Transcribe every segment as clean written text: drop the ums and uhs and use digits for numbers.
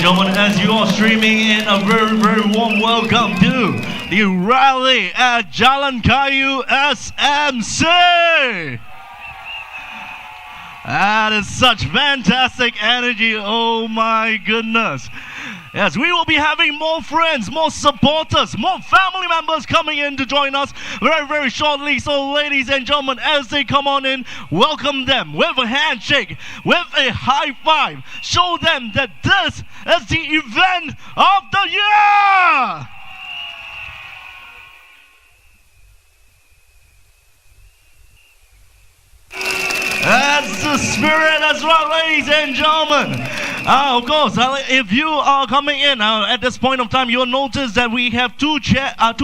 gentlemen, as you are streaming in, a very, very warm welcome to the rally at Jalan Kayu SMC. That is such fantastic energy, oh my goodness. Yes, we will be having more friends, more supporters, more family members coming in to join us very, very shortly. So ladies and gentlemen, as they come on in, welcome them with a handshake, with a high five. Show them that this is the event of the year! That's the spirit as well, ladies and gentlemen. Of course, if you are coming in at this point of time, you'll notice that we have two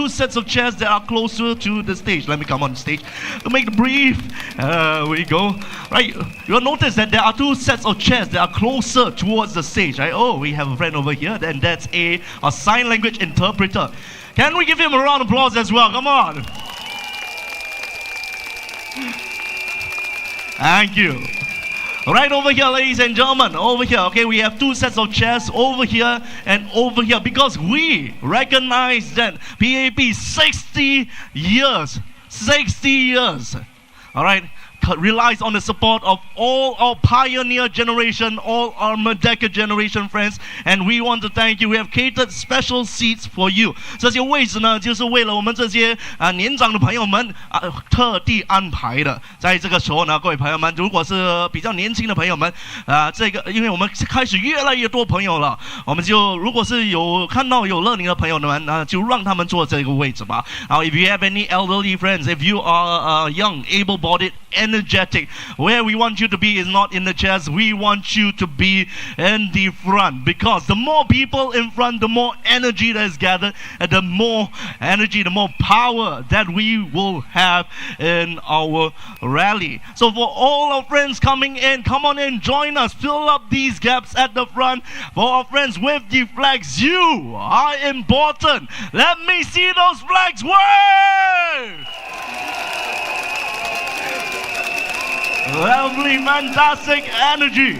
sets of chairs that are closer to the stage. Let me come on stage to make the brief. We go. Right, you'll notice that there are two sets of chairs that are closer towards the stage. Right? Oh, we have a friend over here, and that's a sign language interpreter. Can we give him a round of applause as well? Come on. Thank you. Right over here, ladies and gentlemen, over here, okay, we have two sets of chairs over here and over here because we recognize that PAP 60 years, all right, relies on the support of all our pioneer generation, all our Merdeka generation friends, and we want to thank you. We have catered special seats for you. 这些位置呢，就是为了我们这些年长的朋友们特地安排的。在这个时候呢，各位朋友们，如果是比较年轻的朋友们，这个因为我们开始越来越多朋友了，我们就如果是有看到有乐龄的朋友们，就让他们坐这个位置吧。然后 if you have any elderly friends, if you are young, able-bodied, energetic. Where we want you to be is not in the chairs. We want you to be in the front, because the more people in front, the more energy that is gathered, and the more energy, the more power that we will have in our rally. So for all our friends coming in, come on in, join us, fill up these gaps at the front. For our friends with the flags, you are important. Let me see those flags wave! Lovely, fantastic energy.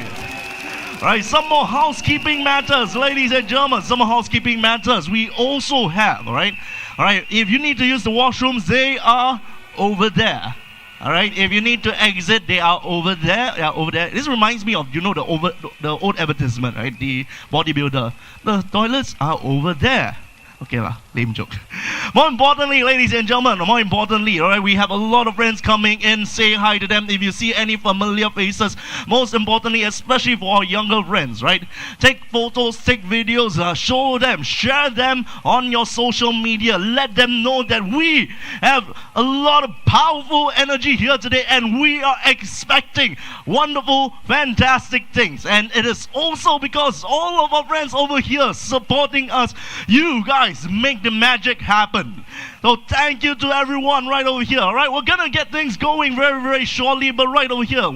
Right, some more housekeeping matters, ladies and gentlemen. Some more housekeeping matters we also have, all right? All right, if you need to use the washrooms, they are over there. All right, if you need to exit, they are over there. Yeah, over there. This reminds me of, you know, the old advertisement, right? The bodybuilder. The toilets are over there. Okay, lame joke. More importantly, ladies and gentlemen, all right, we have a lot of friends coming in. Say hi to them if you see any familiar faces. Most importantly, especially for our younger friends, right? Take photos, take videos, show them, share them on your social media. Let them know that we have a lot of powerful energy here today, and we are expecting wonderful, fantastic things. And it is also because all of our friends over here supporting us. You guys make the magic happen. So thank you to everyone right over here. All right, we're gonna get things going very, very shortly, but right over here,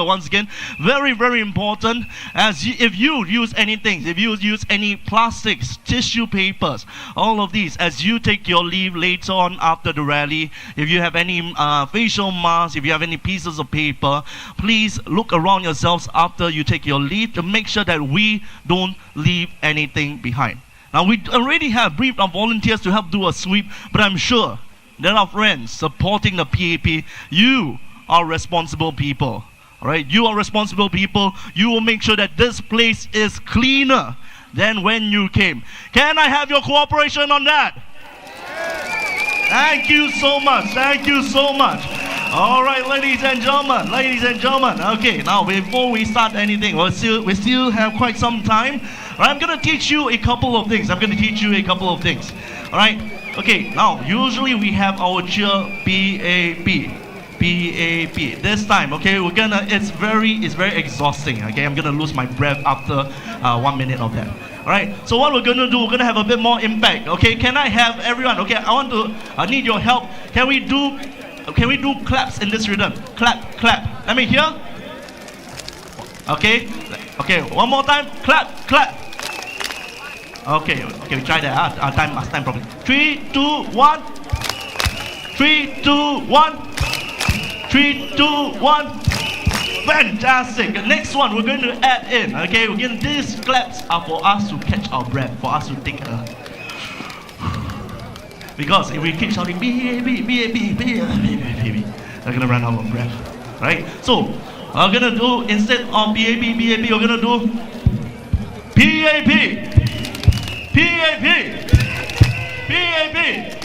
once again, very, very important. If you use anything, if you use any plastics, tissue papers, all of these, as you take your leave later on after the rally, if you have any facial masks, if you have any pieces of paper, please look around yourselves after you take your leave to make sure that we don't leave anything behind. Now, we already have briefed our volunteers to help do a sweep, but I'm sure that our friends supporting the PAP, you are responsible people. All right, you are responsible people. You will make sure that this place is cleaner than when you came. Can I have your cooperation on that? Thank you so much. Thank you so much. All right, ladies and gentlemen. Okay, now before we start anything, we still have quite some time. All right, I'm going to teach you a couple of things. All right, okay, now usually we have our cheer PAP. This time, okay, it's very exhausting. Okay, I'm gonna lose my breath after 1 minute of that. All right, so what we're gonna do, we're gonna have a bit more impact. Okay, can I have everyone? Okay, I need your help. Can we do claps in this rhythm? Clap. Let me hear. Okay, one more time. Clap. Okay, we try that. Time problem. 3, 2, 1. 3, 2, 1. 3, 2, 1. Fantastic. The next one we're going to add in. Okay, we're going to, these claps are for us to catch our breath, for us to take a. Because if we keep shouting BAB, BAB, BAB, we're gonna run out of breath. Right? So we're gonna do, instead of BAB, BAB, we're gonna do PAP, PAP, PAP.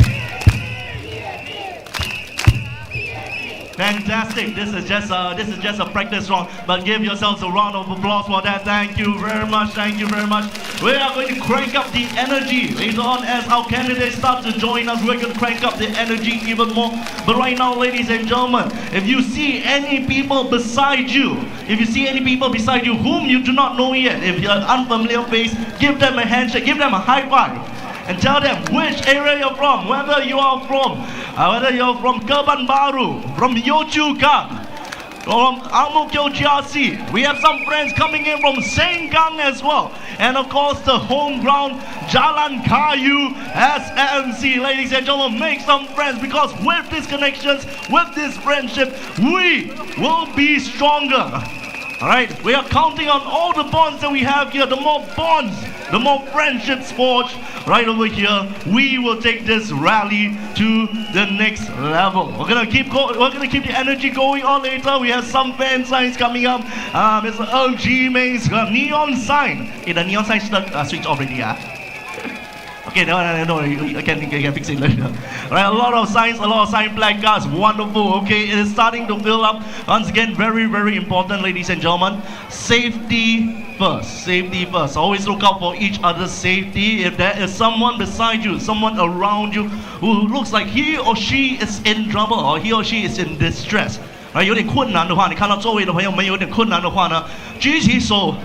Fantastic. This is just a practice round, but give yourselves a round of applause for that. Thank you very much. Thank you very much. We are going to crank up the energy later on as our candidates start to join us. We're going to crank up the energy even more. But right now, ladies and gentlemen, if you see any people beside you, whom you do not know yet, if you're an unfamiliar face, give them a handshake, give them a high five. And tell them which area you're from, whether you're from Keban Baru, from Yio Chu Kang, from Ang Mo Kio GRC. We have some friends coming in from Sengkang as well. And of course the home ground, Jalan Kayu SMC. Ladies and gentlemen, make some friends, because with these connections, with this friendship, we will be stronger. Alright, we are counting on all the bonds that we have here. The more bonds, the more friendships forged right over here, we will take this rally to the next level. We're gonna keep the energy going on later. We have some fan signs coming up. Mr. LG May's neon sign. Okay, the neon sign should switch already. Okay, no, you can fix it later. Right, a lot of signs placards, wonderful. Okay, it is starting to fill up. Once again, very, very important, ladies and gentlemen. Safety first. Always look out for each other's safety. If there is someone beside you, someone around you who looks like he or she is in trouble or he or she is in distress, 有点困难的话，你看到周围的朋友们有点困难的话呢，举起手。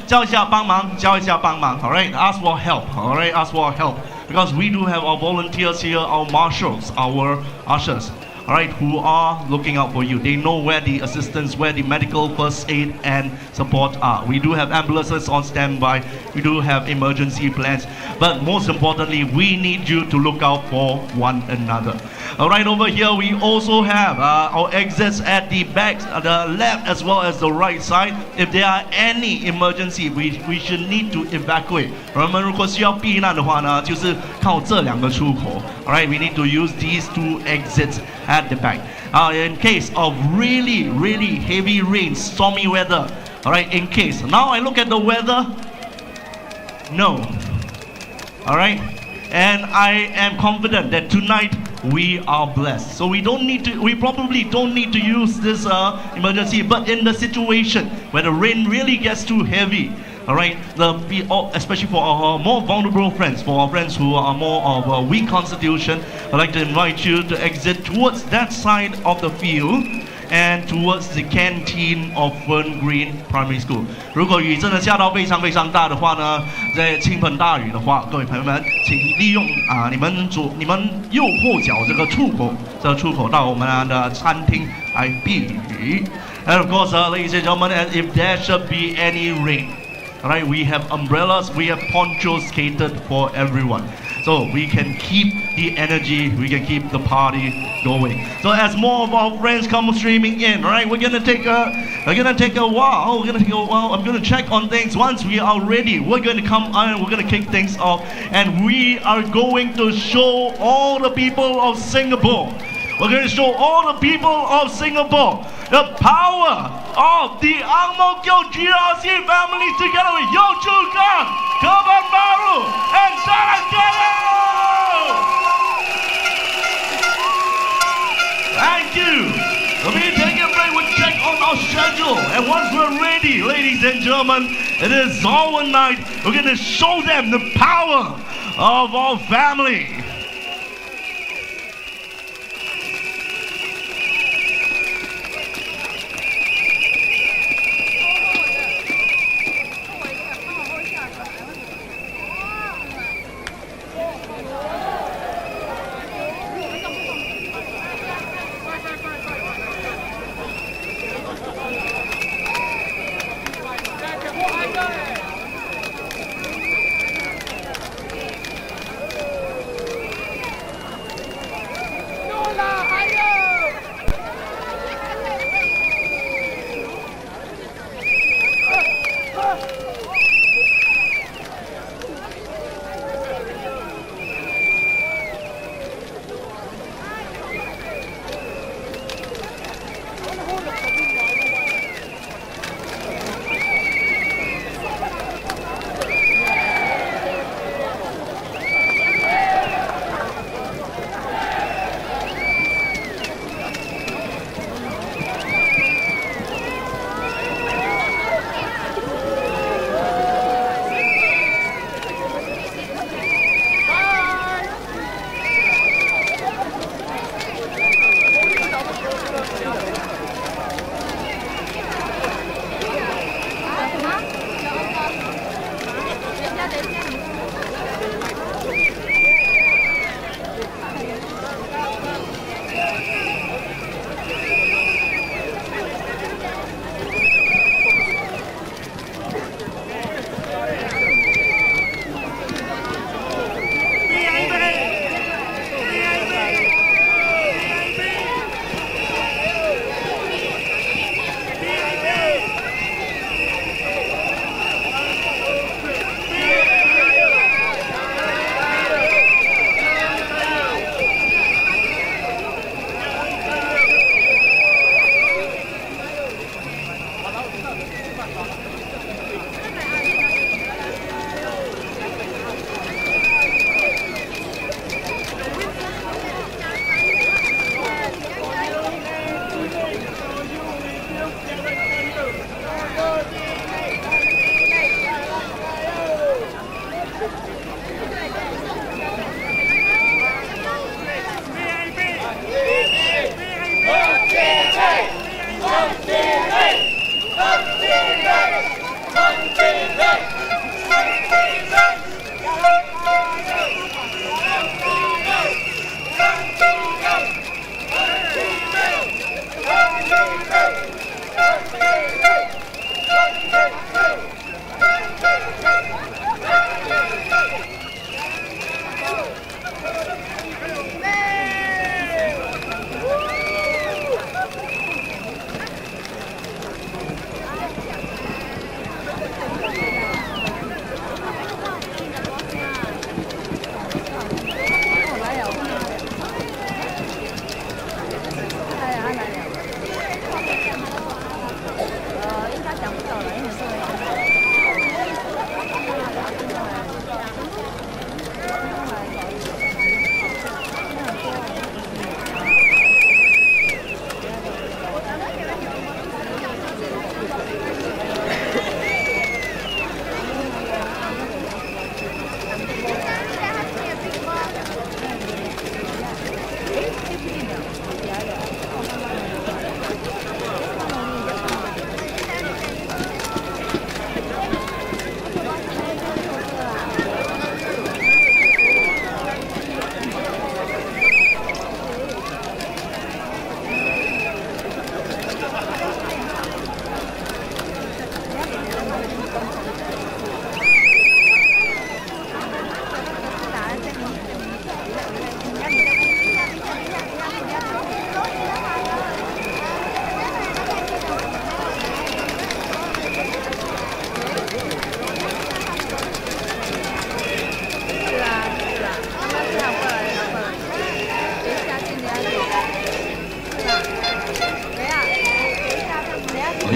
叫一下帮忙 alright, ask for help, alright, ask for help, because we do have our volunteers here, our marshals, our ushers, alright, who are looking out for you. They know where the assistance, where the medical first aid and support are. We do have ambulances on standby, we do have emergency plans, but most importantly, we need you to look out for one another. Alright, over here we also have our exits at the back, the left as well as the right side. If there are any emergency, we should need to evacuate. 我们如果需要避难的话呢，就是靠这两个出口。Alright, we need to use these two exits at the back. In case of really heavy rain, stormy weather. Alright, in case. Now I look at the weather. No. Alright, and I am confident that tonight we are blessed. So we probably don't need to use this emergency, but in the situation where the rain really gets too heavy, alright, especially for our more vulnerable friends, for our friends who are more of a weak constitution, I'd like to invite you to exit towards that side of the field and towards the canteen of Fern Green Primary School. 如果雨真的下到非常大的话呢，在倾盆大雨的话，各位朋友们，请利用你们右后脚这个出口到我们的餐厅来避雨。And of course, ladies and gentlemen, if there should be any rain, alright, we have umbrellas, we have ponchos catered for everyone. So we can keep the energy, we can keep the party going. So as more of our friends come streaming in, right, we're gonna take a while. I'm gonna check on things. Once we are ready, we're gonna come on, we're gonna kick things off, and we are going to show all the people of Singapore. We're going to show all the people of Singapore the power of the Ang Mo Kio GRC families together with Yio Chu Kang, Keban Baru, and Jalan Kayu. Thank you. We'll be taking a break. We'll check on our schedule. And once we're ready, ladies and gentlemen, it is our night. We're going to show them the power of our family.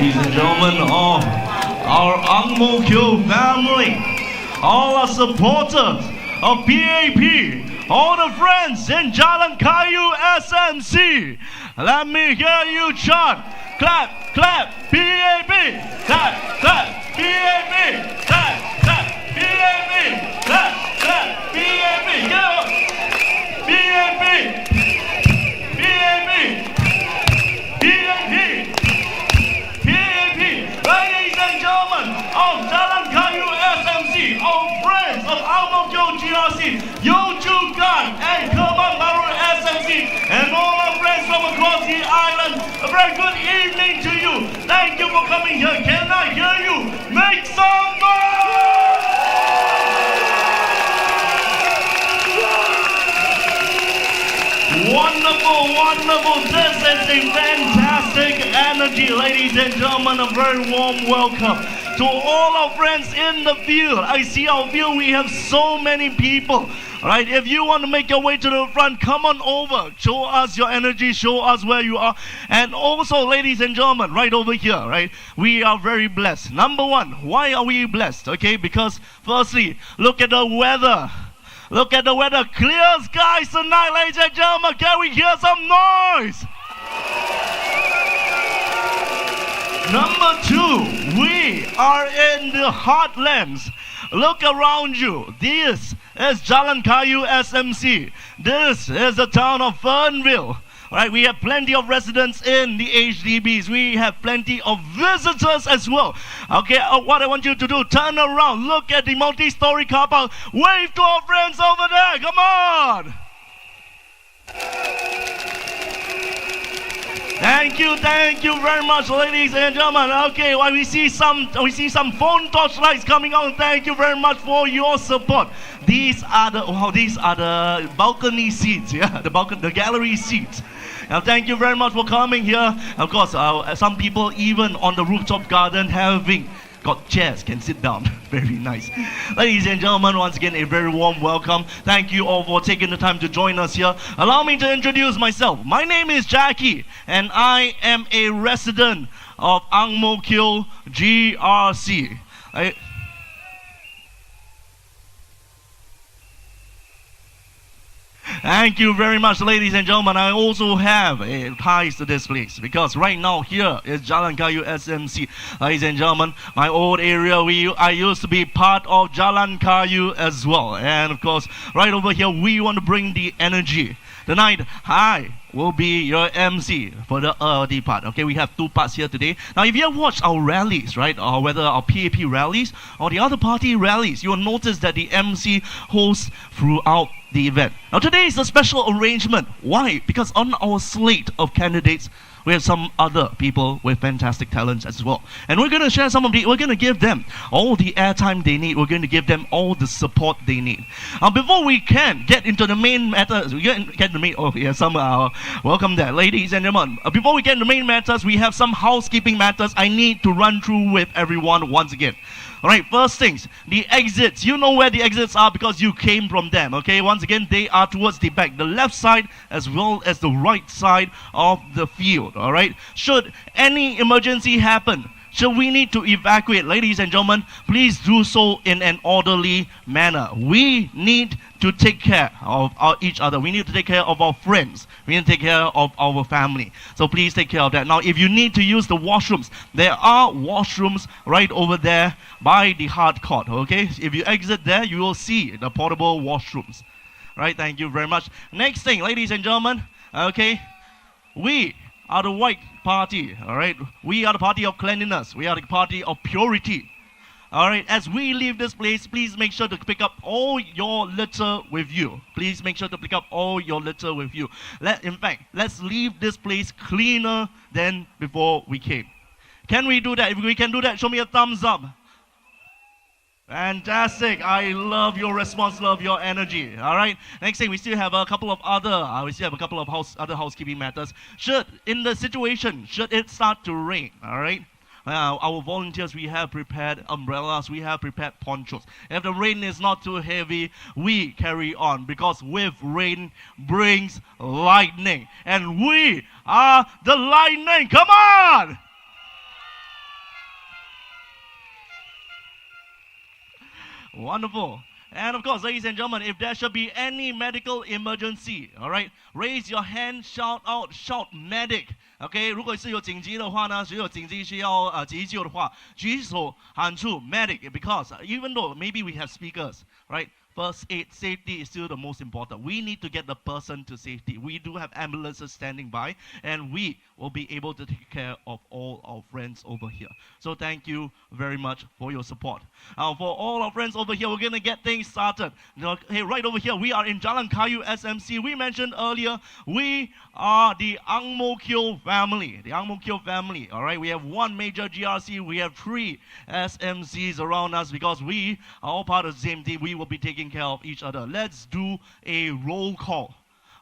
ladies and gentlemen of our Ang Mo Kio family, all our supporters of PAP, all the friends in Jalan Kayu SMC. Let me hear you chant. Clap, clap, PAP, clap, clap, PAP, clap, clap, PAP, clap, clap, PAP, go! PAP, PAP, PAP, PAP, ladies and gentlemen of Jalan Kayu SMC, our friends of Ang Mo Kio GRC, Yoju Gan and Kemang Baru SMC, and all our friends from across the island, a very good evening to you. Thank you for coming here. Can I hear you? Make some noise! Wonderful, wonderful. This is a fantastic energy, ladies and gentlemen. A very warm welcome to all our friends in the field. I see our field, we have so many people. Alright, if you want to make your way to the front, come on over. Show us your energy, show us where you are. And also, ladies and gentlemen, right over here, right, we are very blessed. Number one, why are we blessed? Okay, because firstly, look at the weather. Look at the weather. Clear skies tonight, ladies and gentlemen. Can we hear some noise? Number two, we are in the heartlands. Look around you. This is Jalan Kayu SMC. This is the town of Fernville. Right, we have plenty of residents in the HDBs. We have plenty of visitors as well. Okay, what I want you to do, turn around, look at the multi-story car park, wave to our friends over there. Come on. Thank you very much, ladies and gentlemen. Okay, well, we see some phone torchlights coming on. Thank you very much for your support. These are the balcony seats, yeah, the gallery seats. Now, thank you very much for coming here. Of course, some people even on the rooftop garden having got chairs, can sit down. Very nice. Ladies and gentlemen, once again, a very warm welcome. Thank you all for taking the time to join us here. Allow me to introduce myself. My name is Jackie, and I am a resident of Ang Mo Kio GRC. Thank you very much, ladies and gentlemen. I also have ties to this place because right now here is Jalan Kayu SMC. Ladies and gentlemen, my old area, I used to be part of Jalan Kayu as well. And of course, right over here, we want to bring the energy. Tonight, I will be your MC for the early part. Okay, we have two parts here today. Now, if you have watched our rallies, right, or whether our PAP rallies or the other party rallies, you will notice that the MC hosts throughout the event. Now, today is a special arrangement. Why? Because on our slate of candidates, we have some other people with fantastic talents as well. And we're going to share we're going to give them all the airtime they need. We're going to give them all the support they need. Before we can get into the main matters, welcome there, ladies and gentlemen. Before we get into the main matters, we have some housekeeping matters I need to run through with everyone once again. Alright, first things, the exits. You know where the exits are because you came from them, okay? Once again, they are towards the back, the left side as well as the right side of the field, alright? Should any emergency happen, should we need to evacuate, ladies and gentlemen, please do so in an orderly manner. We need to take care of each other. We need to take care of our friends. We need to take care of our family. So please take care of that. Now, if you need to use the washrooms, there are washrooms right over there by the hard court, okay? If you exit there, you will see the portable washrooms. Right, thank you very much. Next thing, ladies and gentlemen, okay, we are the white party, all right? We are the party of cleanliness. We are the party of purity. All right, as we leave this place, please make sure to pick up all your litter with you. Please make sure to pick up all your litter with you. In fact, let's leave this place cleaner than before we came. Can we do that? If we can do that, show me a thumbs up. Fantastic. I love your response, love your energy. All right. Next thing, we still have a couple of other other housekeeping matters. In the situation, should it start to rain, all right? Our volunteers, we have prepared umbrellas, we have prepared ponchos. If the rain is not too heavy, we carry on because with rain brings lightning. And we are the lightning. Come on! Wonderful. And of course, ladies and gentlemen, if there should be any medical emergency, all right, raise your hand, shout out, shout medic. OK， 如果是有紧急的话呢，只有紧急需要急救的话，举手喊出 medic because even though maybe we have speakers, right? First aid safety is still the most important. We need to get the person to safety. We do have ambulances standing by, and we will be able to take care of all our friends over here. So thank you very much for your support. For all our friends over here, we're going to get things started. Hey, right over here, we are in Jalan Kayu SMC. We mentioned earlier, we are the Ang Mo Kio family. The Ang Mo Kio family, all right? We have one major GRC. We have 3 SMCs around us because we are all part of the same team. We will be taking care of each other. Let's do a roll call.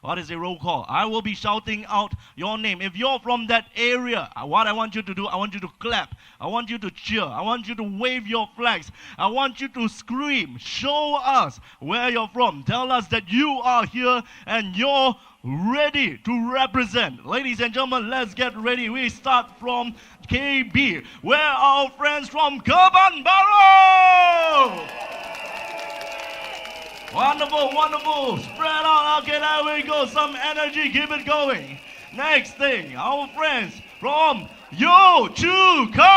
What is a roll call? I will be shouting out your name. If you're from that area, what I want you to do, I want you to clap. I want you to cheer. I want you to wave your flags. I want you to scream. Show us where you're from. Tell us that you are here and you're ready to represent. Ladies and gentlemen, let's get ready. We start from KB. Where are our friends from Kebun Baru? Wonderful, wonderful. Spread out. Okay, there we go. Some energy. Keep it going. Next thing, our friends from Yio Chu Kang.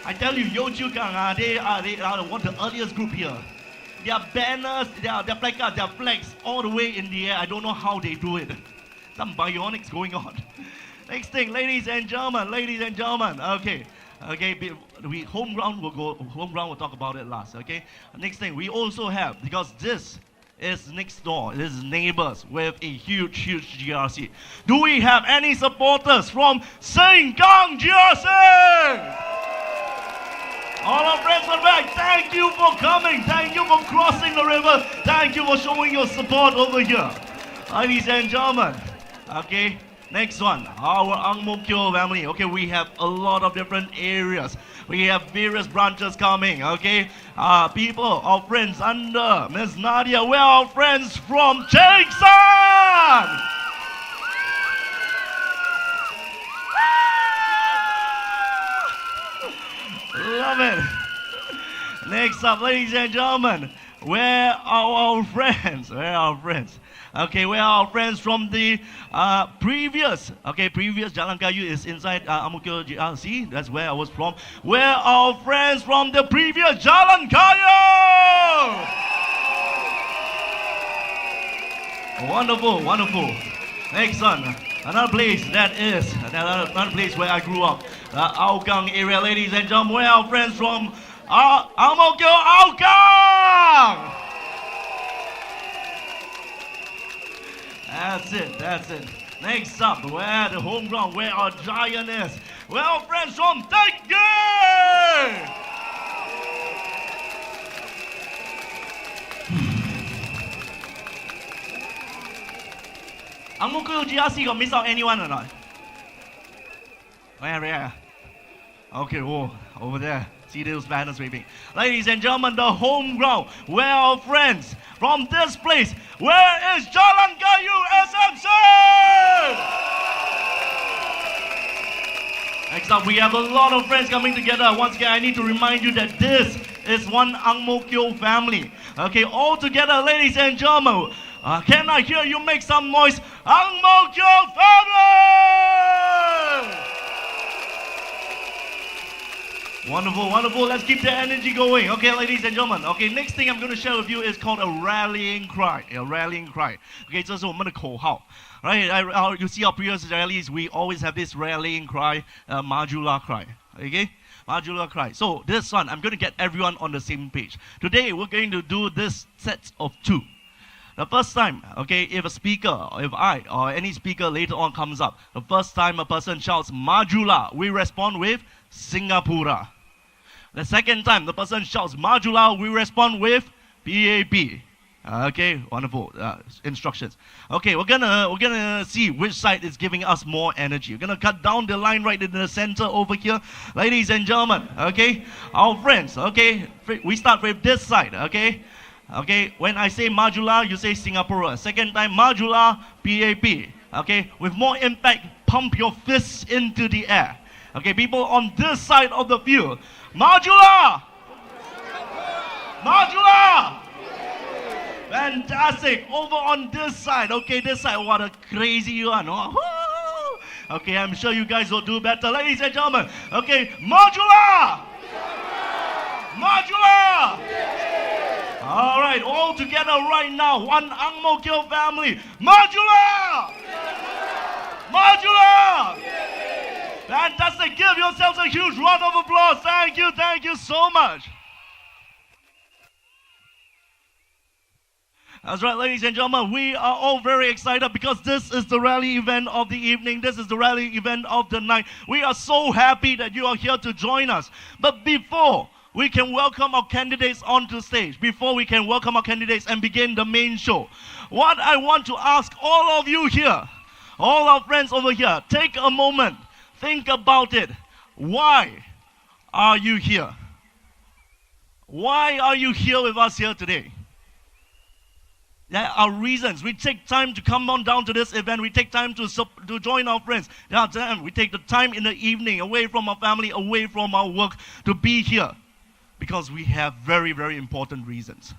I tell you, Yio Chu Kang, they are one of the earliest group here. Their banners, their placards, their flags all the way in the air. I don't know how they do it. Some bionics going on. Next thing, ladies and gentlemen. Okay. Okay, home ground we'll talk about it last, okay? Next thing, we also have, because this is next door, this is neighbors with a huge GRC. Do we have any supporters from Sengkang GRC? All our friends are back. Thank you for coming. Thank you for crossing the river. Thank you for showing your support over here. Ladies and gentlemen, okay? Next one, our Ang Mo Kio family. Okay, we have a lot of different areas. We have various branches coming, okay? People, our friends under Miss Nadia. Where are our friends from Chengshan? Love it. Next up, ladies and gentlemen, where are our friends? Okay, where are our friends from the previous Jalan Kayu is inside Ang Mo Kio GRC. That's where I was from. Where are our friends from the previous Jalan Kayu? Wonderful, wonderful. Next one, another place where I grew up, Hougang area, ladies and gentlemen. Where are our friends from Ang Mo Kio Hougang? That's it. Next up, where the home ground, where our giant is. Where our friends from Taipei? Ang Mo Kio GRC got miss out anyone or not? Where? Okay, over there. See those banners waving. Ladies and gentlemen, the home ground. Where are our friends from this place? Where is Jalan Kayu SMC? Next up, we have a lot of friends coming together. Once again, I need to remind you that this is one Ang Mo Kio family. Okay, all together, ladies and gentlemen. Can I hear you make some noise? Ang Mo Kio family! Wonderful, wonderful. Let's keep the energy going. Okay, ladies and gentlemen. Okay, next thing I'm going to share with you is called a rallying cry. A rallying cry. Okay, 这是我们的口号. Right? You see our previous rallies, we always have this rallying cry, Majula cry. Okay? Majula cry. So this one, I'm going to get everyone on the same page. Today, we're going to do this set of 2. The first time, okay, if a speaker, if I or any speaker later on comes up, the first time a person shouts Majula, we respond with Singapura. The second time the person shouts Majula, we respond with PAP. Okay, wonderful instructions. Okay, we're gonna see which side is giving us more energy. We're gonna cut down the line right in the center over here, ladies and gentlemen. Okay, our friends. Okay, we start with this side. Okay. Okay, when I say Majula, you say Singapore. Second time, Majula, PAP. Okay, with more impact, pump your fists into the air. Okay, people on this side of the field. Majula! Majula! Fantastic. Over on this side. Okay, this side. What a crazy one. Oh, woo. Okay, I'm sure you guys will do better. Ladies and gentlemen. Okay, Majula! Majula! All right, all together right now. One Ang Mo Kio family. Majula! Majula! Fantastic. Give yourselves a huge round of applause. Thank you so much. That's right, ladies and gentlemen, we are all very excited because this is the rally event of the evening. This is the rally event of the night. We are so happy that you are here to join us. But before we can welcome our candidates onto stage, before we can welcome our candidates and begin the main show, what I want to ask all of you here, all our friends over here, take a moment, think about it. Why are you here? Why are you here with us here today? There are reasons. We take time to come on down to this event. We take time to join our friends. There are times we take the time in the evening away from our family, away from our work to be here because we have very, very important reasons.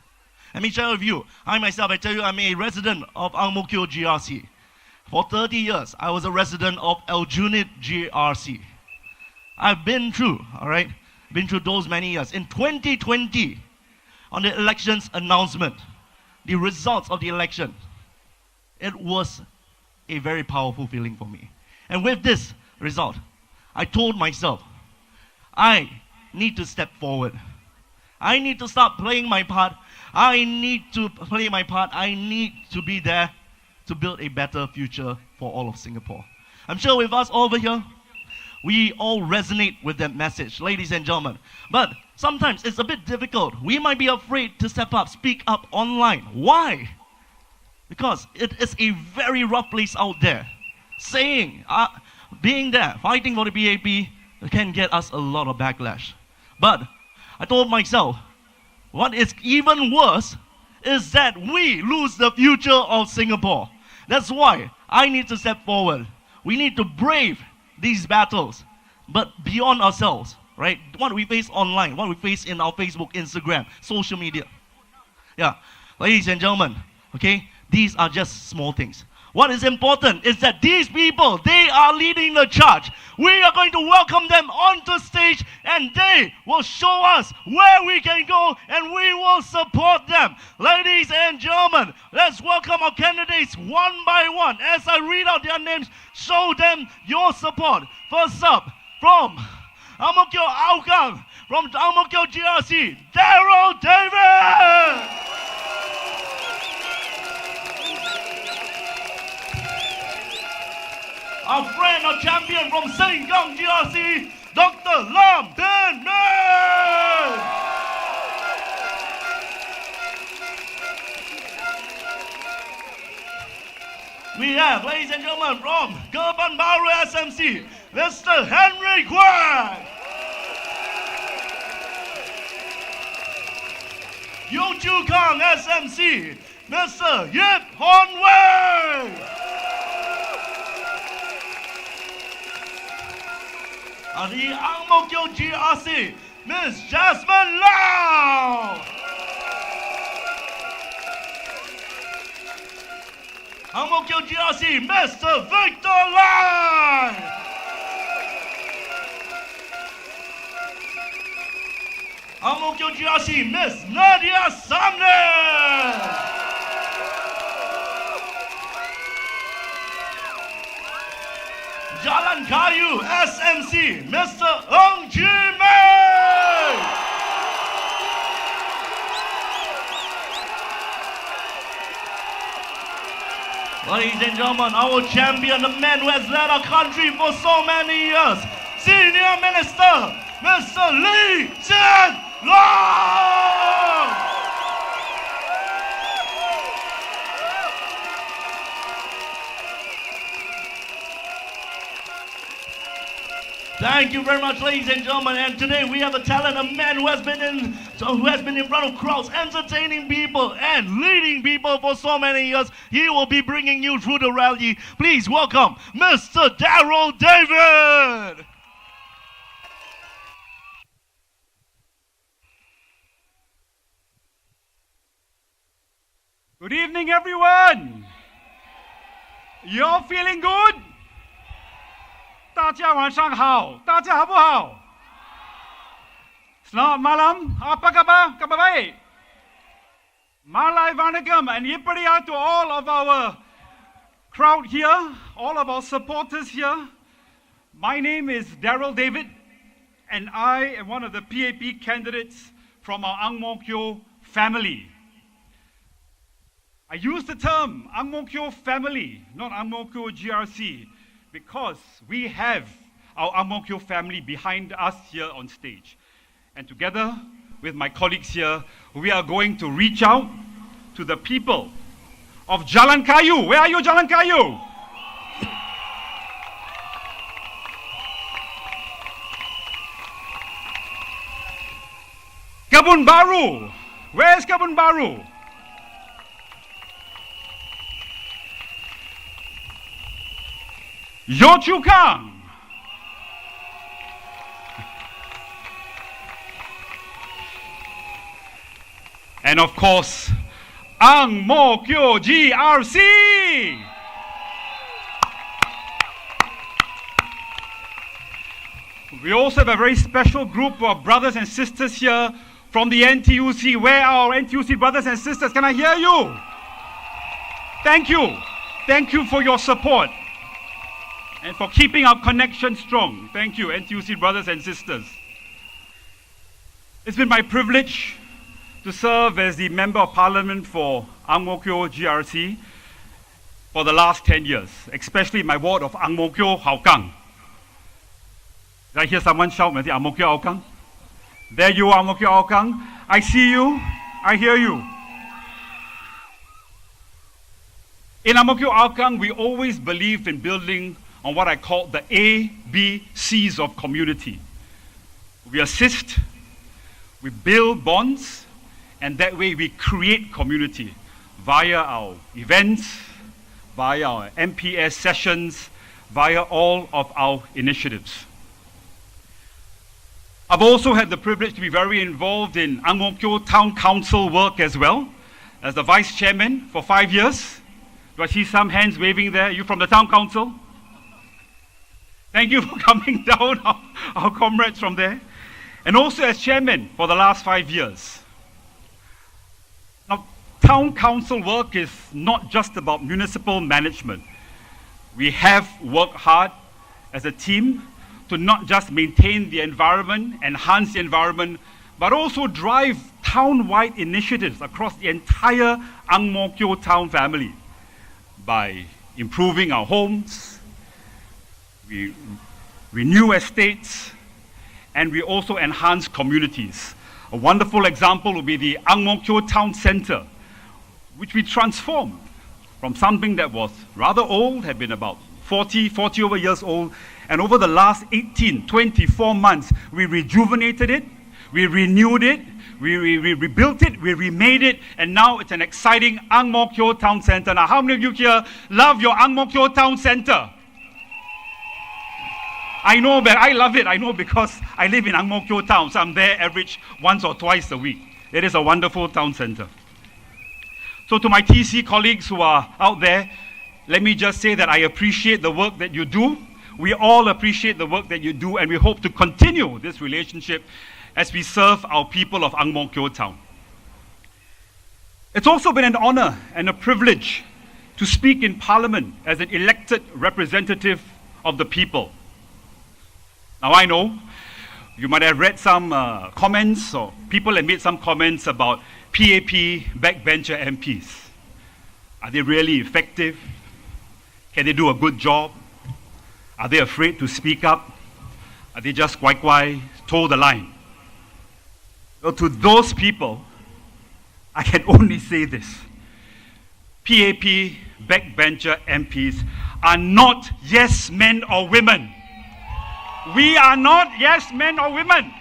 Let me share with you. I myself, I tell you, I'm a resident of Ang Mo Kio GRC. For 30 years, I was a resident of Aljunied GRC. I've been through, been through those many years. In 2020, on the elections announcement, the results of the election, it was a very powerful feeling for me. And with this result, I told myself, I need to step forward. I need to start playing my part. I need to play my part. I need to be there to build a better future for all of Singapore. I'm sure with us over here, we all resonate with that message, ladies and gentlemen. But sometimes it's a bit difficult. We might be afraid to step up, speak up online. Why? Because it is a very rough place out there. Saying, being there, fighting for the BAP can get us a lot of backlash. But I told myself, what is even worse is that we lose the future of Singapore. That's why I need to step forward. We need to brave these battles, but beyond ourselves, right? What we face online, what we face in our Facebook, Instagram, social media. Yeah, ladies and gentlemen, okay, these are just small things. What is important is that these people, they are leading the charge. We are going to welcome them onto stage and they will show us where we can go and we will support them. Ladies and gentlemen, let's welcome our candidates one by one. As I read out their names, show them your support. First up, from Ang Mo Kio Hougang, from Ang Mo Kio GRC, Daryl David! Our friend, our champion from Sengkang GRC, Dr. Lam Bin Min. We have, ladies and gentlemen, from Gerban Baru SMC, Mr. Henry Kwan. Yio Chu Kang SMC, Mr. Yip Hon Wei. The Ang Mo Kio GRC, Miss Jasmine Lau. Ang Mo Kio GRC, Mr. Victor Lai. Ang Mo Kio GRC, Miss Nadia Samne. Jalan Kayu SMC, Mr. Ng Ji Mei. Ladies and gentlemen, our champion, the man who has led our country for so many years, Senior Minister, Mr. Lee Hsien Loong. Thank you very much, ladies and gentlemen. And today we have a talent, a man who has been in front of crowds, entertaining people and leading people for so many years. He will be bringing you through the rally. Please welcome Mr. Daryl David. Good evening, everyone. You all feeling good? 大家晚上好，大家好不好？ Selamat malam, apa kabar? Kabar baik? Malay Vanakkam and Yippariya to all of our crowd here, all of our supporters here. My name is Daryl David, and I am one of the PAP candidates from our Ang Mo Kio family. I use the term Ang Mo Kio family, not Ang Mo Kio GRC, because we have our Ang Mo Kio family behind us here on stage. And together with my colleagues here, we are going to reach out to the people of Jalan Kayu. Where are you, Jalan Kayu? Kebun Baru. Where's Kebun Baru? Yio Chu Kang. And of course, Ang Mo Kio GRC. We also have a very special group of brothers and sisters here from the NTUC. Where are our NTUC brothers and sisters? Can I hear you? Thank you. Thank you for your support and for keeping our connection strong. Thank you, NTUC brothers and sisters. It's been my privilege to serve as the Member of Parliament for Ang Mo Kio GRC for the last 10 years, especially my ward of Ang Mo Kio Hougang. Did I hear someone shout, Ang Mo Kio Hougang? There you are, Ang Mo Kio Hougang. I see you, I hear you. In Ang Mo Kio Hougang, we always believed in building on what I call the ABCs of community. We assist, we build bonds, and that way we create community via our events, via our MPS sessions, via all of our initiatives. I've also had the privilege to be very involved in Ang Mo Kio Town Council work as well, as the Vice Chairman for 5 years. Do I see some hands waving there? Are you from the Town Council? Thank you for coming down, our comrades from there. And also as Chairman for the last 5 years. Now, Town Council work is not just about municipal management. We have worked hard as a team to not just maintain the environment, enhance the environment, but also drive town-wide initiatives across the entire Ang Mo Kio town family by improving our homes, we renew estates, and we also enhance communities. A wonderful example would be the Ang Mo Kio Town Centre, which we transformed from something that was rather old, had been about 40 over years old, and over the last 24 months, we rejuvenated it, we renewed it, we rebuilt it, we remade it, and now it's an exciting Ang Mo Kio Town Centre. Now, how many of you here love your Ang Mo Kio Town Centre? I know, but I love it. I know because I live in Ang Mo Kio town, so I'm there average once or twice a week. It is a wonderful town center. So to my TC colleagues who are out there, let me just say that I appreciate the work that you do. We all appreciate the work that you do, and we hope to continue this relationship as we serve our people of Ang Mo Kio town. It's also been an honor and a privilege to speak in Parliament as an elected representative of the people. Now I know you might have read some comments, or people have made some comments about PAP backbencher MPs. Are they really effective? Can they do a good job? Are they afraid to speak up? Are they just kwai, toe the line? Well, to those people, I can only say this. PAP backbencher MPs are not yes men or women. We are not yes men or women.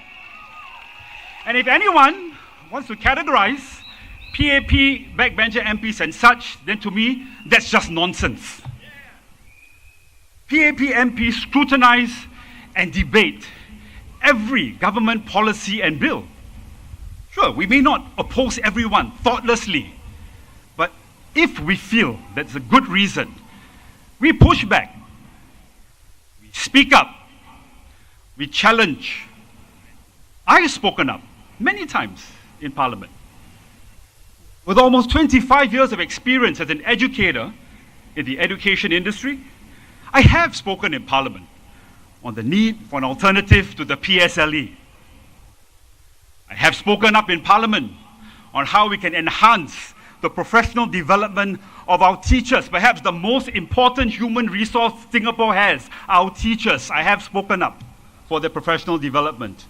And if anyone wants to categorize PAP backbencher MPs and such, then to me, that's just nonsense. PAP MPs scrutinize and debate every government policy and bill. Sure, we may not oppose everyone thoughtlessly, but If we feel that's a good reason, we push back, we speak up, we challenge. I have spoken up many times in Parliament. With almost 25 years of experience as an educator in the education industry, I have spoken in Parliament on the need for an alternative to the PSLE. I have spoken up in Parliament on how we can enhance the professional development of our teachers, perhaps the most important human resource Singapore has, our teachers. I have spoken up for their professional development.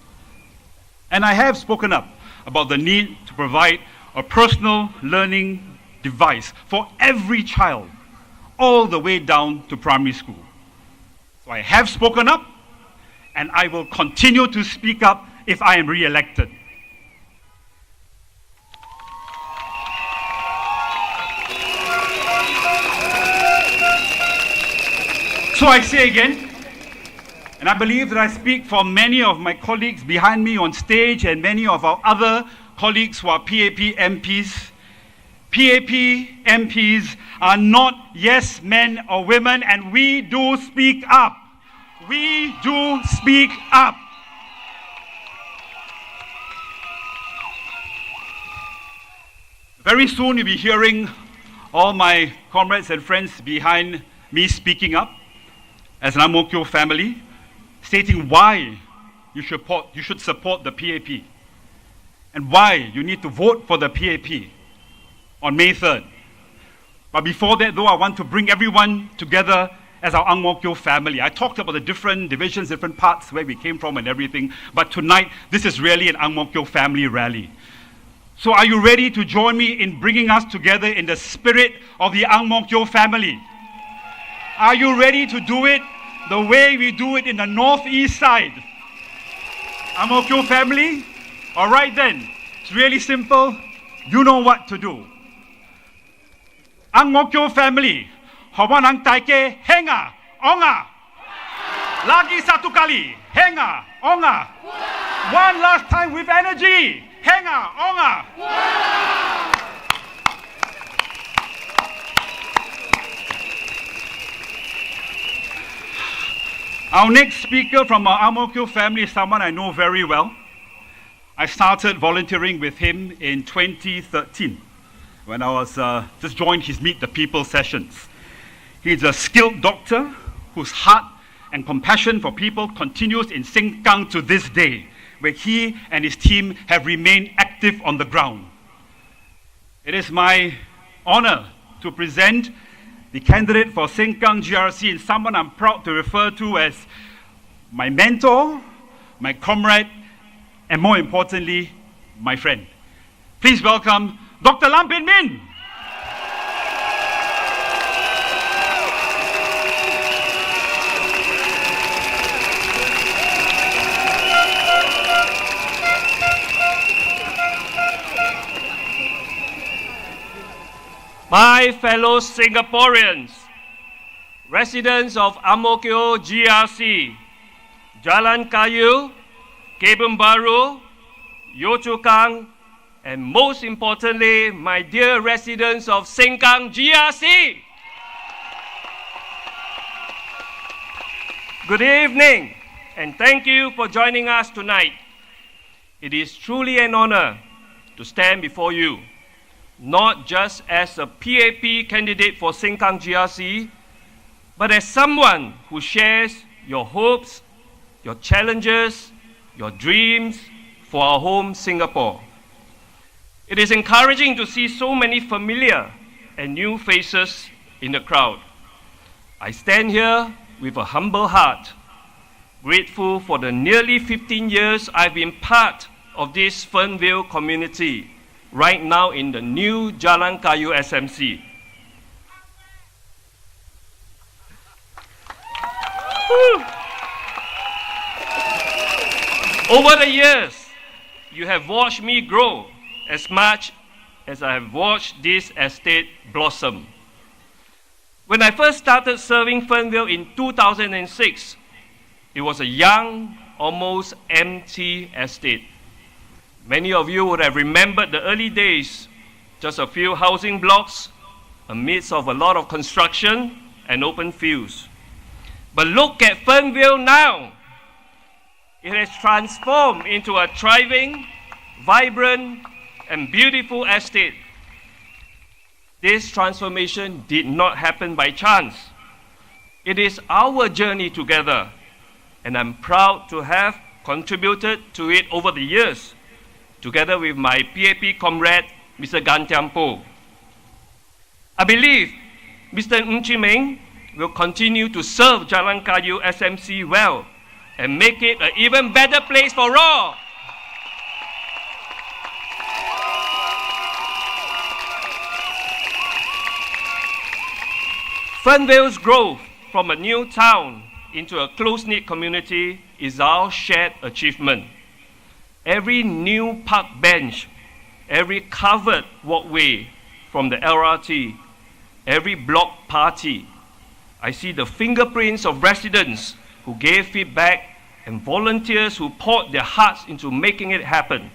And I have spoken up about the need to provide a personal learning device for every child, all the way down to primary school. So I have spoken up, and I will continue to speak up if I am re-elected. So I say again, and I believe that I speak for many of my colleagues behind me on stage and many of our other colleagues who are PAP MPs. PAP MPs are not yes men or women, and we do speak up. We do speak up. Very soon you'll be hearing all my comrades and friends behind me speaking up as an Ang Mo Kio family, stating why you should support the PAP and why you need to vote for the PAP on May 3rd. But before that, though, I want to bring everyone together as our Ang Mo Kio family. I talked about the different divisions, different parts, where we came from and everything, but tonight, this is really an Ang Mo Kio family rally. So are you ready to join me in bringing us together in the spirit of the Ang Mo Kio family? Are you ready to do it the way we do it in the northeast side? Ang Mo Kio family? All right then, it's really simple. You know what to do. Ang Mo Kio family, hawan ang taike, henga, onga. Lagi satu kali, henga, onga. One last time with energy, henga, onga. Our next speaker from our Ang Mo Kio family is someone I know very well. I started volunteering with him in 2013 when I was just joined his Meet the People sessions. He's a skilled doctor whose heart and compassion for people continues in Sengkang to this day, where he and his team have remained active on the ground. It is my honor to present the candidate for Sengkang GRC, and someone I'm proud to refer to as my mentor, my comrade, and more importantly, my friend. Please welcome Dr. Lam Bin Min. My fellow Singaporeans, residents of Ang Mo Kio GRC, Jalan Kayu, Kebun Baru, Yio Chu Kang, and most importantly, my dear residents of Sengkang GRC. Good evening, and thank you for joining us tonight. It is truly an honor to stand before you, not just as a PAP candidate for Sengkang GRC, but as someone who shares your hopes, your challenges, your dreams for our home Singapore. It is encouraging to see so many familiar and new faces in the crowd. I stand here with a humble heart, grateful for the nearly 15 years I've been part of this Fernville community, right now in the new Jalan Kayu SMC. Over the years, you have watched me grow as much as I have watched this estate blossom. When I first started serving Fernville in 2006, it was a young, almost empty estate. Many of you would have remembered the early days, just a few housing blocks, amidst of a lot of construction and open fields. But look at Fernville now. It has transformed into a thriving, vibrant, and beautiful estate. This transformation did not happen by chance. It is our journey together, and I'm proud to have contributed to it over the years, together with my PAP comrade, Mr. Gan Tiam Po. I believe Mr. Ng Chee Meng will continue to serve Jalan Kayu SMC well and make it an even better place for all. Fernville's growth from a new town into a close-knit community is our shared achievement. Every new park bench, every covered walkway from the LRT, every block party, I see the fingerprints of residents who gave feedback and volunteers who poured their hearts into making it happen.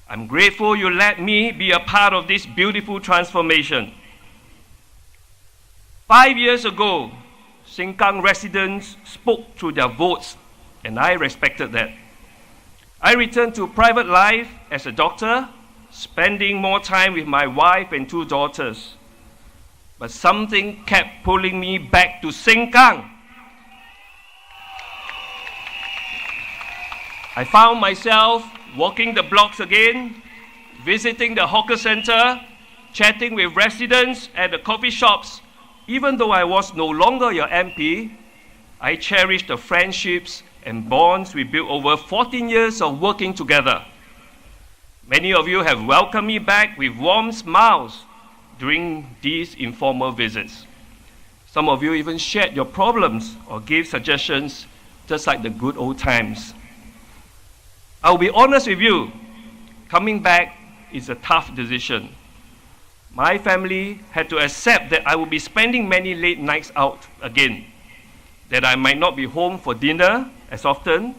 I'm grateful you let me be a part of this beautiful transformation. 5 years ago, Sengkang residents spoke through their votes, and I respected that. I returned to private life as a doctor, spending more time with my wife and 2 daughters. But something kept pulling me back to Sengkang. I found myself walking the blocks again, visiting the hawker center, chatting with residents at the coffee shops. Even though I was no longer your MP, I cherished the friendships and bonds we built over 14 years of working together. Many of you have welcomed me back with warm smiles during these informal visits. Some of you even shared your problems or gave suggestions, just like the good old times. I'll be honest with you, coming back is a tough decision. My family had to accept that I would be spending many late nights out again, that I might not be home for dinner as often,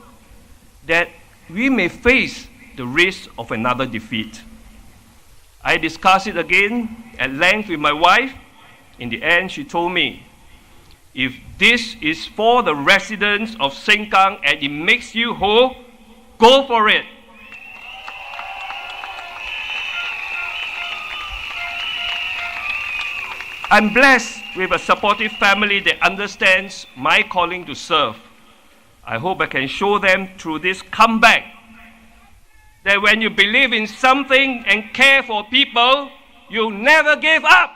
that we may face the risk of another defeat. I discussed it again at length with my wife. In the end, she told me, if this is for the residents of Sengkang and it makes you whole, go for it. I'm blessed with a supportive family that understands my calling to serve. I hope I can show them through this comeback that when you believe in something and care for people, you never give up.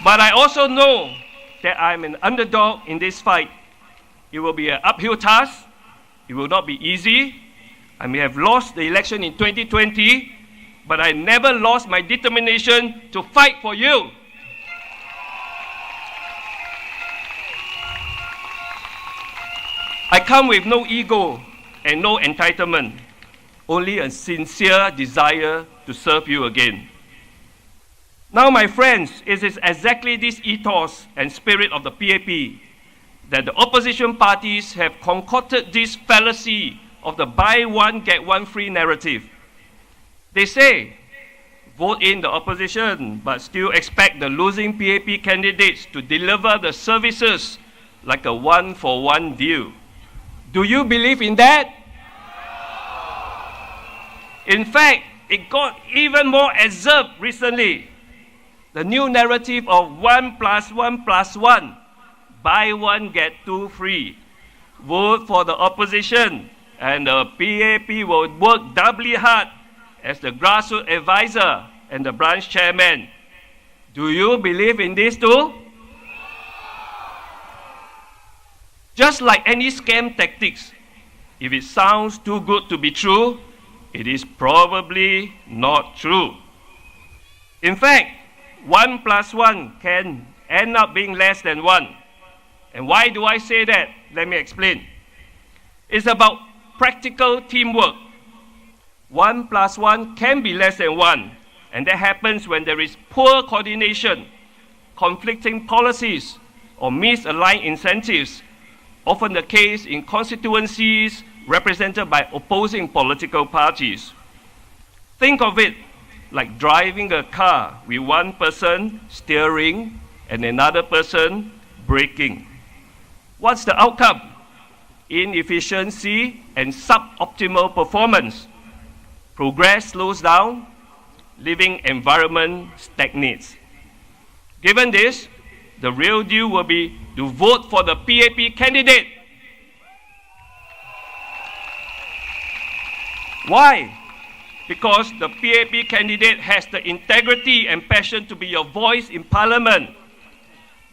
But I also know that I'm an underdog in this fight. It will be an uphill task. It will not be easy. I may have lost the election in 2020, but I never lost my determination to fight for you. I come with no ego and no entitlement, only a sincere desire to serve you again. Now, my friends, it is exactly this ethos and spirit of the PAP that the opposition parties have concocted this fallacy of the buy one, get one free narrative. They say, vote in the opposition, but still expect the losing PAP candidates to deliver the services like a one-for-one deal. Do you believe in that? In fact, it got even more absurd recently. The new narrative of 1 + 1 + 1, buy one, get two free. Vote for the opposition, and the PAP will work doubly hard as the grassroots advisor and the branch chairman. Do you believe in this too? Just like any scam tactics, if it sounds too good to be true, it is probably not true. In fact, 1 + 1 can end up being less than 1. And why do I say that? Let me explain. It's about practical teamwork. 1 + 1 can be less than 1, and that happens when there is poor coordination, conflicting policies, or misaligned incentives, often the case in constituencies represented by opposing political parties. Think of it like driving a car with one person steering and another person braking. What's the outcome? Inefficiency and suboptimal performance. Progress slows down, living environment stagnates. Given this, the real deal will be to vote for the PAP candidate. Why? Because the PAP candidate has the integrity and passion to be your voice in Parliament.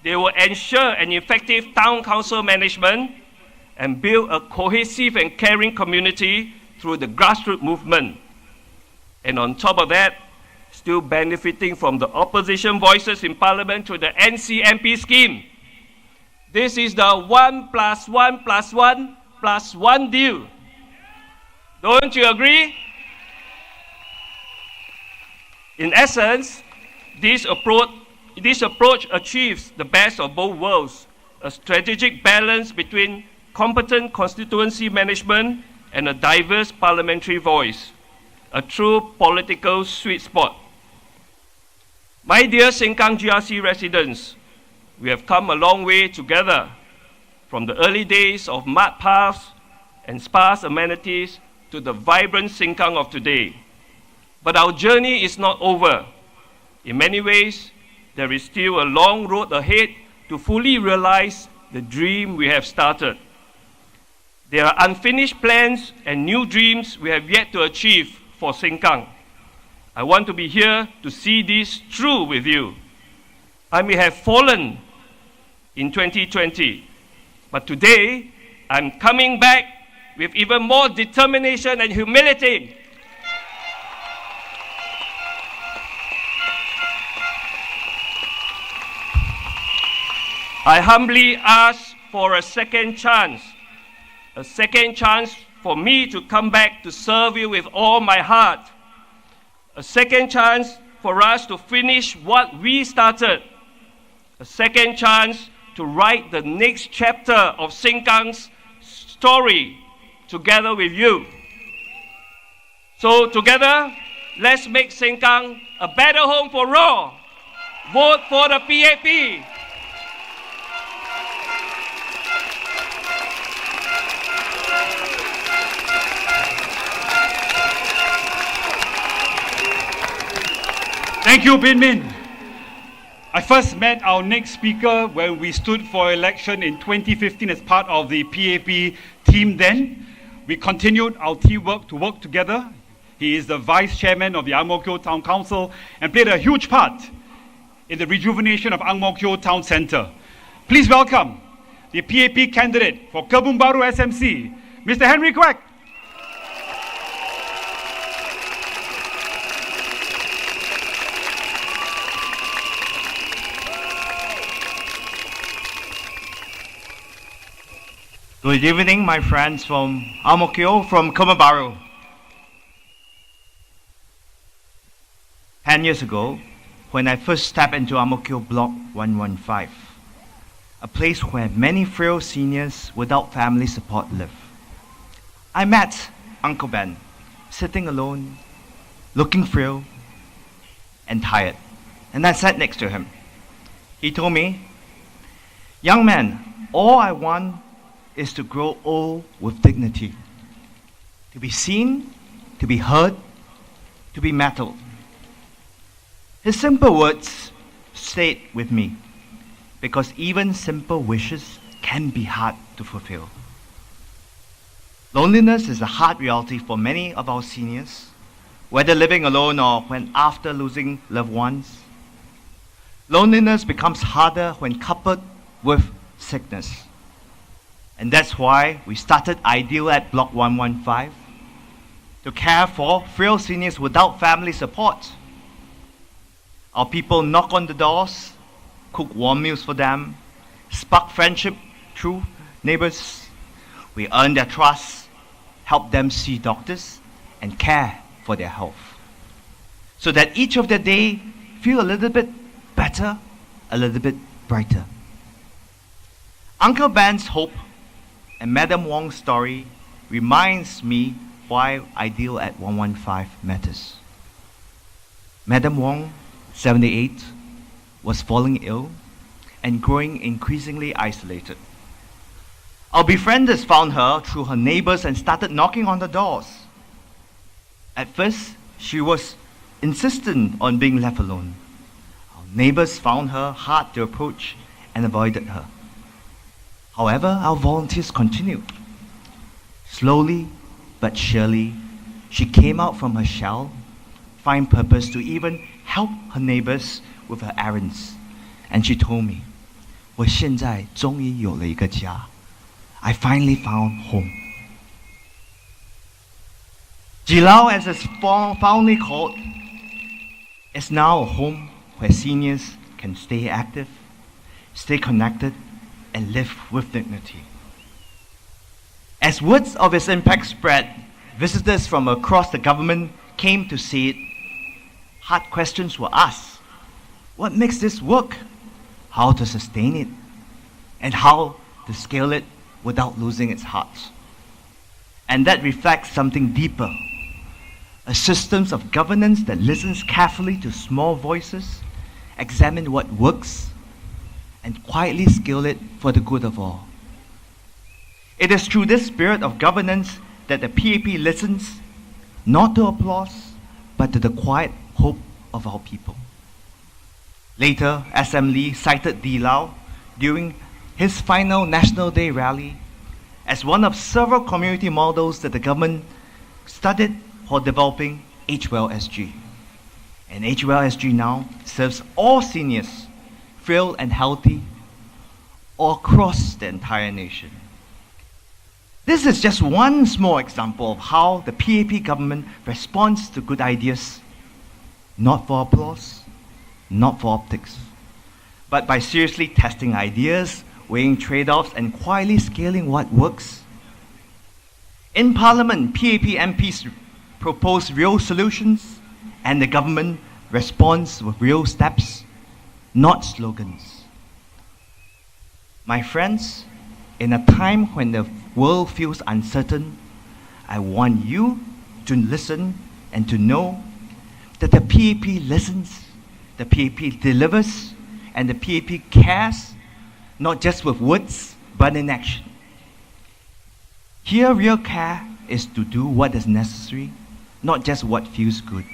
They will ensure an effective town council management and build a cohesive and caring community through the grassroots movement. And on top of that, still benefiting from the opposition voices in Parliament through the NCMP scheme. This is the 1+1+1+1 deal. Don't you agree? In essence, this approach achieves the best of both worlds, a strategic balance between competent constituency management and a diverse parliamentary voice, a true political sweet spot. My dear Sengkang GRC residents, we have come a long way together, from the early days of mud paths and sparse amenities to the vibrant Sengkang of today. But our journey is not over. In many ways, there is still a long road ahead to fully realize the dream we have started. There are unfinished plans and new dreams we have yet to achieve for Sengkang. I want to be here to see this through with you. I may have fallen in 2020, but today I'm coming back with even more determination and humility. I humbly ask for a second chance for me to come back to serve you with all my heart, a second chance for us to finish what we started, a second chance to write the next chapter of Sengkang's story together with you. So together, let's make Sengkang a better home for all. Vote for the PAP. Thank you, Bin Min. I first met our next speaker when we stood for election in 2015 as part of the PAP team then. We continued our teamwork to work together. He is the Vice Chairman of the Ang Mo Kio Town Council and played a huge part in the rejuvenation of Ang Mo Kio Town Centre. Please welcome the PAP candidate for Kebun Baru SMC, Mr. Henry Quek. Good evening, my friends from Ang Mo Kio, from Kebun Baru. 10 years ago, when I first stepped into Ang Mo Kio Block 115, a place where many frail seniors without family support live, I met Uncle Ben, sitting alone, looking frail and tired, and I sat next to him. He told me, "Young man, all I want is to grow old with dignity, to be seen, to be heard, to be mettled." His simple words stayed with me, because even simple wishes can be hard to fulfill. Loneliness is a hard reality for many of our seniors, whether living alone or when after losing loved ones. Loneliness becomes harder when coupled with sickness. And that's why we started Ideal at Block 115, to care for frail seniors without family support. Our people knock on the doors, cook warm meals for them, spark friendship through neighbors. We earn their trust, help them see doctors, and care for their health, so that each of their day feel a little bit better, a little bit brighter. Uncle Ben's hope and Madam Wong's story reminds me why ideal at 115 matters. Madam Wong, 78, was falling ill and growing increasingly isolated. Our befrienders found her through her neighbors and started knocking on the doors. At first, she was insistent on being left alone. Our neighbors found her hard to approach and avoided her. However, our volunteers continued. Slowly but surely, she came out from her shell, find purpose to even help her neighbors with her errands. And she told me, 我现在终于有了一个家. I finally found home. Jilao, as it's fondly called, is now a home where seniors can stay active, stay connected, and live with dignity. As words of its impact spread, visitors from across the government came to see it. Hard questions were asked. What makes this work? How to sustain it? And how to scale it without losing its heart? And that reflects something deeper. A system of governance that listens carefully to small voices, examine what works, and quietly scale it for the good of all. It is through this spirit of governance that the PAP listens, not to applause, but to the quiet hope of our people. Later, SM Lee cited Di Lao during his final National Day rally as one of several community models that the government studied for developing HWellSG. And HWellSG now serves all seniors, frail and healthy, all across the entire nation. This is just one small example of how the PAP government responds to good ideas, not for applause, not for optics, but by seriously testing ideas, weighing trade-offs, and quietly scaling what works. In Parliament, PAP MPs propose real solutions, and the government responds with real steps, not slogans. My friends, in a time when the world feels uncertain, I want you to listen and to know that the PAP listens, the PAP delivers, and the PAP cares, not just with words, but in action. Here, real care is to do what is necessary, not just what feels good.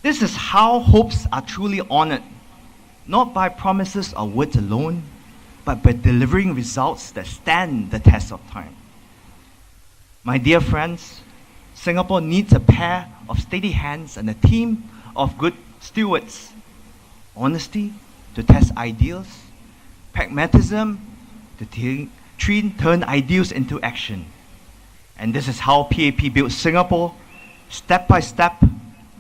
This is how hopes are truly honored, not by promises or words alone, but by delivering results that stand the test of time. My dear friends, Singapore needs a pair of steady hands and a team of good stewards. Honesty to test ideals, pragmatism to turn ideals into action. And this is how PAP built Singapore, step by step,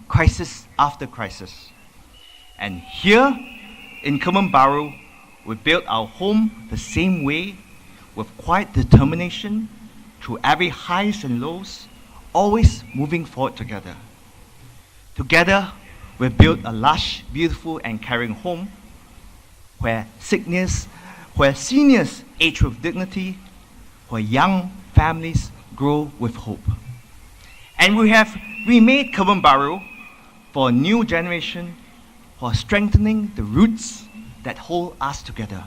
crisis after crisis. And here in Kebun Baru, we built our home the same way, with quiet determination, through every highs and lows, always moving forward together. Together, we built a lush, beautiful, and caring home where seniors age with dignity, where young families grow with hope. And we have remade Kebun Baru for a new generation, for strengthening the roots that hold us together.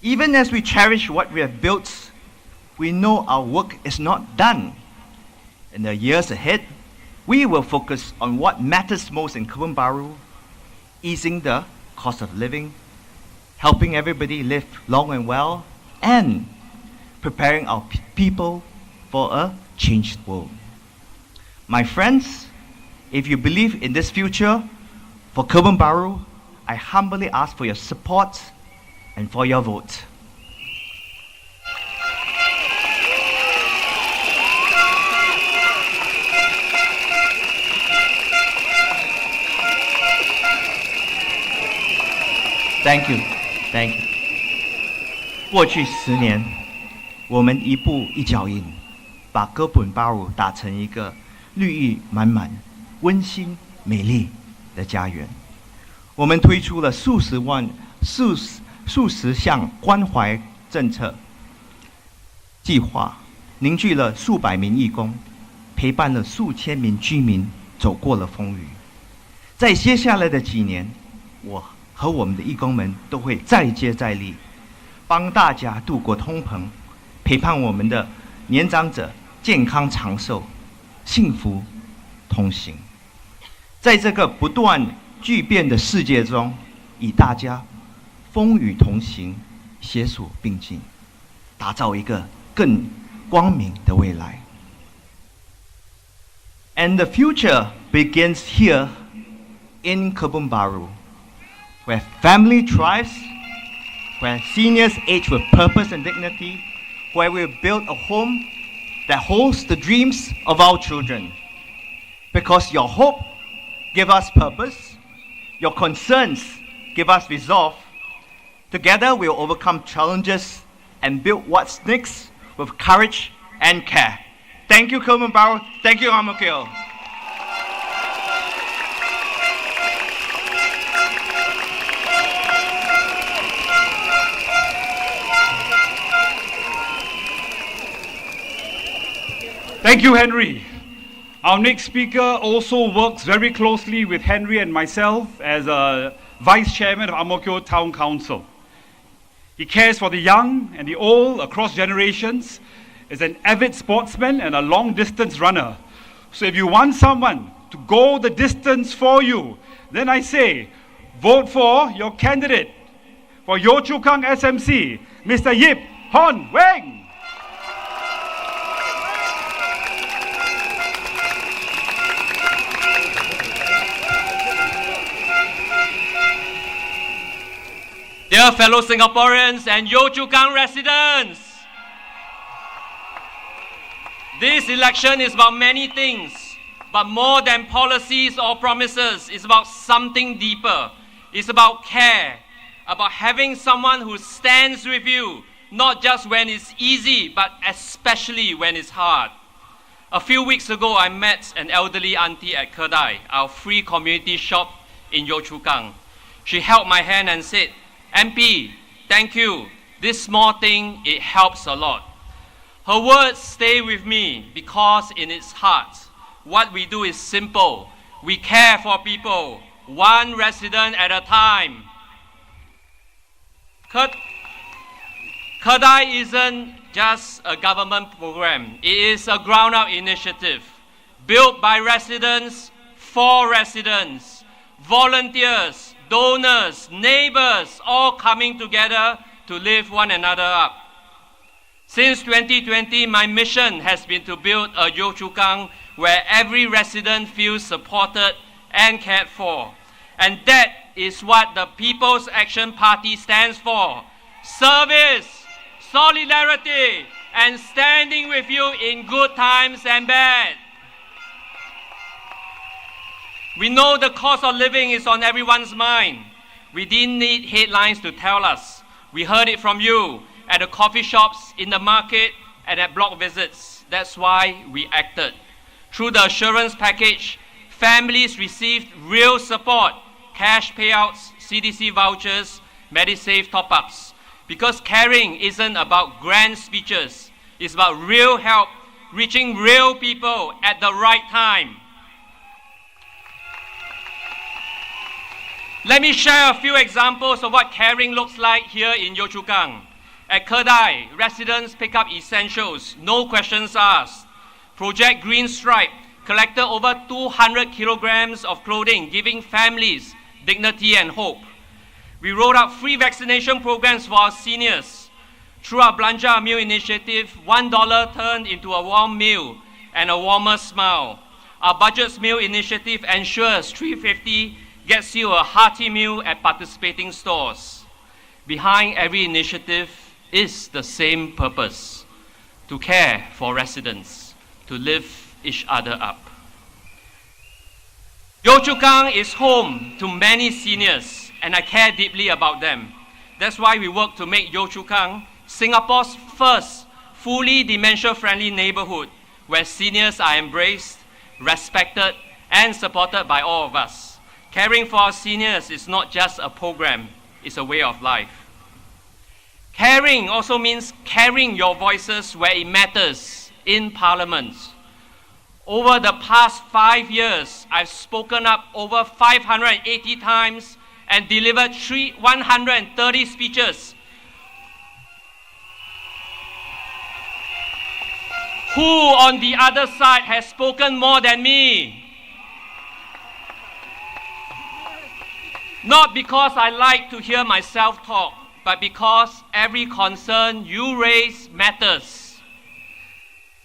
Even as we cherish what we have built, we know our work is not done. In the years ahead, we will focus on what matters most in Kebun Baru, easing the cost of living, helping everybody live long and well, and preparing our people for a changed world. My friends, if you believe in this future for Kebun Baru, I humbly ask for your support and for your vote. Thank you, thank you. 过去10年，我们一步一脚印，把哥本巴鲁打成一个绿意满满、温馨美丽的家园。我们推出了数十项关怀政策计划，凝聚了数百名义工，陪伴了数千名居民走过了风雨。在接下来的几年，我和我们的义工们都会再接再厉，帮大家度过通膨，陪伴我们的年长者健康长寿、幸福同行。在这个不断巨变的世界中，与大家风雨同行，携手并进，打造一个更光明的未来。And the future begins here in Kebun Baru, where family thrives, where seniors age with purpose and dignity, where we build a home that holds the dreams of our children. Because your hope gives us purpose, your concerns give us resolve. Together we'll overcome challenges and build what's next with courage and care. Thank you, Kebun Baru. Thank you, Ang Mo Kio. Thank you, Henry. Our next speaker also works very closely with Henry and myself as a Vice Chairman of Ang Mo Kio Town Council. He cares for the young and the old across generations, is an avid sportsman and a long-distance runner. So if you want someone to go the distance for you, then I say, vote for your candidate for Yio Chu Kang SMC, Mr. Yip Hon Weng. Dear fellow Singaporeans and Yio Chu Kang residents, this election is about many things, but more than policies or promises, it's about something deeper. It's about care, about having someone who stands with you, not just when it's easy, but especially when it's hard. A few weeks ago, I met an elderly auntie at Kedai, our free community shop in Yio Chu Kang. She held my hand and said, MP, thank you. This small thing, it helps a lot. Her words stay with me because in its heart, what we do is simple. We care for people, one resident at a time. Kedai isn't just a government program. It is a ground-up initiative built by residents, for residents, volunteers, donors, neighbors, all coming together to lift one another up. Since 2020, my mission has been to build a Yio Chu Kang where every resident feels supported and cared for. And that is what the People's Action Party stands for. Service, solidarity, and standing with you in good times and bad. We know the cost of living is on everyone's mind. We didn't need headlines to tell us. We heard it from you at the coffee shops, in the market, and at block visits. That's why we acted. Through the assurance package, families received real support, cash payouts, CDC vouchers, MediSave top-ups. Because caring isn't about grand speeches. It's about real help, reaching real people at the right time. Let me share a few examples of what caring looks like here in Yio Chu Kang. At Kedai, residents pick up essentials, no questions asked. Project Green Stripe collected over 200 kilograms of clothing, giving families dignity and hope. We rolled out free vaccination programs for our seniors. Through our Belanja Meal initiative, $1 turned into a warm meal and a warmer smile. Our Budget Meal initiative ensures $3.50 gets you a hearty meal at participating stores. Behind every initiative is the same purpose: to care for residents, to lift each other up. Yio Chu Kang is home to many seniors, and I care deeply about them. That's why we work to make Yio Chu Kang Singapore's first fully dementia-friendly neighborhood, where seniors are embraced, respected, and supported by all of us. Caring for our seniors is not just a program, it's a way of life. Caring also means carrying your voices where it matters in Parliament. Over the past 5 years, I've spoken up over 580 times and delivered 130 speeches. Who on the other side has spoken more than me? Not because I like to hear myself talk, but because every concern you raise matters.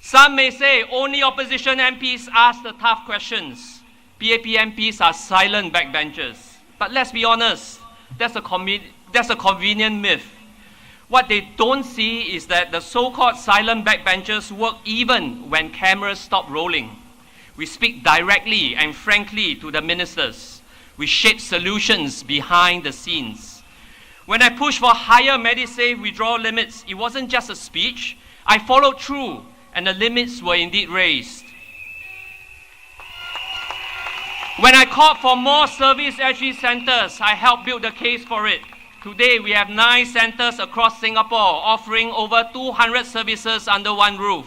Some may say only opposition MPs ask the tough questions. PAP MPs are silent backbenchers. But let's be honest, that's a convenient myth. What they don't see is that the so-called silent backbenchers work even when cameras stop rolling. We speak directly and frankly to the ministers. We shape solutions behind the scenes. When I pushed for higher Medisave withdrawal limits, it wasn't just a speech. I followed through, and the limits were indeed raised. When I called for more service SG centres, I helped build the case for it. Today, we have 9 centres across Singapore offering over 200 services under one roof.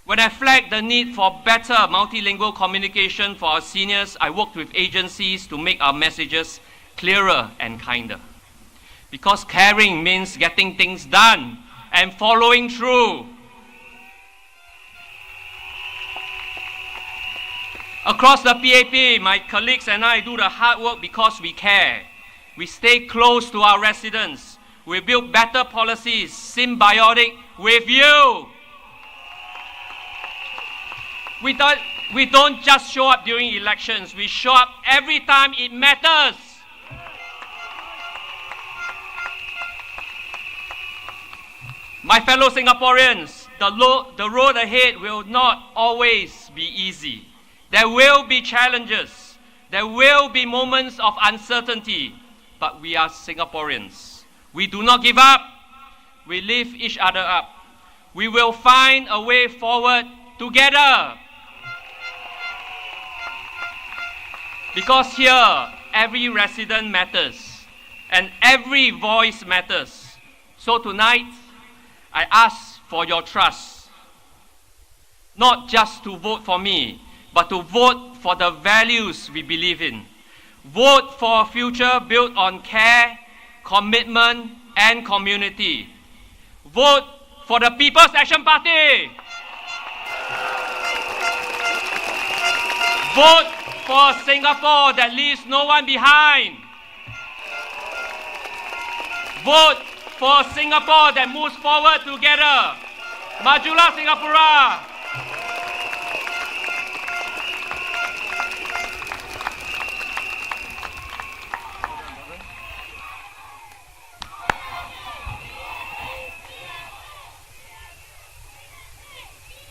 When I flagged the need for better multilingual communication for our seniors, I worked with agencies to make our messages clearer and kinder. Because caring means getting things done and following through. Across the PAP, my colleagues and I do the hard work because we care. We stay close to our residents. We build better policies, symbiotic with you. We don't just show up during elections. We show up every time it matters. My fellow Singaporeans, the road ahead will not always be easy. There will be challenges. There will be moments of uncertainty. But we are Singaporeans. We do not give up. We lift each other up. We will find a way forward together. Because here, every resident matters and every voice matters. So tonight, I ask for your trust. Not just to vote for me, but to vote for the values we believe in. Vote for a future built on care, commitment, and community. Vote for the People's Action Party. Vote for a Singapore that leaves no one behind. Vote for a Singapore that moves forward together. Majulah Singapura.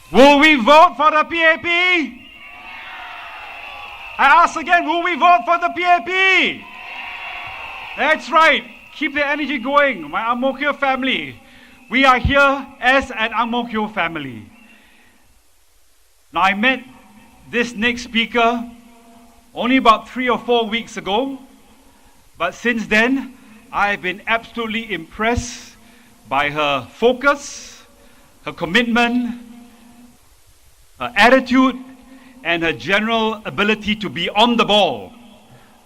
Will we vote for the PAP? I ask again, will we vote for the PAP? That's right. Keep the energy going. My Ang Mo Kio family. We are here as an Ang Mo Kio family. Now, I met this next speaker only about 3 or 4 weeks ago. But since then, I've been absolutely impressed by her focus, her commitment, her attitude, and her general ability to be on the ball.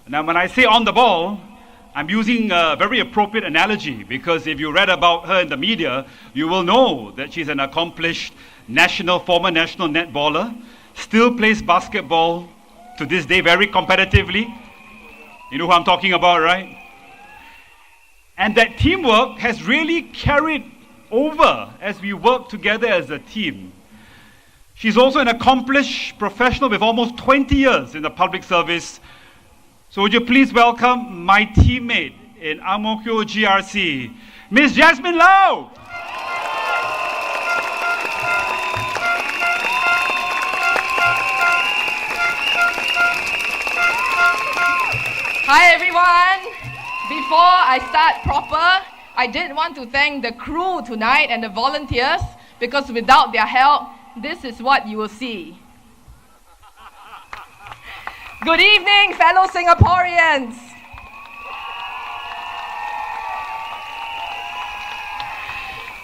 Now, when I say on the ball, I'm using a very appropriate analogy because if you read about her in the media, you will know that she's an accomplished former national netballer, still plays basketball to this day very competitively. You know who I'm talking about, right? And that teamwork has really carried over as we work together as a team. She's also an accomplished professional with almost 20 years in the public service. So would you please welcome my teammate in Ang Mo Kio GRC, Miss Jasmine Lau. Hi everyone! Before I start proper, I did want to thank the crew tonight and the volunteers because without their help, this is what you will see. Good evening, fellow Singaporeans.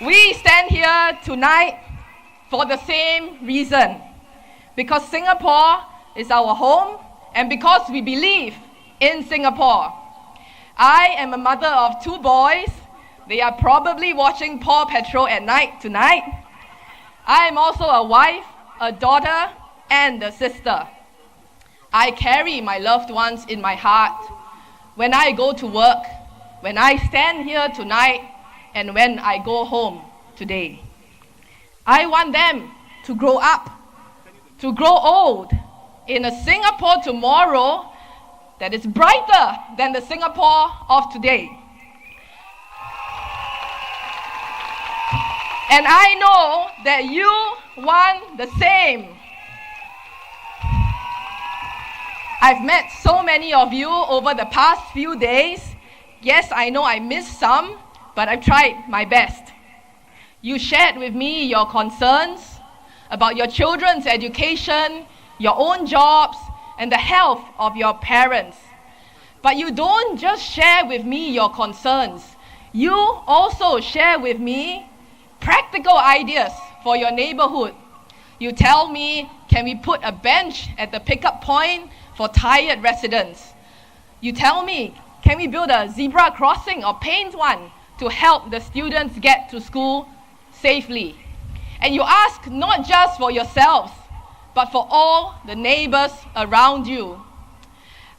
We stand here tonight for the same reason. Because Singapore is our home and because we believe in Singapore. I am a mother of 2 boys. They are probably watching Paw Patrol at night tonight. I am also a wife, a daughter, and a sister. I carry my loved ones in my heart when I go to work, when I stand here tonight, and when I go home today. I want them to grow up, to grow old in a Singapore tomorrow that is brighter than the Singapore of today. And I know that you want the same. I've met so many of you over the past few days. Yes, I know I missed some, but I've tried my best. You shared with me your concerns about your children's education, your own jobs, and the health of your parents. But you don't just share with me your concerns. You also share with me practical ideas for your neighborhood. You tell me, can we put a bench at the pickup point for tired residents? You tell me, can we build a zebra crossing or paint one to help the students get to school safely? And you ask not just for yourselves, but for all the neighbors around you.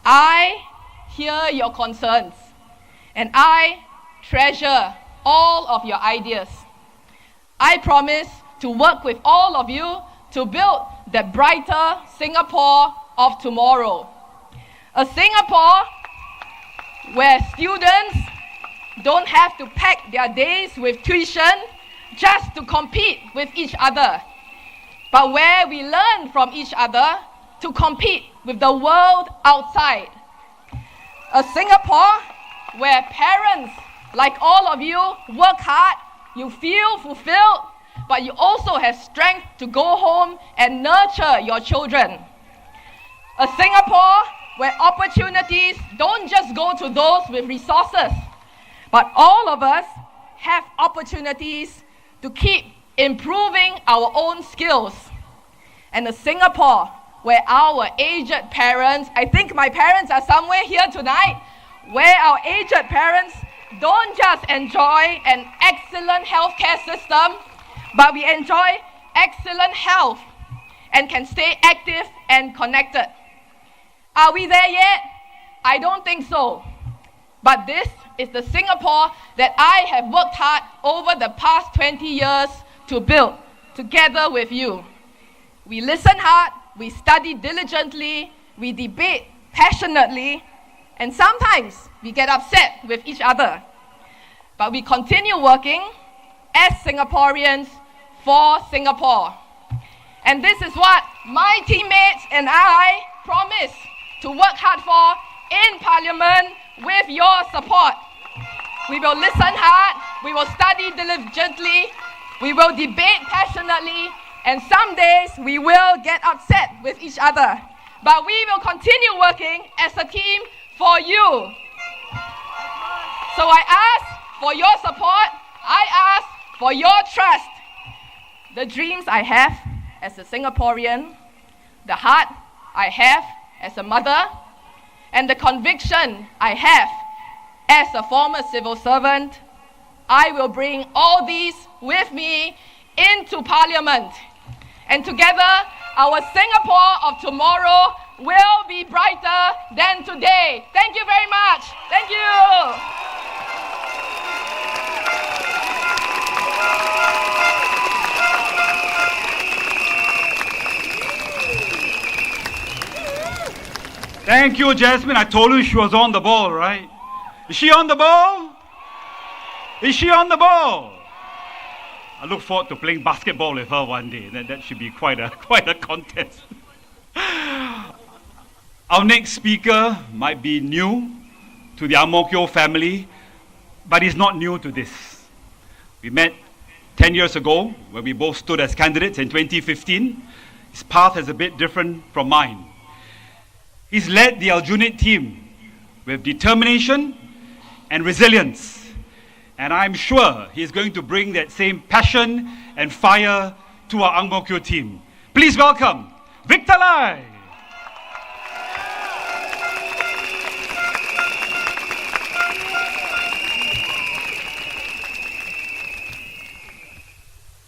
I hear your concerns, and I treasure all of your ideas. I promise to work with all of you to build the brighter Singapore of tomorrow. A Singapore where students don't have to pack their days with tuition just to compete with each other, but where we learn from each other to compete with the world outside. A Singapore where parents, like all of you, work hard, you feel fulfilled, but you also have strength to go home and nurture your children. A Singapore where opportunities don't just go to those with resources, but all of us have opportunities to keep improving our own skills. And a Singapore where our aged parents, I think my parents are somewhere here tonight, where our aged parents don't just enjoy an excellent healthcare system, but we enjoy excellent health and can stay active and connected. Are we there yet? I don't think so. But this is the Singapore that I have worked hard over the past 20 years to build together with you. We listen hard, we study diligently, we debate passionately, and sometimes we get upset with each other. But we continue working as Singaporeans for Singapore. And this is what my teammates and I promise to work hard for in Parliament with your support. We will listen hard, we will study diligently, we will debate passionately, and some days we will get upset with each other. But we will continue working as a team for you. So I ask for your support, I ask for your trust. The dreams I have as a Singaporean, the heart I have as a mother, and the conviction I have as a former civil servant, I will bring all these with me into Parliament. And together, our Singapore of tomorrow will be brighter than today. Thank you very much. Thank you. Thank you, Jasmine. I told you she was on the ball, right? Is she on the ball? Is she on the ball? I look forward to playing basketball with her one day. That should be quite a contest. Our next speaker might be new to the Ang Mo Kio family, but he's not new to this. We met 10 years ago when we both stood as candidates in 2015. His path is a bit different from mine. He's led the Aljunied team with determination and resilience. And I'm sure he's going to bring that same passion and fire to our Ang Mo Kio team. Please welcome Victor Lai.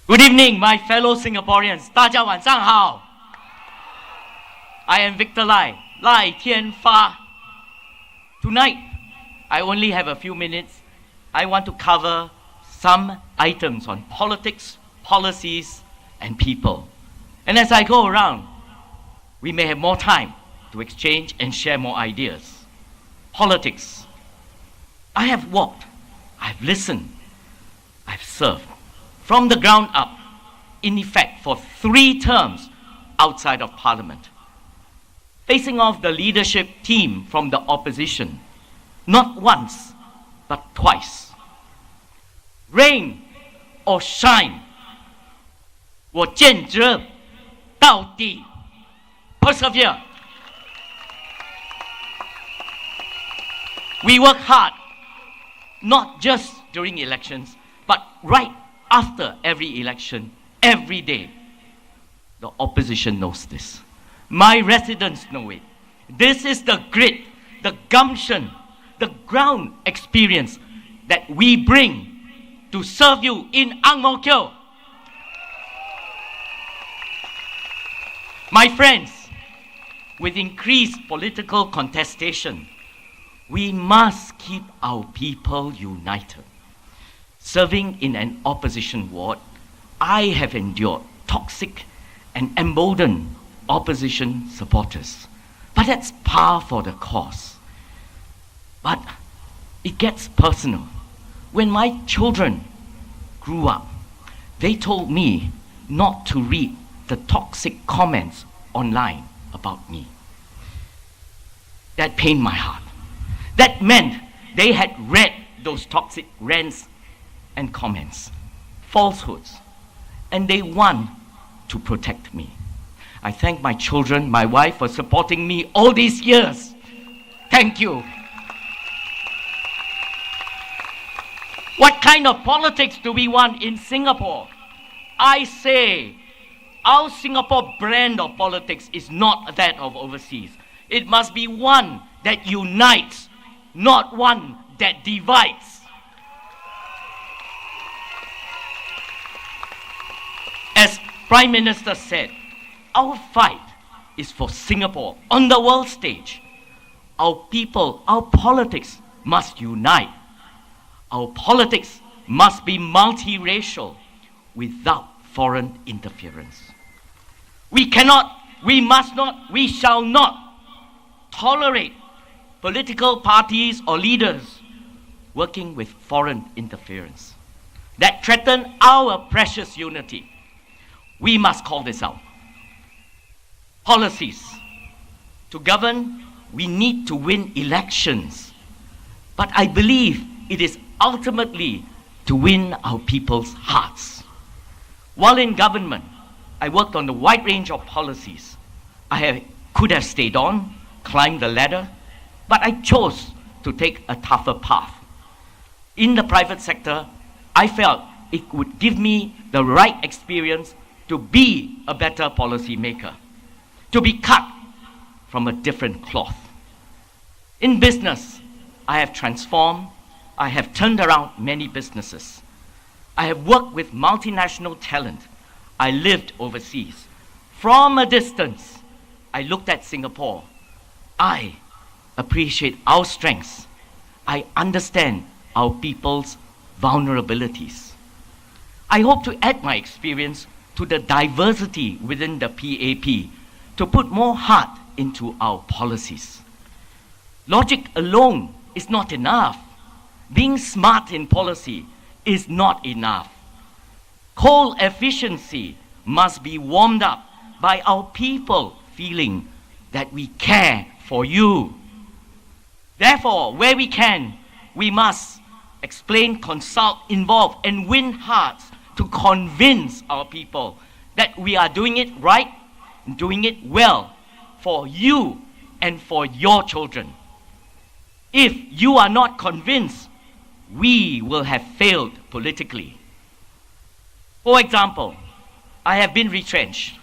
Good evening, my fellow Singaporeans. 大家晚上好. I am Victor Lai, Lai Tianfa. Tonight, I only have a few minutes. I want to cover some items on politics, policies, and people. And as I go around, we may have more time to exchange and share more ideas. Politics. I have walked, I've listened, I've served. From the ground up, in effect, for 3 terms outside of Parliament. Facing off the leadership team from the opposition, not once, but twice. Rain or shine, 我坚持到底. Persevere. We work hard, not just during elections, but right after every election, every day. The opposition knows this. My residents know it. This is the grit, the gumption, the ground experience that we bring to serve you in Ang Mo Kio. My friends, with increased political contestation, we must keep our people united. Serving in an opposition ward, I have endured toxic and emboldened opposition supporters. But that's par for the course. But it gets personal. When my children grew up, they told me not to read the toxic comments online about me. That pained my heart. That meant they had read those toxic rants and comments, falsehoods, and they want to protect me. I thank my children, my wife for supporting me all these years. Thank you. What kind of politics do we want in Singapore? I say, our Singapore brand of politics is not that of overseas. It must be one that unites, not one that divides. As Prime Minister said, our fight is for Singapore on the world stage. Our people, our politics must unite. Our politics must be multiracial without foreign interference. We cannot, we must not, we shall not tolerate political parties or leaders working with foreign interference that threaten our precious unity. We must call this out. Policies. To govern, we need to win elections. But I believe it is ultimately to win our people's hearts. While in government, I worked on a wide range of policies. Could have stayed on, climbed the ladder, but I chose to take a tougher path. In the private sector, I felt it would give me the right experience to be a better policy maker, to be cut from a different cloth. In business, I have transformed, I have turned around many businesses. I have worked with multinational talent. I lived overseas. From a distance, I looked at Singapore. I appreciate our strengths. I understand our people's vulnerabilities. I hope to add my experience to the diversity within the PAP to put more heart into our policies. Logic alone is not enough. Being smart in policy is not enough. Coal efficiency must be warmed up by our people feeling that we care for you. Therefore, where we can, we must explain, consult, involve, and win hearts to convince our people that we are doing it right, doing it well for you and for your children. If you are not convinced, we will have failed politically. For example, I have been retrenched.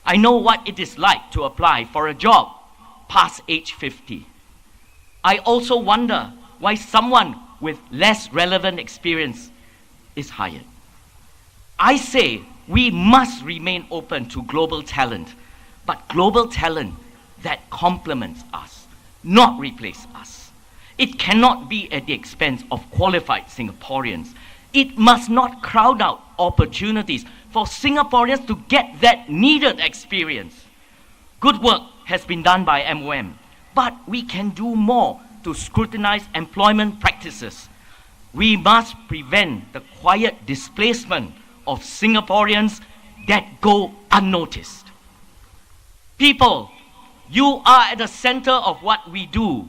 I know what it is like to apply for a job past age 50. I also wonder why someone with less relevant experience is hired. I say we must remain open to global talent, but global talent that complements us, not replace us. It cannot be at the expense of qualified Singaporeans. It must not crowd out opportunities for Singaporeans to get that needed experience. Good work has been done by MOM, but we can do more to scrutinize employment practices. We must prevent the quiet displacement of Singaporeans that go unnoticed. People, you are at the center of what we do.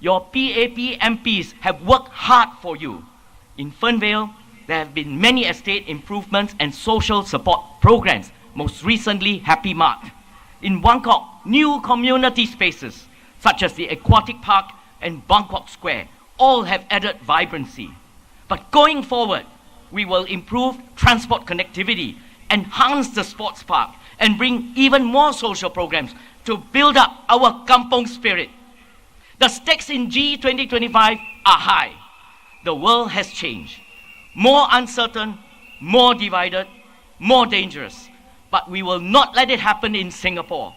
Your PAP MPs have worked hard for you. In Fernvale, there have been many estate improvements and social support programs, most recently Happy Mart. In Bangkok, new community spaces such as the Aquatic Park and Bangkok Square all have added vibrancy. But going forward, we will improve transport connectivity, enhance the sports park, and bring even more social programs to build up our kampong spirit. The stakes in G2025 are high. The world has changed. More uncertain, more divided, more dangerous. But we will not let it happen in Singapore.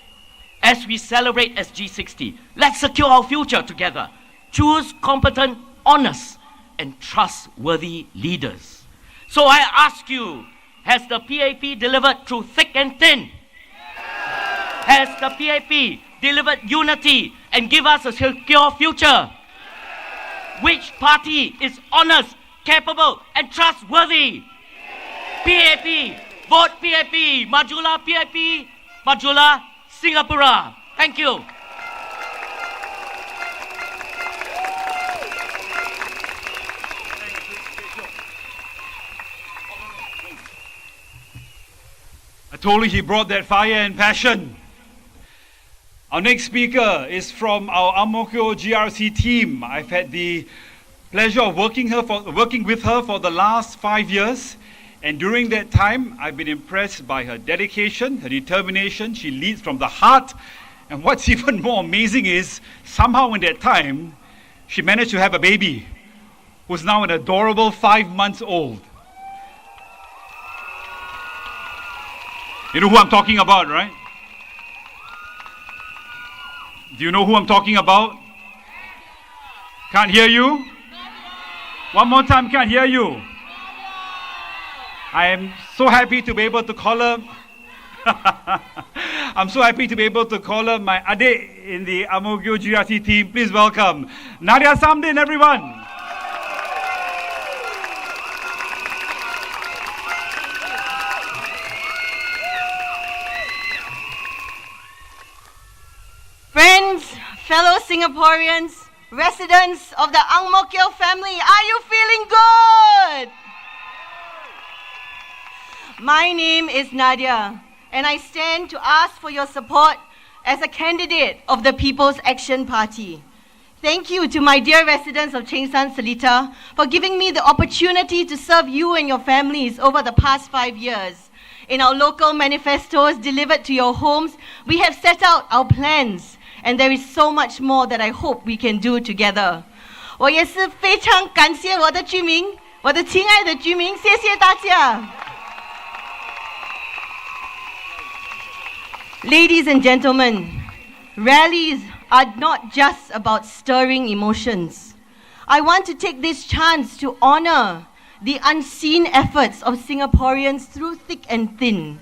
As we celebrate as G60, let's secure our future together. Choose competent, honest, and trustworthy leaders. So I ask you, has the PAP delivered through thick and thin? Has the PAP delivered unity and give us a secure future? Which party is honest, capable, and trustworthy? PAP, vote PAP, Majulah PAP, Majulah Singapura. Thank you. I told you he brought that fire and passion. Our next speaker is from our Ang Mo Kio GRC team. I've had the pleasure of working with her for the last 5 years. And during that time, I've been impressed by her dedication, her determination. She leads from the heart. And what's even more amazing is, somehow in that time, she managed to have a baby who's now an adorable 5 months old. You know who I'm talking about, right? Do you know who I'm talking about? Can't hear you? One more time, can't hear you. I am so happy to be able to call her. I'm so happy to be able to call her my adik in the Ang Mo Kio GRC team. Please welcome Nadia Samdin, everyone. Friends, fellow Singaporeans, residents of the Ang Mo Kio family, are you feeling good? My name is Nadia, and I stand to ask for your support as a candidate of the People's Action Party. Thank you to my dear residents of Cheng San Seletar for giving me the opportunity to serve you and your families over the past 5 years. In our local manifestos delivered to your homes, we have set out our plans, and there is so much more that I hope we can do together. 我也是非常感谢我的居民，我的亲爱的居民，谢谢大家。Ladies and gentlemen, rallies are not just about stirring emotions. I want to take this chance to honor the unseen efforts of Singaporeans through thick and thin,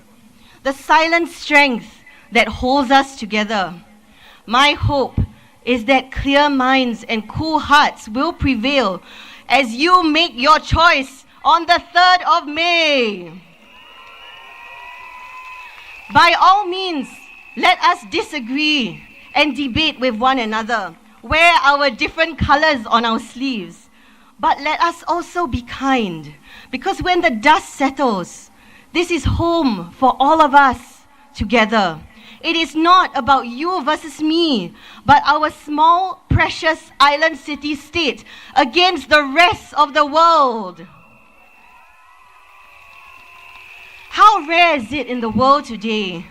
the silent strength that holds us together. My hope is that clear minds and cool hearts will prevail as you make your choice on the 3rd of May. By all means, let us disagree and debate with one another, wear our different colors on our sleeves. But let us also be kind, because when the dust settles, this is home for all of us together. It is not about you versus me, but our small, precious island city-state against the rest of the world. How rare is it in the world today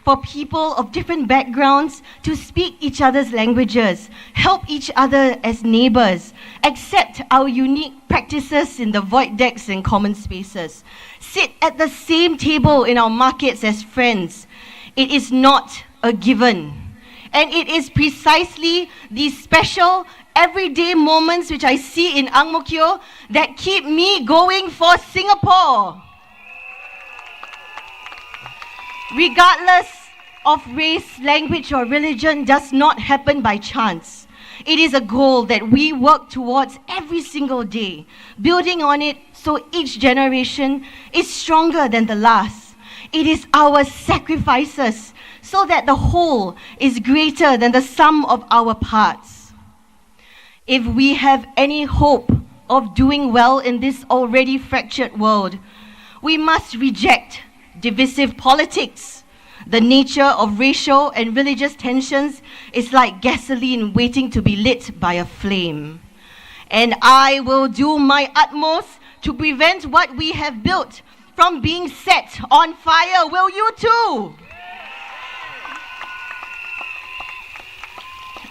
for people of different backgrounds to speak each other's languages, help each other as neighbors, accept our unique practices in the void decks and common spaces, sit at the same table in our markets as friends. It is not a given. And it is precisely these special everyday moments which I see in Ang Mo Kio that keep me going for Singapore. Regardless of race, language, or religion, does not happen by chance. It is a goal that we work towards every single day, building on it so each generation is stronger than the last. It is our sacrifices so that the whole is greater than the sum of our parts. If we have any hope of doing well in this already fractured world, we must reject divisive politics. The nature of racial and religious tensions is like gasoline waiting to be lit by a flame. And I will do my utmost to prevent what we have built from being set on fire. Will you too?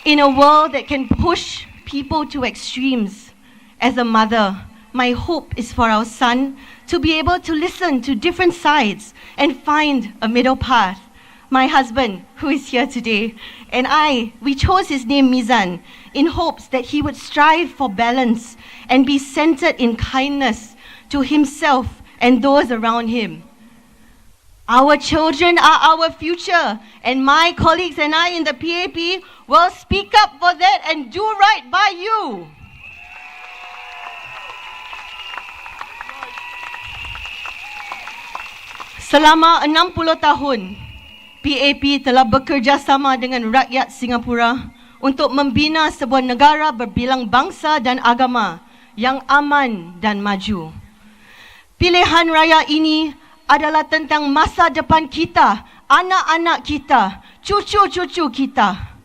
In a world that can push people to extremes, as a mother, my hope is for our son to be able to listen to different sides and find a middle path. My husband, who is here today, and we chose his name Mizan in hopes that he would strive for balance and be centered in kindness to himself and those around him. Our children are our future, and my colleagues and I in the PAP will speak up for that and do right by you. Selama 60 tahun, PAP telah bekerjasama dengan rakyat Singapura untuk membina sebuah negara berbilang bangsa dan agama yang aman dan maju. Pilihan raya ini adalah tentang masa depan kita, anak-anak kita, cucu-cucu kita.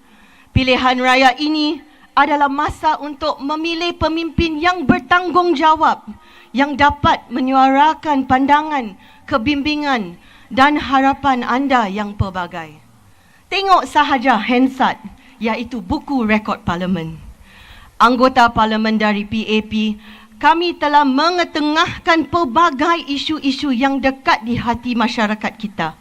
Pilihan raya ini adalah masa untuk memilih pemimpin yang bertanggungjawab, yang dapat menyuarakan pandangan, kebimbangan dan harapan anda yang pelbagai. Tengok sahaja Hansard, iaitu buku rekod parlimen. Anggota parlimen dari PAP, kami telah mengetengahkan pelbagai isu-isu yang dekat di hati masyarakat kita.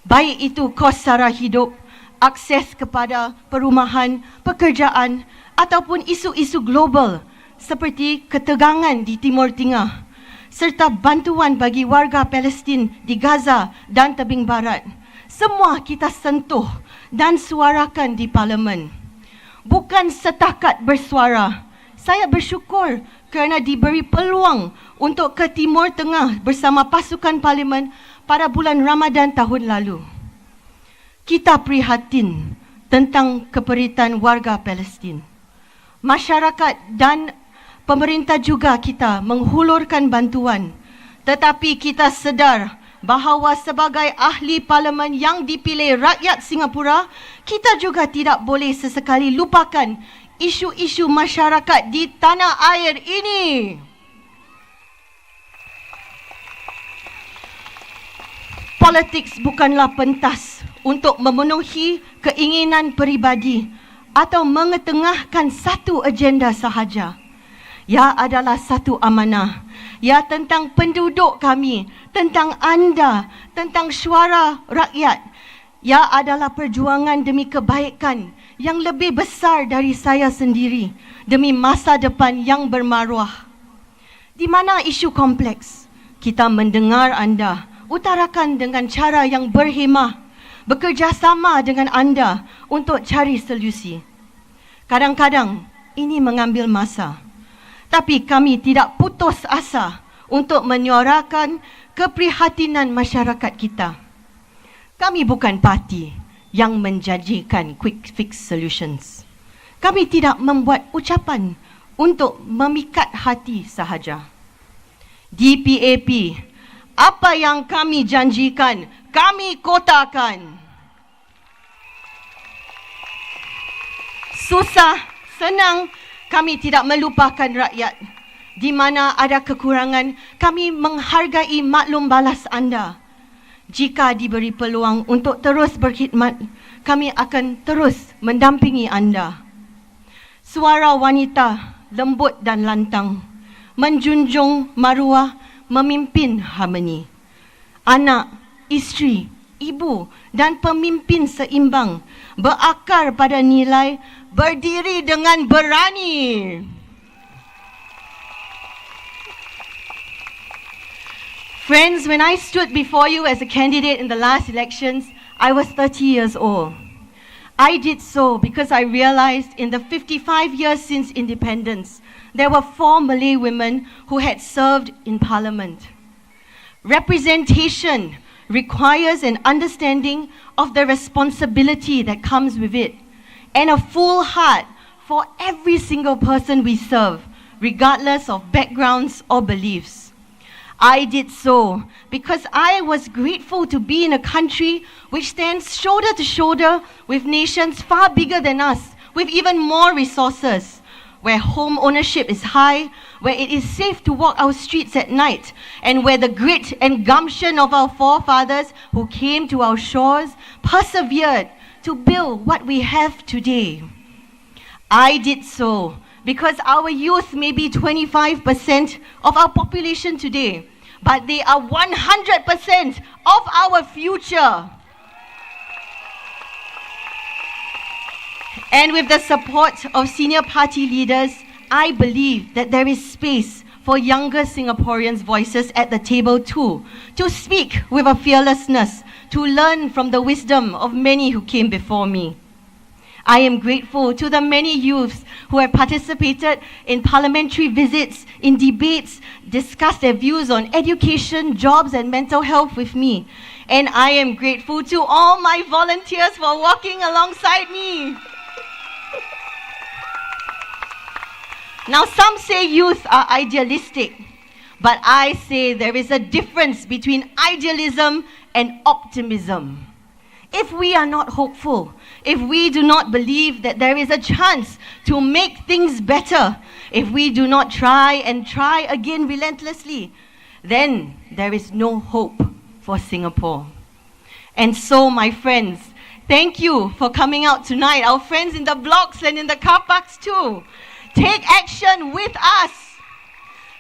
Baik itu kos sara hidup, akses kepada perumahan, pekerjaan ataupun isu-isu global seperti ketegangan di Timur Tengah serta bantuan bagi warga Palestin di Gaza dan Tebing Barat. Semua kita sentuh dan suarakan di parlimen. Bukan setakat bersuara. Saya bersyukur kerana diberi peluang untuk ke Timur Tengah bersama pasukan parlimen pada bulan Ramadan tahun lalu. Kita prihatin tentang keperitan warga Palestin. Masyarakat dan pemerintah juga kita menghulurkan bantuan, tetapi kita sedar bahawa sebagai ahli parlimen yang dipilih rakyat Singapura, kita juga tidak boleh sesekali lupakan isu-isu masyarakat di tanah air ini. Politik bukanlah pentas untuk memenuhi keinginan peribadi atau mengetengahkan satu agenda sahaja. Ia adalah satu amanah. Ia tentang penduduk kami, tentang anda, tentang suara rakyat. Ia adalah perjuangan demi kebaikan yang lebih besar dari saya sendiri, demi masa depan yang bermaruah. Di mana isu kompleks, kita mendengar anda, utarakan dengan cara yang berhemah, bekerjasama dengan anda untuk cari solusi. Kadang-kadang ini mengambil masa. Tapi kami tidak putus asa untuk menyuarakan keprihatinan masyarakat kita. Kami bukan parti yang menjanjikan quick fix solutions. Kami tidak membuat ucapan untuk memikat hati sahaja. Di PAP, apa yang kami janjikan, kami kotakan. Susah, senang, kami tidak melupakan rakyat. Di mana ada kekurangan, kami menghargai maklum balas anda. Jika diberi peluang untuk terus berkhidmat, kami akan terus mendampingi anda. Suara wanita lembut dan lantang, menjunjung maruah, memimpin harmoni. Anak, isteri, ibu dan pemimpin seimbang, berakar pada nilai, berdiri dengan berani. Friends, when I stood before you as a candidate in the last elections, I was 30 years old. I did so because I realized in the 55 years since independence, there were 4 Malay women who had served in parliament. Representation requires an understanding of the responsibility that comes with it and a full heart for every single person we serve, regardless of backgrounds or beliefs. I did so because I was grateful to be in a country which stands shoulder to shoulder with nations far bigger than us, with even more resources, where home ownership is high, where it is safe to walk our streets at night, and where the grit and gumption of our forefathers who came to our shores persevered to build what we have today. I did so because our youth may be 25% of our population today, but they are 100% of our future. And with the support of senior party leaders, I believe that there is space for younger Singaporeans' voices at the table too, to speak with a fearlessness, to learn from the wisdom of many who came before me. I am grateful to the many youths who have participated in parliamentary visits, in debates, discussed their views on education, jobs and mental health with me. And I am grateful to all my volunteers for walking alongside me. Now, some say youth are idealistic, but I say there is a difference between idealism and optimism. If we are not hopeful, if we do not believe that there is a chance to make things better, if we do not try and try again relentlessly, then there is no hope for Singapore. And so, my friends, thank you for coming out tonight. Our friends in the blocks and in the car parks too. Take action with us,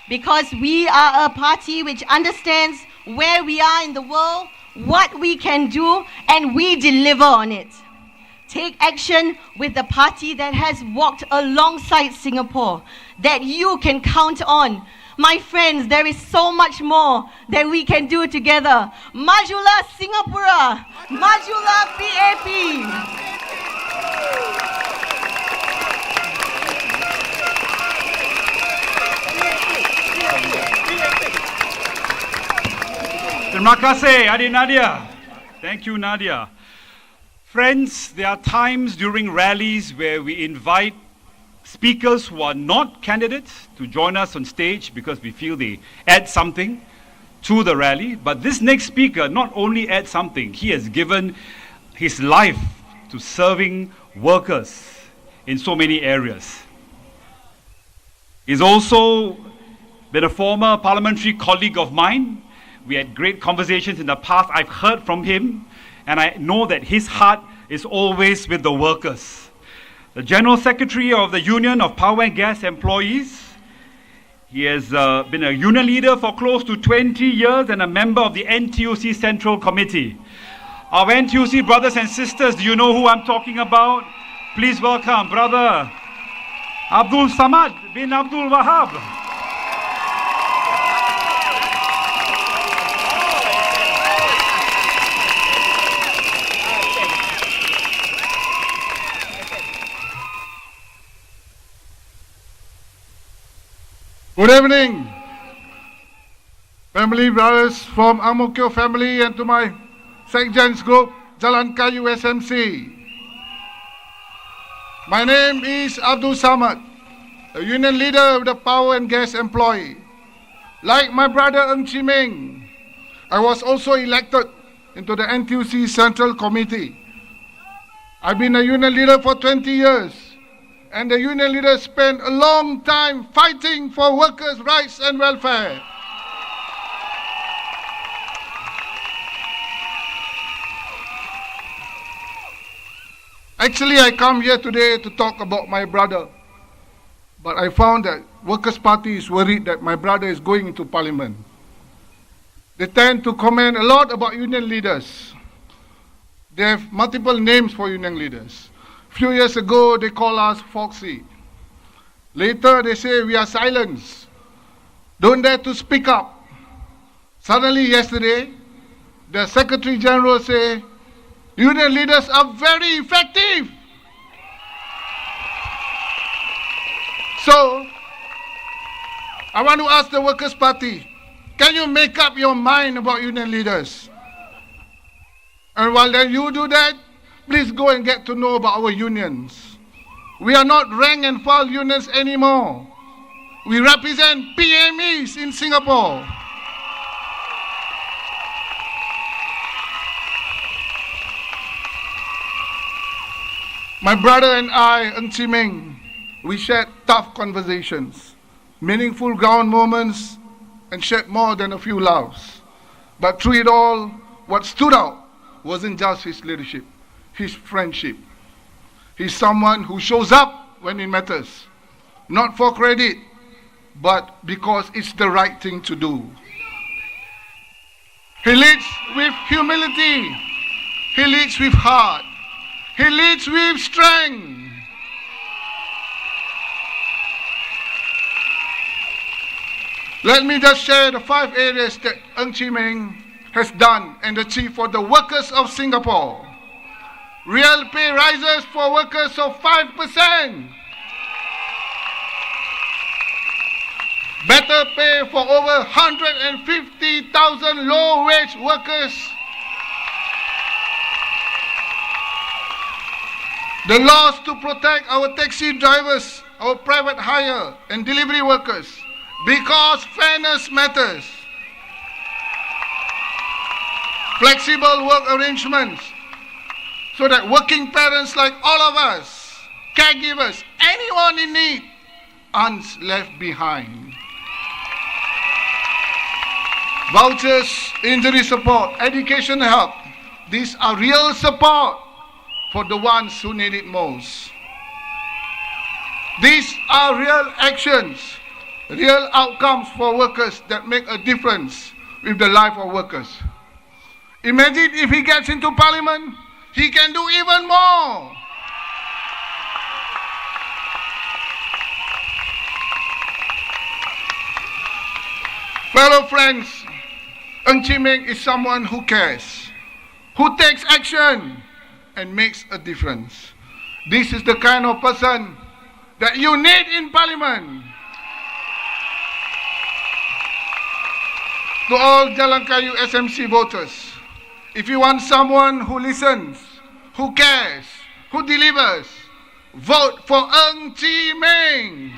because we are a party which understands where we are in the world, what we can do, and we deliver on it. Take action with the party that has walked alongside Singapore, that you can count on. My friends, there is so much more that we can do together. Majulah Singapura, Majulah PAP. Terima kasih, Adik Nadia. Thank you, Nadia. Friends, there are times during rallies where we invite speakers who are not candidates to join us on stage because we feel they add something to the rally. But this next speaker not only adds something, he has given his life to serving workers in so many areas. He's also been a former parliamentary colleague of mine. We had great conversations in the past. I've heard from him, and I know that his heart is always with the workers. The General Secretary of the Union of Power and Gas Employees. He has been a union leader for close to 20 years and a member of the NTUC Central Committee. Our NTUC brothers and sisters, do you know who I'm talking about? Please welcome Brother Abdul Samad bin Abdul Wahab. Good evening, family brothers from Ang Mo Kio family and to my Sekjans group, Jalan Kayu SMC. My name is Abdul Samad, a union leader of the Power and Gas Employee. Like my brother Ng Chi Ming, I was also elected into the NTUC Central Committee. I've been a union leader for 20 years and the union leaders spent a long time fighting for workers' rights and welfare. Actually, I come here today to talk about my brother. But I found that Workers' Party is worried that my brother is going into parliament. They tend to comment a lot about union leaders. They have multiple names for union leaders. Few years ago, they call us Foxy. Later, they say we are silenced. Don't dare to speak up. Suddenly, yesterday, the Secretary General say, union leaders are very effective. So, I want to ask the Workers' Party, can you make up your mind about union leaders? And while then you do that, please go and get to know about our unions. We are not rank and file unions anymore. We represent PMEs in Singapore. My brother and I, Ng Chi Meng, we shared tough conversations, meaningful ground moments, and shared more than a few laughs. But through it all, what stood out wasn't just his leadership, his friendship. He's someone who shows up when it matters, not for credit, but because it's the right thing to do. He leads with humility. He leads with heart. He leads with strength. Let me just share the 5 areas that Ng Chi Meng has done and achieved for the workers of Singapore. Real pay rises for workers of 5%. Better pay for over 150,000 low-wage workers. The laws to protect our taxi drivers, our private hire and delivery workers, because fairness matters. Flexible work arrangements so that working parents like all of us, caregivers, anyone in need, aren't left behind. Vouchers, injury support, education help. These are real support for the ones who need it most. These are real actions, real outcomes for workers that make a difference with the life of workers. Imagine if he gets into parliament, he can do even more. Fellow friends, Ng Chi Meng is someone who cares, who takes action and makes a difference. This is the kind of person that you need in parliament. To all Jalan Kayu SMC voters, if you want someone who listens, who cares, who delivers, vote for Ng Chi Meng.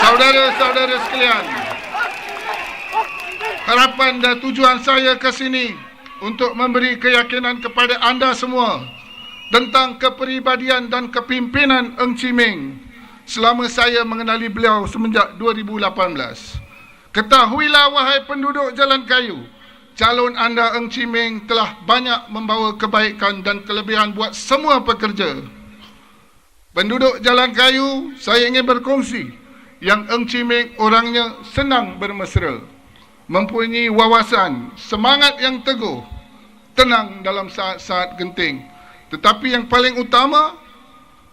Saudara-saudara sekalian, harapan dan tujuan saya ke sini untuk memberi keyakinan kepada anda semua tentang kepribadian dan kepimpinan Ng Chi Meng selama saya mengenali beliau semenjak 2018. Ketahuilah wahai penduduk Jalan Kayu, calon anda Ng Chi Meng telah banyak membawa kebaikan dan kelebihan buat semua pekerja. Penduduk Jalan Kayu, saya ingin berkongsi yang Ng Chi Meng orangnya senang bermesra, mempunyai wawasan, semangat yang teguh, tenang dalam saat-saat genting. Tetapi yang paling utama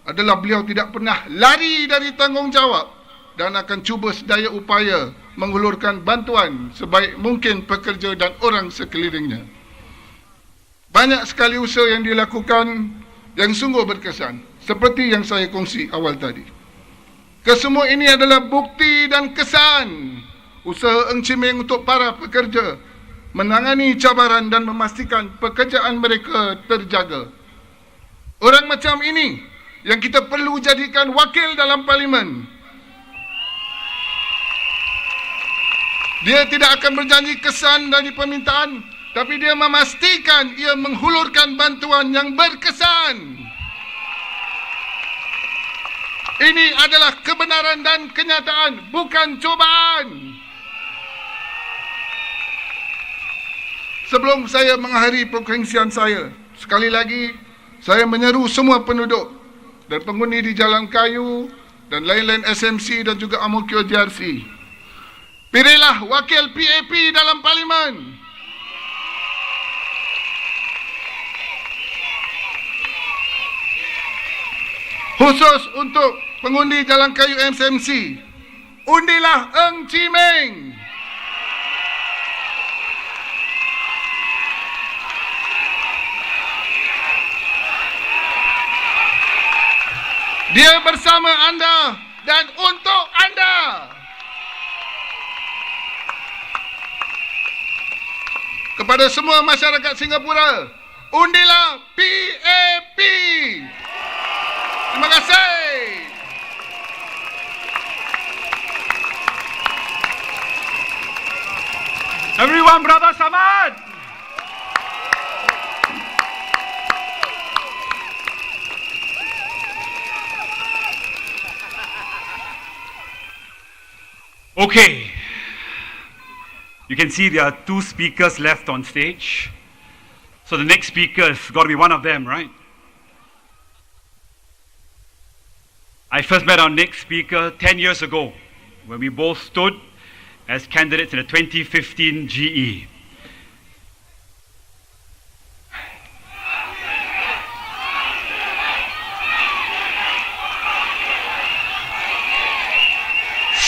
adalah beliau tidak pernah lari dari tanggungjawab dan akan cuba sedaya upaya menghulurkan bantuan sebaik mungkin pekerja dan orang sekelilingnya. Banyak sekali usaha yang dilakukan yang sungguh berkesan, seperti yang saya kongsi awal tadi. Kesemua ini adalah bukti dan kesan usaha Ng Chi Meng untuk para pekerja menangani cabaran dan memastikan pekerjaan mereka terjaga. Orang macam ini yang kita perlu jadikan wakil dalam parlimen. Dia tidak akan berjanji kesan dari permintaan, tapi dia memastikan ia menghulurkan bantuan yang berkesan. Ini adalah kebenaran dan kenyataan, bukan cubaan. Sebelum saya mengakhiri perkongsian saya, sekali lagi saya menyeru semua penduduk dan penghuni di Jalan Kayu dan lain-lain SMC dan juga Ang Mo Kio JRC. Pilihlah wakil PAP dalam parlimen. Khusus untuk pengundi Jalan Kayu SMC, undilah Ng Chee Meng. Dia bersama anda dan untuk anda. Kepada semua masyarakat Singapura, undilah PAP. Terima kasih. Everyone, brother Samad. Okay. You can see there are 2 speakers left on stage. So the next speaker has got to be one of them, right? I first met our next speaker 10 years ago when we both stood as candidates in the 2015 GE.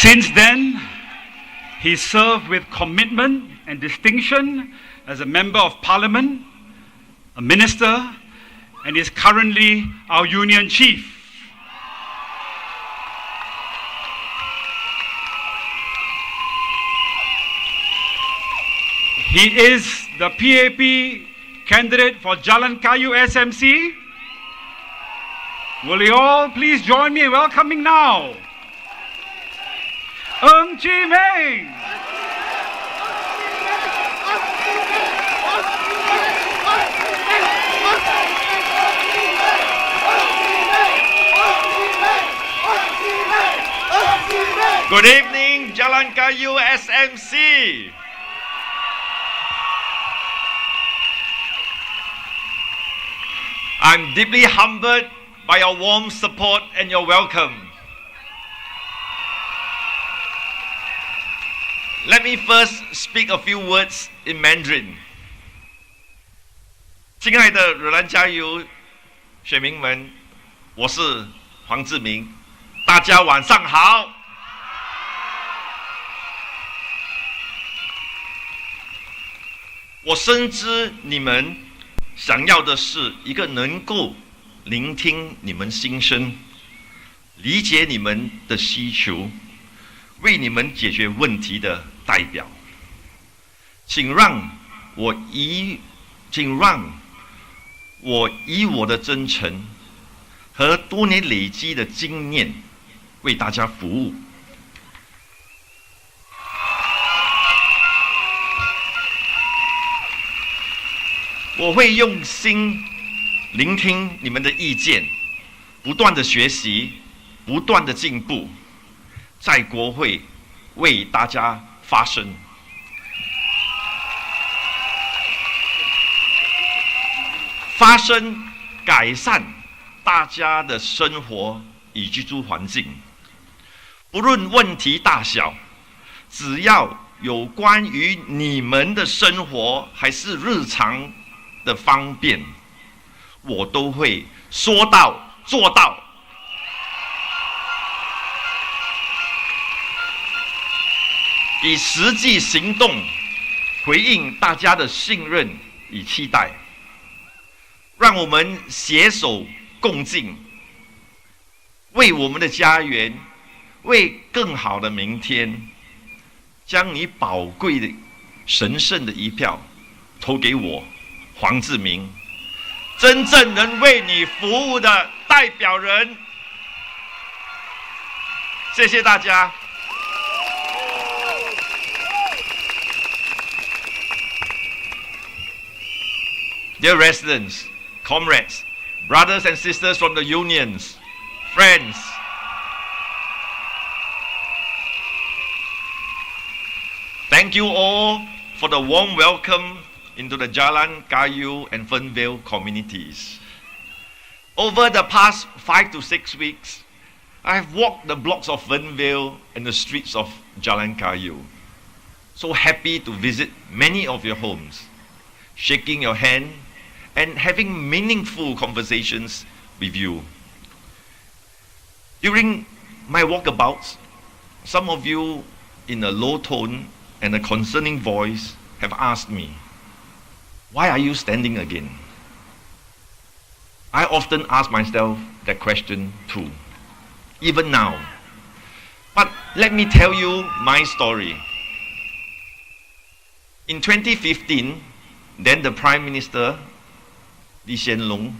Since then, he served with commitment and distinction as a member of parliament, a minister, and is currently our union chief. He is the PAP candidate for Jalan Kayu SMC. Will you all please join me in welcoming now Ng Chee Meng. Good evening, Jalan Kayu SMC. I'm deeply humbled by your warm support and your welcome. Let me first speak a few words in Mandarin. 亲爱的惹兰加油选民们，我是黄志明，大家晚上好。我深知你们想要的是一个能够聆听你们心声，理解你们的需求，为你们解决问题的代表。请让我以我的真诚和多年累积的经验为大家服务。我会用心聆听你们的意见，不断的学习，不断的进步，在国会为大家发声。发声改善大家的生活与居住环境，不论问题大小，只要有关于你们的生活还是日常的方便，我都会说到做到。以实际行动回应大家的信任与期待，让我们携手共进，为我们的家园，为更好的明天，将你宝贵的神圣的一票投给我黄志明，真正能为你服务的代表人。谢谢大家。dear residents, comrades, brothers and sisters from the unions, friends, thank you all for the warm welcome into the Jalan Kayu and Fernvale communities. Over the past 5 to 6 weeks, I have walked the blocks of Fernvale and the streets of Jalan Kayu. So happy to visit many of your homes, shaking your hand and having meaningful conversations with you. During my walkabouts, some of you in a low tone and a concerning voice have asked me, why are you standing again? I often ask myself that question too, even now. But let me tell you my story. In 2015, then the Prime Minister, Lee Hsien Loong,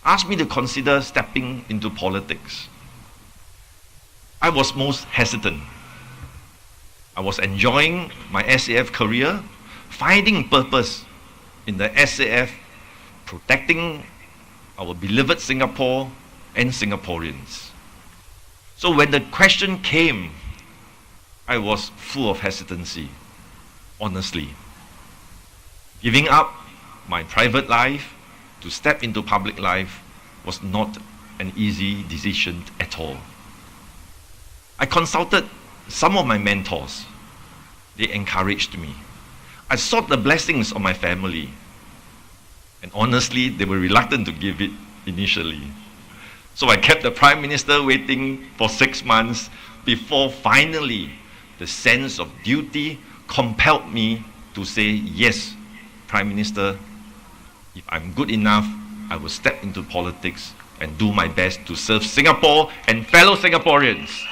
asked me to consider stepping into politics. I was most hesitant. I was enjoying my SAF career, finding purpose in the SAF, protecting our beloved Singapore and Singaporeans. So when the question came, I was full of hesitancy, honestly. Giving up my private life to step into public life was not an easy decision at all. I consulted some of my mentors. They encouraged me. I sought the blessings of my family. And honestly, they were reluctant to give it initially. So I kept the Prime Minister waiting for 6 months before finally the sense of duty compelled me to say, yes, Prime Minister, if I'm good enough, I will step into politics and do my best to serve Singapore and fellow Singaporeans.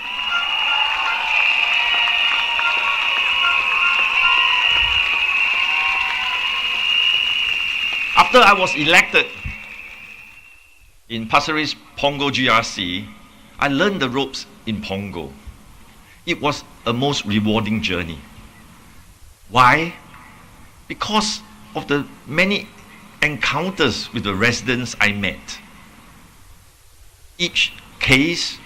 After I was elected in Pasir Ris Punggol GRC, I learned the ropes in Punggol. It was a most rewarding journey. Why? Because of the many encounters with the residents I met. Each case,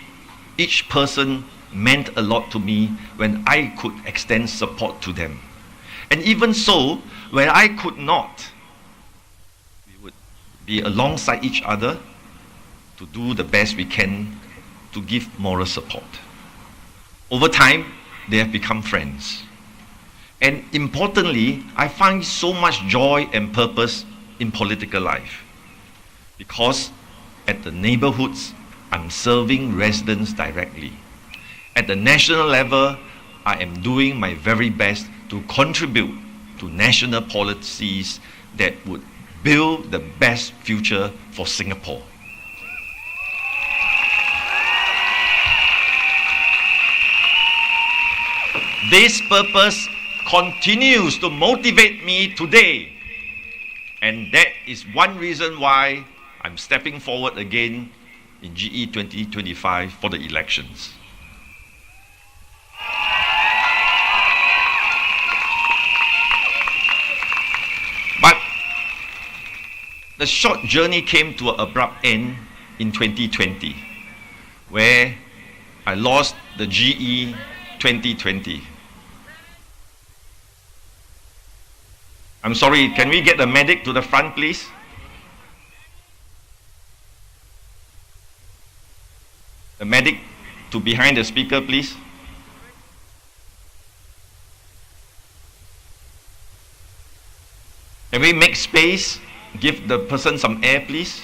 each person meant a lot to me when I could extend support to them. And even so, when I could not, we would be alongside each other to do the best we can to give moral support. Over time, they have become friends. And importantly, I find so much joy and purpose in political life. Because at the neighborhoods, I'm serving residents directly. At the national level, I am doing my very best to contribute to national policies that would build the best future for Singapore. This purpose continues to motivate me today. And that is one reason why I'm stepping forward again in GE 2025 for the elections. But the short journey came to an abrupt end in 2020, where I lost the GE 2020. I'm sorry, can we get the medic to the front, please? The medic to behind the speaker, please. Can we make space? Give the person some air, please.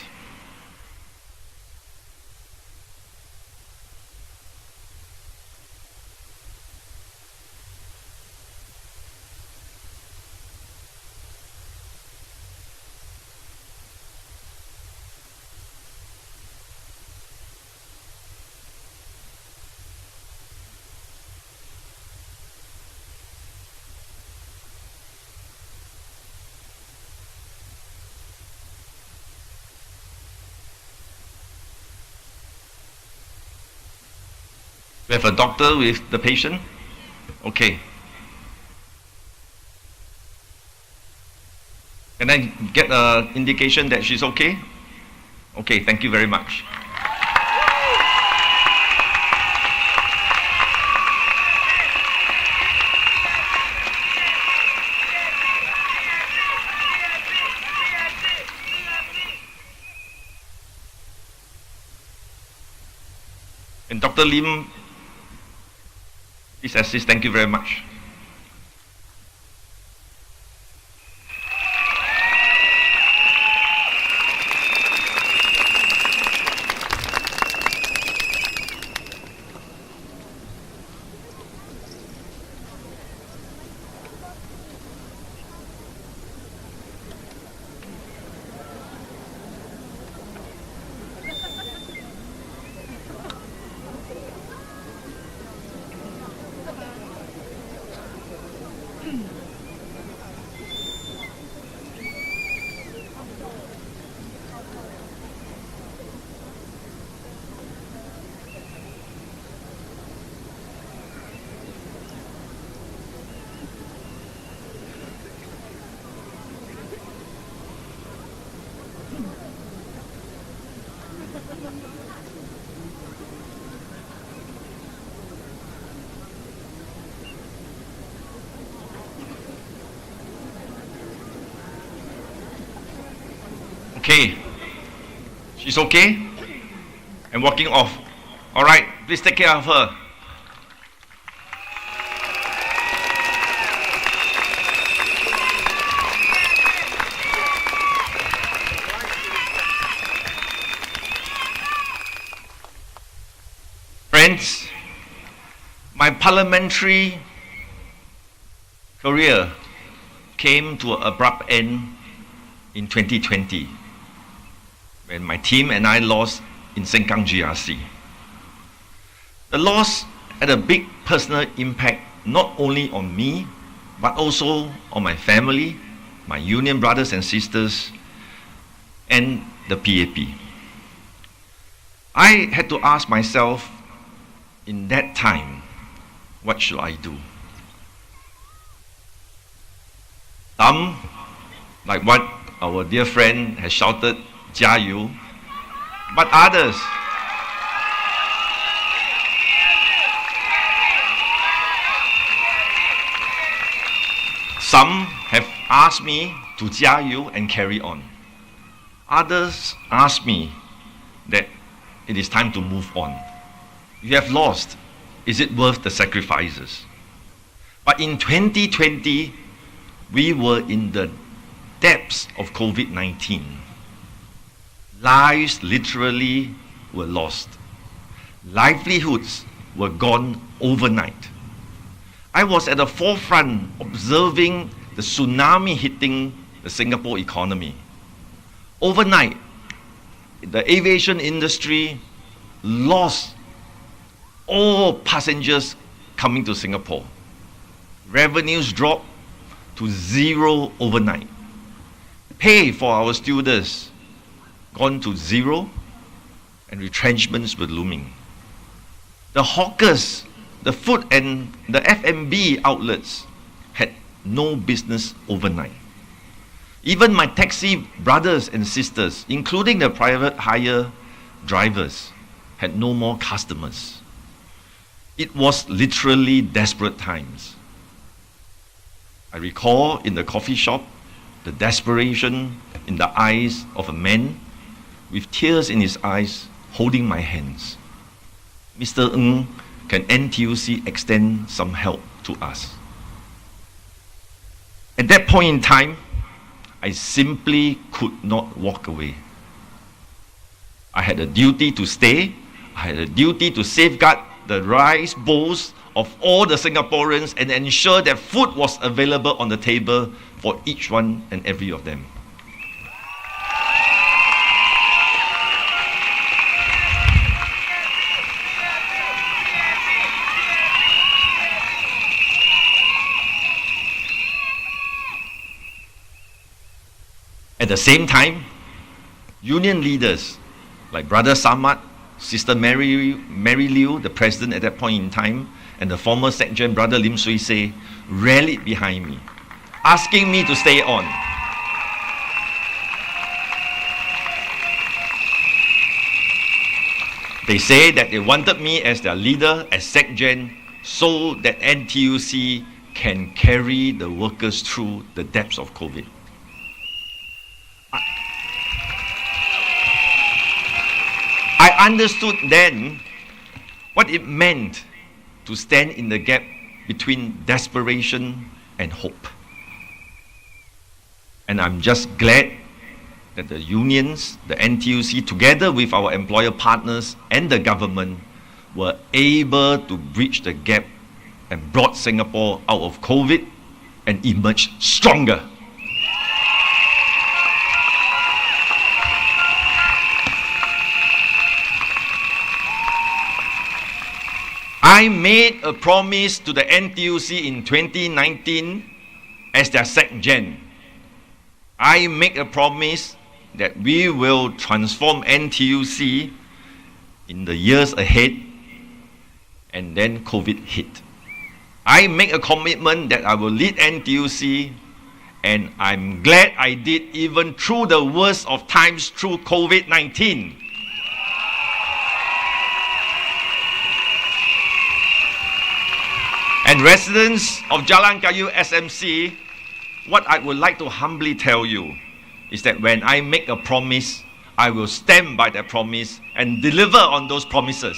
We have a doctor with the patient. Okay. Can I get an indication that she's okay? Okay, thank you very much. And Dr. Lim, please assist. Thank you very much. Okay, she's okay and walking off. All right, please take care of her. Friends, my parliamentary career came to an abrupt end in 2020 when my team and I lost in Sengkang GRC. The loss had a big personal impact not only on me but also on my family, my union brothers and sisters, and the PAP. I had to ask myself in that time, what should I do? Some, like what our dear friend has shouted, 加油, but others, some have asked me to 加油 and carry on. Others asked me that it is time to move on. You have lost. Is it worth the sacrifices? But in 2020, we were in the depths of COVID-19. Lives literally were lost. Livelihoods were gone overnight. I was at the forefront observing the tsunami hitting the Singapore economy. Overnight, the aviation industry lost all passengers coming to Singapore. Revenues dropped to zero overnight. Pay for our stewardess gone to zero, and retrenchments were looming. The hawkers, the food and the F&B outlets had no business overnight. Even my taxi brothers and sisters, including the private hire drivers, had no more customers. It was literally desperate times. I recall in the coffee shop the desperation in the eyes of a man with tears in his eyes holding my hands. Mr. Ng, can NTUC extend some help to us? At that point in time, I simply could not walk away. I had a duty to stay. I had a duty to safeguard the rice bowls of all the Singaporeans and ensure that food was available on the table for each one and every of them. At the same time, union leaders like Brother Samad, Sister Mary Liu, the president at that point in time, and the former Secretary, Brother Lim Swee Say, rallied behind me, asking me to stay on. They say that they wanted me as their leader, as SecGen, so that NTUC can carry the workers through the depths of COVID. I understood then what it meant to stand in the gap between desperation and hope. And I'm just glad that the unions, the NTUC, together with our employer partners and the government, were able to bridge the gap and brought Singapore out of COVID and emerged stronger. I made a promise to the NTUC in 2019 as their SecGen. I make a promise that we will transform NTUC in the years ahead, and then COVID hit. I make a commitment that I will lead NTUC, and I'm glad I did, even through the worst of times through COVID-19. And residents of Jalan Kayu SMC, what I would like to humbly tell you is that when I make a promise, I will stand by that promise and deliver on those promises.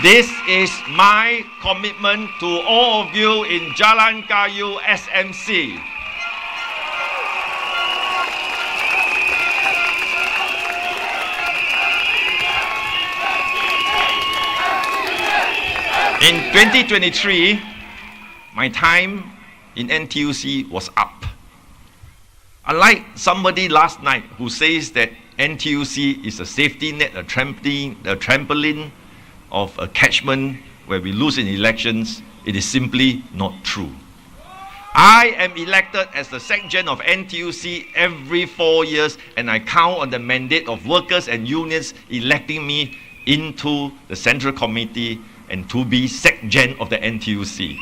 This is my commitment to all of you in Jalan Kayu SMC. In 2023, my time in NTUC was up. Unlike somebody last night who says that NTUC is a safety net, a trampoline of a catchment where we lose in elections, it is simply not true. I am elected as the SecGen of NTUC every 4 years, and I count on the mandate of workers and unions electing me into the Central Committee and to be SecGen of the NTUC.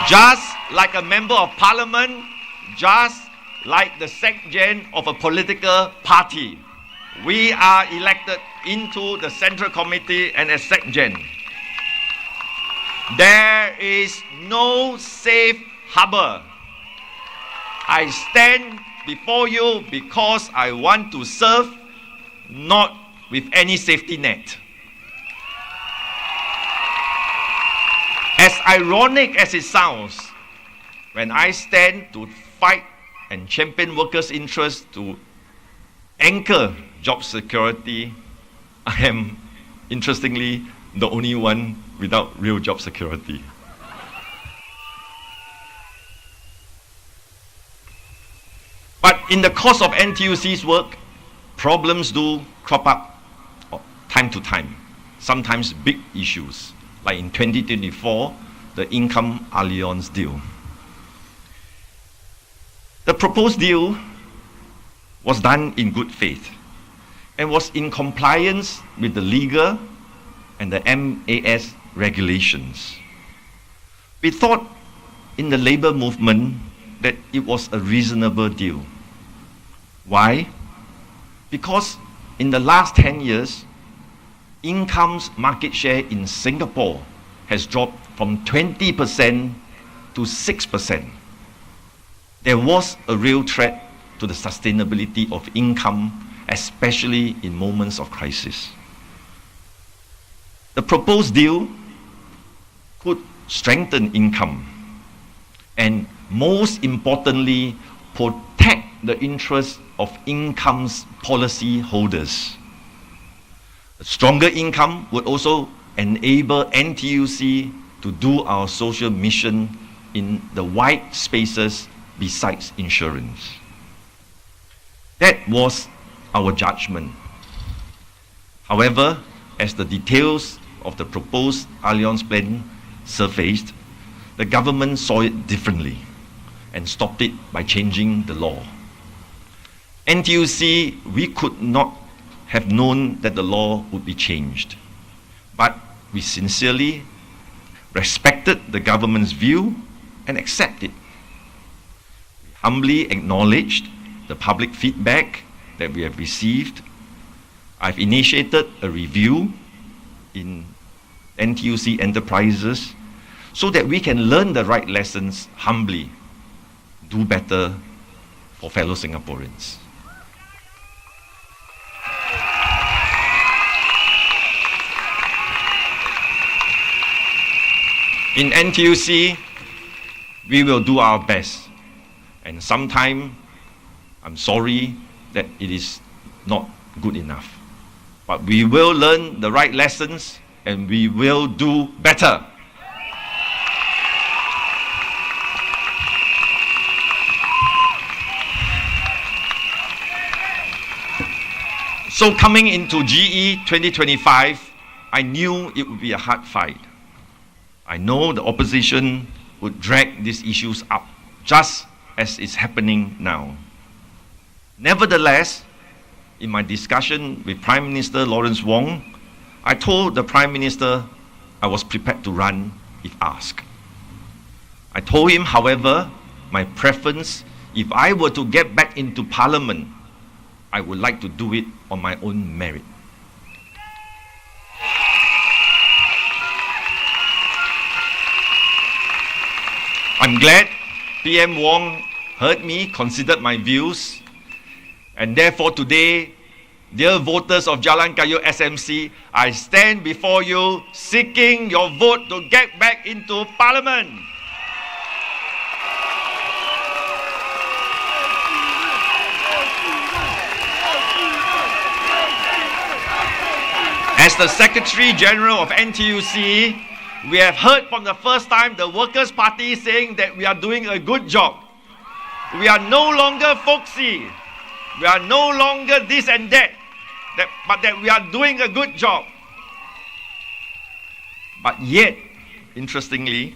Just like a member of parliament, just like the SecGen of a political party, we are elected into the Central Committee and as SecGen. There is no safe harbor. I stand before you because I want to serve, not with any safety net. As ironic as it sounds, when I stand to fight and champion workers' interests to anchor job security, I am, interestingly, the only one without real job security. But in the course of NTUC's work, problems do crop up time to time, sometimes big issues, like in 2024, the Income Alliance deal. The proposed deal was done in good faith and was in compliance with the legal and the MAS regulations. We thought in the labor movement that it was a reasonable deal. Why? Because in the last 10 years, income's market share in Singapore has dropped from 20% to 6%. There was a real threat to the sustainability of income, especially in moments of crisis. The proposed deal could strengthen income and, most importantly, protect the interests of income's policy holders. A stronger income would also enable NTUC to do our social mission in the wide spaces besides insurance. That was our judgment. However, as the details of the proposed Alliance plan surfaced, the government saw it differently and stopped it by changing the law. NTUC, we could not have known that the law would be changed, but we sincerely respected the government's view and accepted it. We humbly acknowledged the public feedback that we have received. I've initiated a review in NTUC enterprises so that we can learn the right lessons humbly, do better for fellow Singaporeans. In NTUC, we will do our best. And sometimes, I'm sorry that it is not good enough. But we will learn the right lessons and we will do better. So coming into GE 2025, I knew it would be a hard fight. I know the opposition would drag these issues up, just as it's happening now. Nevertheless, in my discussion with Prime Minister Lawrence Wong, I told the Prime Minister I was prepared to run if asked. I told him, however, my preference, if I were to get back into Parliament, I would like to do it on my own merit. I'm glad PM Wong heard me, considered my views, and therefore today, dear voters of Jalan Kayu SMC, I stand before you seeking your vote to get back into Parliament. As the Secretary General of NTUC, we have heard from the first time the Workers' Party saying that we are doing a good job. We are no longer folksy. We are no longer this and that, but that we are doing a good job. But yet, interestingly,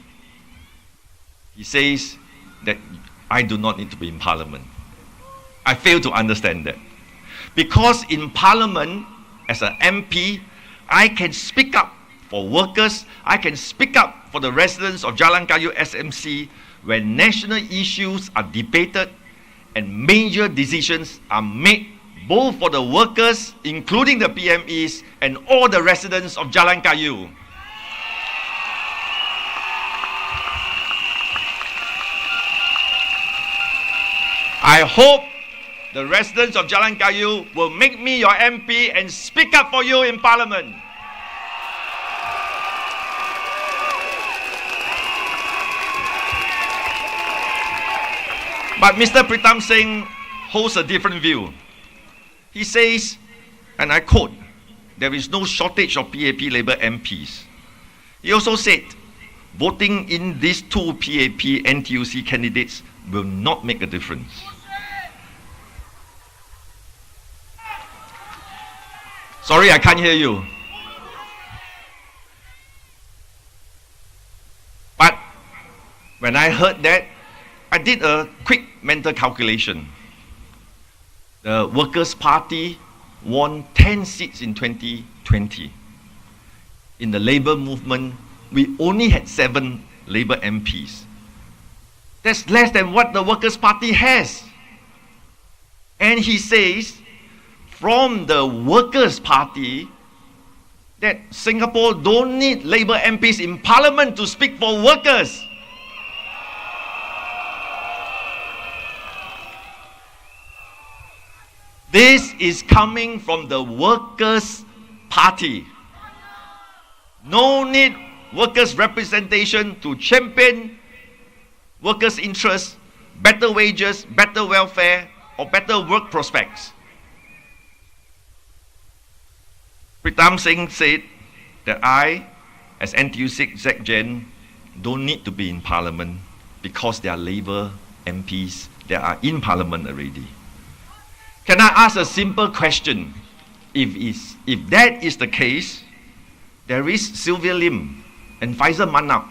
he says that I do not need to be in Parliament. I fail to understand that. Because in Parliament, as an MP, I can speak up for workers, I can speak up for the residents of Jalan Kayu SMC when national issues are debated and major decisions are made both for the workers, including the PMEs, and all the residents of Jalan Kayu. I hope the residents of Jalan Kayu will make me your MP and speak up for you in Parliament. But Mr. Pritam Singh holds a different view. He says, and I quote, there is no shortage of PAP Labour MPs. He also said, voting in these two PAP NTUC candidates will not make a difference. Sorry, I can't hear you. But when I heard that, I did a quick mental calculation. The Workers' Party won 10 seats in 2020. In the Labour movement, we only had 7 Labour MPs. That's less than what the Workers' Party has. And he says, from the Workers' Party, that Singapore don't need Labour MPs in Parliament to speak for workers. This is coming from the Workers' Party. No need workers' representation to champion workers' interests, better wages, better welfare, or better work prospects. Pritam Singh said that I, as NTUC Exec-Gen, don't need to be in Parliament because there are Labour MPs that are in Parliament already. Can I ask a simple question? If that is the case, there is Sylvia Lim and Faisal Manap,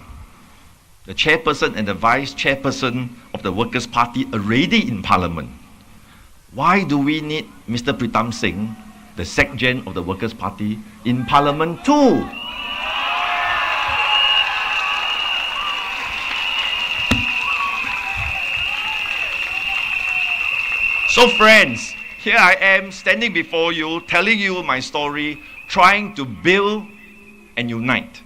the chairperson and the vice chairperson of the Workers' Party, already in Parliament. Why do we need Mr. Pritam Singh, the Sec-Gen of the Workers' Party, in Parliament too? So friends, here I am standing before you, telling you my story, trying to build and unite.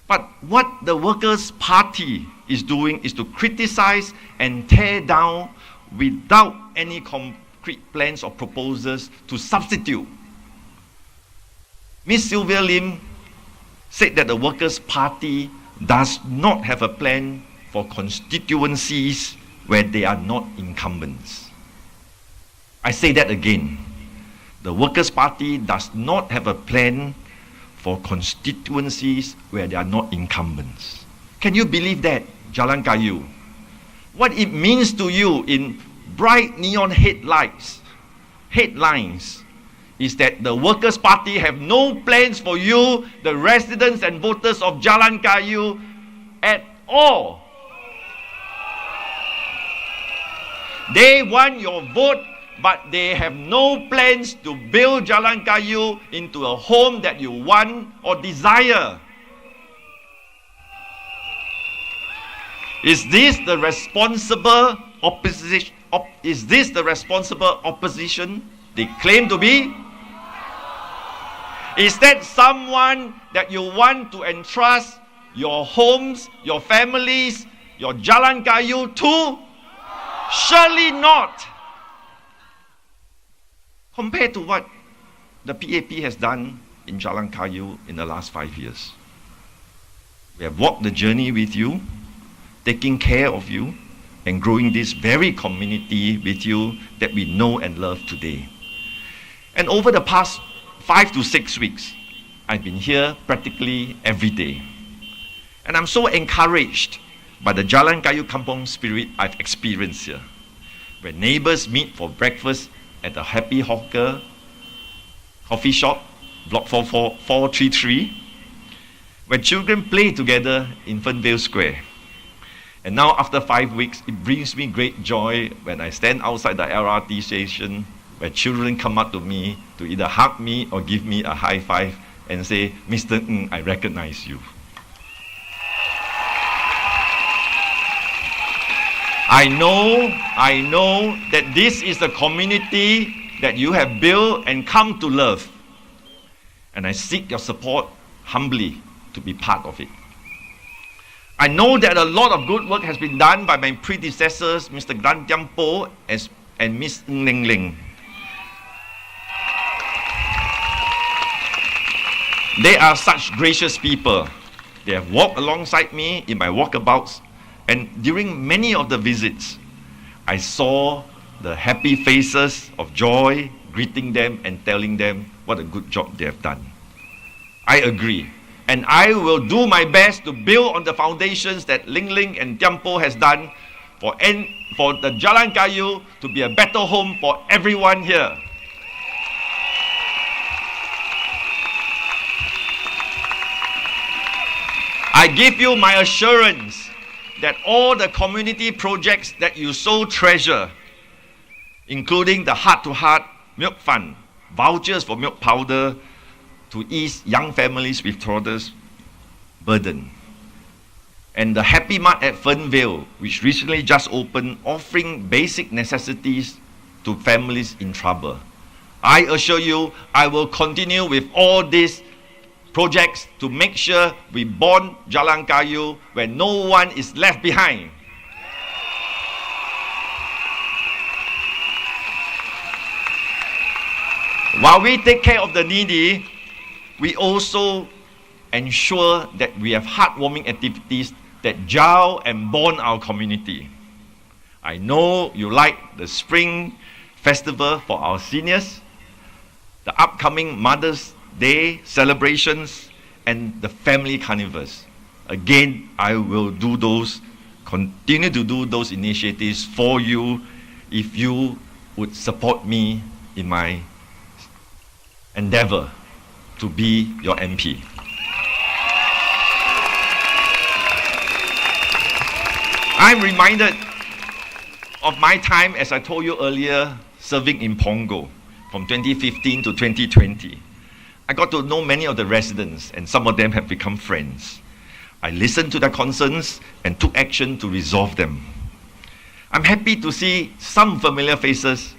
But what the Workers' Party is doing is to criticize and tear down without any concrete plans or proposals to substitute. Ms. Sylvia Lim said that the Workers' Party does not have a plan for constituencies where they are not incumbents. I say that again. The Workers' Party does not have a plan for constituencies where they are not incumbents. Can you believe that, Jalan Kayu? What it means to you in bright neon headlines is that the Workers' Party have no plans for you, the residents and voters of Jalan Kayu, at all. They want your vote, but they have no plans to build Jalan Kayu into a home that you want or desire. Is this the responsible opposition? Is this the responsible opposition they claim to be? Is that someone that you want to entrust your homes, your families, your Jalan Kayu to? Surely not. Compared to what the PAP has done in Jalan Kayu in the last 5 years. We have walked the journey with you, taking care of you, and growing this very community with you that we know and love today. And over the past 5 to 6 weeks, I've been here practically every day. And I'm so encouraged by the Jalan Kayu Kampung spirit I've experienced here. When neighbors meet for breakfast at the Happy Hawker coffee shop, block 433, when children play together in Fernvale Square. And now after 5 weeks, it brings me great joy when I stand outside the LRT station where children come up to me to either hug me or give me a high five and say, Mr. Ng, I recognize you. I know that this is the community that you have built and come to love. And I seek your support humbly to be part of it. I know that a lot of good work has been done by my predecessors, Mr. Gan Tiam Po and Ms. Ng Leng Leng. They are such gracious people. They have walked alongside me in my walkabouts, and during many of the visits, I saw the happy faces of joy, greeting them and telling them what a good job they have done. I agree. And I will do my best to build on the foundations that Ling Ling and Tiampo has done for the Jalan Kayu to be a better home for everyone here. I give you my assurance that all the community projects that you so treasure, including the heart-to-heart milk fund, vouchers for milk powder, to ease young families with toddlers' burden. And the Happy Mart at Fernvale, which recently just opened, offering basic necessities to families in trouble. I assure you, I will continue with all these projects to make sure we bond Jalan Kayu where no one is left behind. While we take care of the needy, we also ensure that we have heartwarming activities that jar and bond our community. I know you like the Spring Festival for our seniors, the upcoming Mother's Day celebrations, and the family carnivals. Again, I will continue to do those initiatives for you if you would support me in my endeavor to be your MP. I'm reminded of my time, as I told you earlier, serving in Pongo from 2015 to 2020. I got to know many of the residents, and some of them have become friends. I listened to their concerns and took action to resolve them. I'm happy to see some familiar faces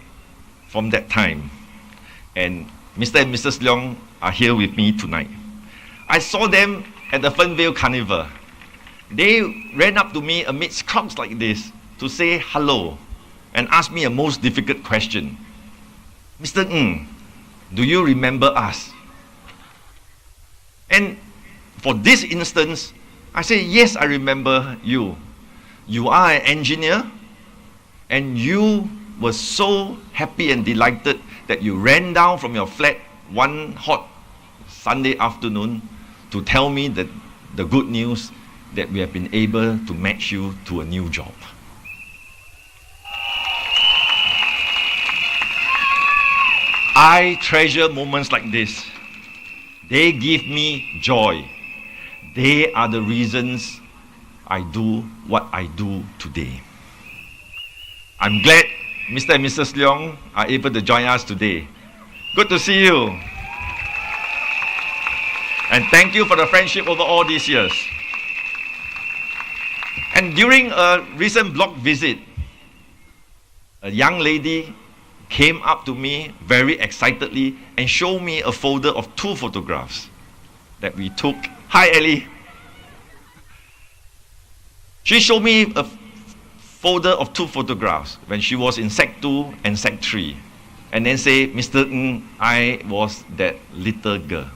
from that time. And Mr. and Mrs. Leong are here with me tonight. I saw them at the Fernvale Carnival. They ran up to me amidst crowds like this to say hello and ask me a most difficult question. Mr. Ng, do you remember us? And for this instance, I say, yes, I remember you. You are an engineer, and you were so happy and delighted that you ran down from your flat one hot Sunday afternoon to tell me that the good news that we have been able to match you to a new job. I treasure moments like this. They give me joy. They are the reasons I do what I do today. I'm glad Mr. and Mrs. Leong are able to join us today. Good to see you. And thank you for the friendship over all these years. And during a recent block visit, a young lady came up to me very excitedly and showed me a folder of 2 photographs that we took. Hi, Ellie. She showed me a folder of 2 photographs when she was in Sec 2 and Sec 3. And then say, Mr. Ng, I was that little girl.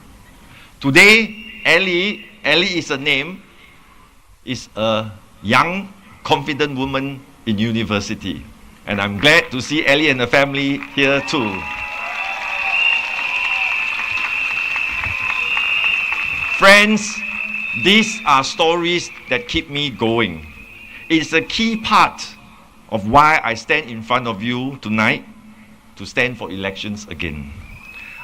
Today, Ellie is a name, is a young, confident woman in university. And I'm glad to see Ellie and the family here too. Friends, these are stories that keep me going. It's a key part of why I stand in front of you tonight to stand for elections again.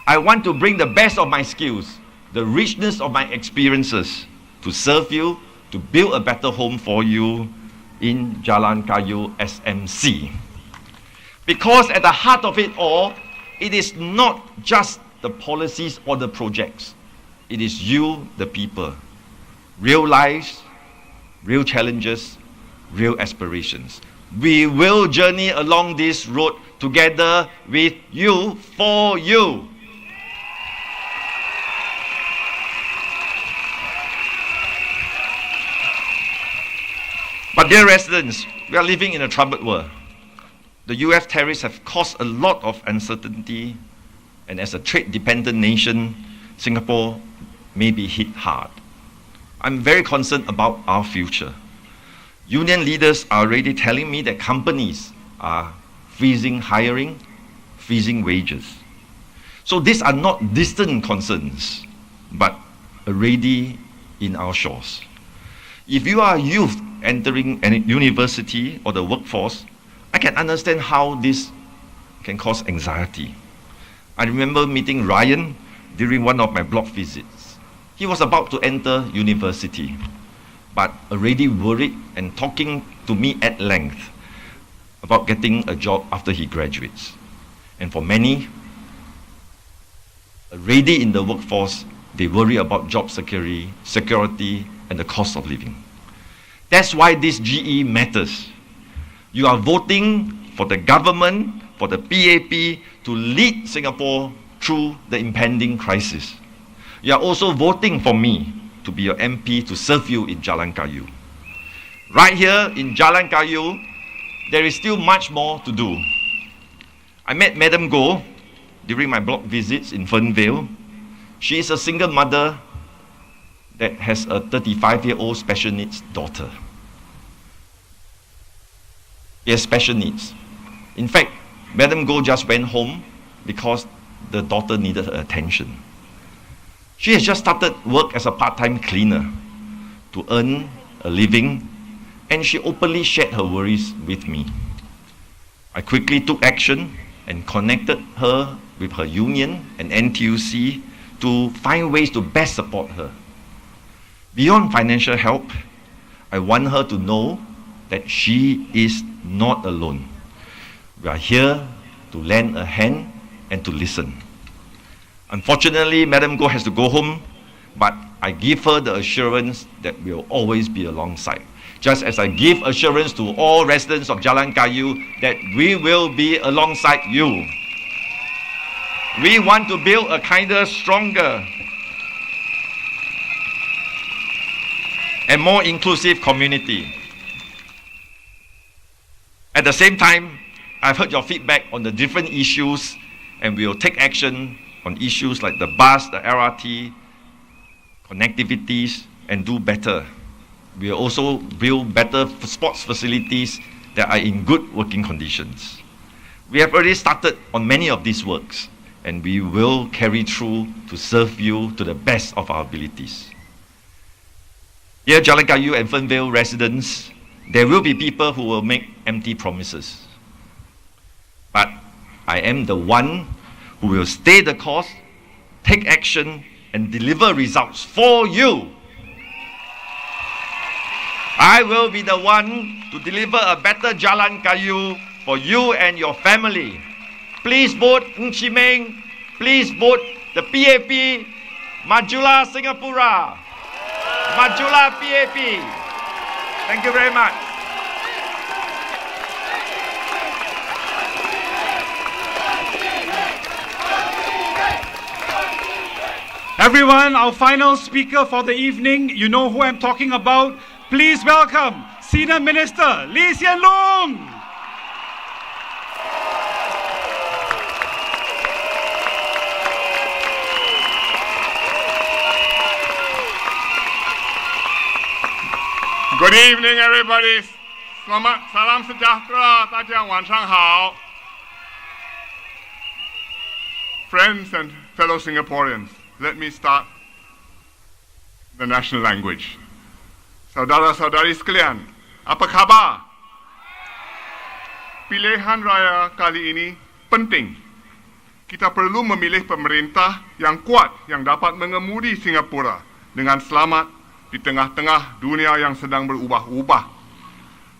I want to bring the best of my skills, the richness of my experiences to serve you, to build a better home for you in Jalan Kayu SMC. Because at the heart of it all, it is not just the policies or the projects. It is you, the people. Real lives, real challenges, real aspirations. We will journey along this road together with you, for you. But dear residents, we are living in a troubled world. The US tariffs have caused a lot of uncertainty, and as a trade-dependent nation, Singapore may be hit hard. I'm very concerned about our future. Union leaders are already telling me that companies are freezing hiring, freezing wages. So these are not distant concerns, but already in our shores. If you are a youth entering a university or the workforce, I can understand how this can cause anxiety. I remember meeting Ryan during one of my block visits. He was about to enter university, but already worried and talking to me at length about getting a job after he graduates. And for many, already in the workforce, they worry about job security, and the cost of living. That's why this GE matters. You are voting for the government, for the PAP, to lead Singapore through the impending crisis. You are also voting for me to be your MP to serve you in Jalan Kayu. Right here in Jalan Kayu, there is still much more to do. I met Madam Goh during my block visits in Fernvale. She is a single mother that has a 35-year-old special needs daughter. He has special needs. In fact, Madam Goh just went home because the daughter needed her attention. She has just started work as a part-time cleaner to earn a living, and she openly shared her worries with me. I quickly took action and connected her with her union and NTUC to find ways to best support her. Beyond financial help, I want her to know that she is not alone. We are here to lend a hand and to listen. Unfortunately, Madam Goh has to go home, but I give her the assurance that we'll always be alongside. Just as I give assurance to all residents of Jalan Kayu that we will be alongside you. We want to build a kinder, stronger, and more inclusive community. At the same time, I've heard your feedback on the different issues, and we will take action on issues like the bus, the LRT, connectivities, and do better. We will also build better sports facilities that are in good working conditions. We have already started on many of these works, and we will carry through to serve you to the best of our abilities. Dear Jalan Kayu and Fernvale residents, there will be people who will make empty promises. But I am the one who will stay the course, take action, and deliver results for you. I will be the one to deliver a better Jalan Kayu for you and your family. Please vote Ng Chee Meng. Please vote the PAP. Majulah Singapura. Majulah PAP. Thank you very much. Everyone, our final speaker for the evening, you know who I'm talking about. Please welcome Senior Minister Lee Hsien Loong. Good evening, everybody. Selamat, salam sejahtera, 大家晚上好. Friends and fellow Singaporeans, let me start the national language. Saudara-saudari sekalian, apa khabar? Pilihan raya kali ini penting. Kita perlu memilih pemerintah yang kuat yang dapat mengemudi Singapura dengan selamat di tengah-tengah dunia yang sedang berubah-ubah.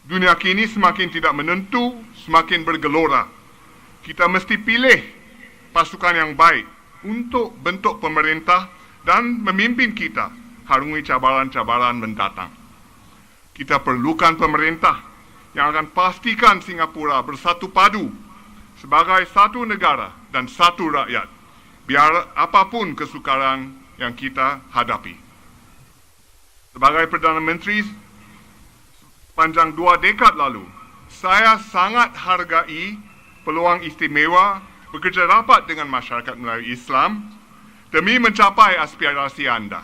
Dunia kini semakin tidak menentu, semakin bergelora. Kita mesti pilih pasukan yang baik untuk bentuk pemerintah dan memimpin kita harungi cabaran-cabaran mendatang. Kita perlukan pemerintah yang akan pastikan Singapura bersatu padu sebagai satu negara dan satu rakyat, biar apapun kesukaran yang kita hadapi. Sebagai Perdana Menteri sepanjang 2 dekad lalu, saya sangat hargai peluang istimewa bekerja rapat dengan masyarakat Melayu Islam demi mencapai aspirasi anda.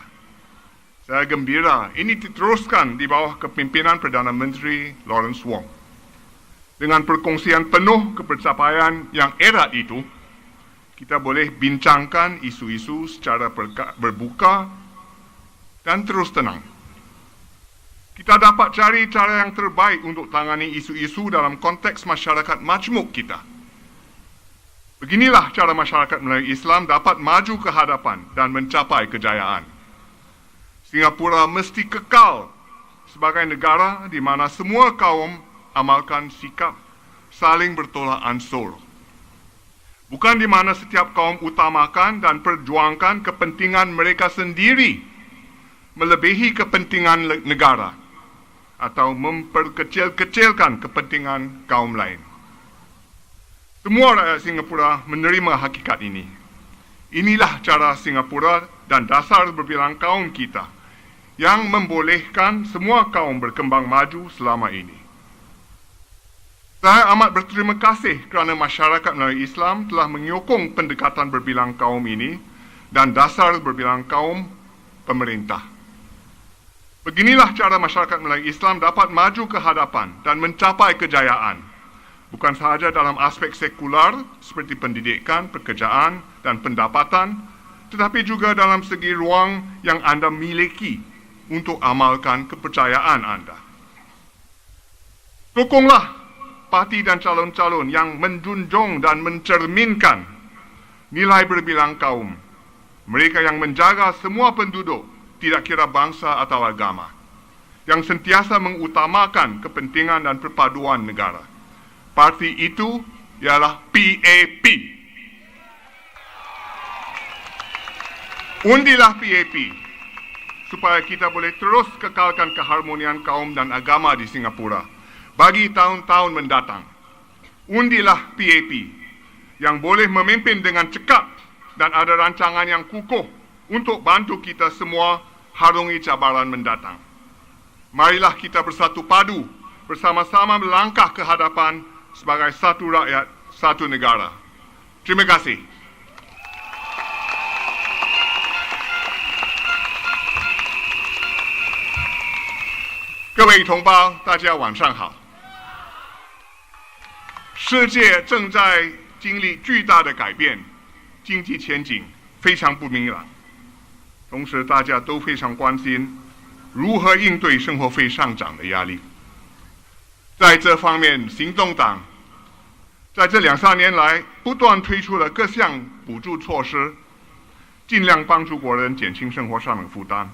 Saya gembira ini diteruskan di bawah kepimpinan Perdana Menteri Lawrence Wong. Dengan perkongsian penuh kepencapaian yang erat itu, kita boleh bincangkan isu-isu secara berbuka dan terus tenang. Kita dapat cari cara yang terbaik untuk tangani isu-isu dalam konteks masyarakat majmuk kita. Beginilah cara masyarakat Melayu Islam dapat maju ke hadapan dan mencapai kejayaan. Singapura mesti kekal sebagai negara di mana semua kaum amalkan sikap saling bertolak ansur. Bukan di mana setiap kaum utamakan dan perjuangkan kepentingan mereka sendiri melebihi kepentingan negara atau memperkecil-kecilkan kepentingan kaum lain. Semua rakyat Singapura menerima hakikat ini. Inilah cara Singapura dan dasar berbilang kaum kita yang membolehkan semua kaum berkembang maju selama ini. Saya amat berterima kasih kerana masyarakat Melayu Islam telah menyokong pendekatan berbilang kaum ini dan dasar berbilang kaum pemerintah. Beginilah cara masyarakat Melayu Islam dapat maju ke hadapan dan mencapai kejayaan. Bukan sahaja dalam aspek sekular seperti pendidikan, pekerjaan dan pendapatan, tetapi juga dalam segi ruang yang anda miliki untuk amalkan kepercayaan anda. Sokonglah parti dan calon-calon yang menjunjung dan mencerminkan nilai berbilang kaum. Mereka yang menjaga semua penduduk, tidak kira bangsa atau agama, yang sentiasa mengutamakan kepentingan dan perpaduan negara. Parti itu ialah PAP. Undilah PAP supaya kita boleh terus kekalkan keharmonian kaum dan agama di Singapura bagi tahun-tahun mendatang. Undilah PAP yang boleh memimpin dengan cekap dan ada rancangan yang kukuh untuk bantu kita semua harungi cabaran mendatang. Marilah kita bersatu padu, bersama-sama melangkah ke hadapan sebagai satu rakyat, satu negara. Terima kasih. 各位同胞，大家晚上好。世界正在经历巨大的改变，经济前景非常不明朗。同时，大家都非常关心如何应对生活费上涨的压力。在这方面，行动党在这2-3年来不断推出了各项补助措施，尽量帮助国人减轻生活上的负担。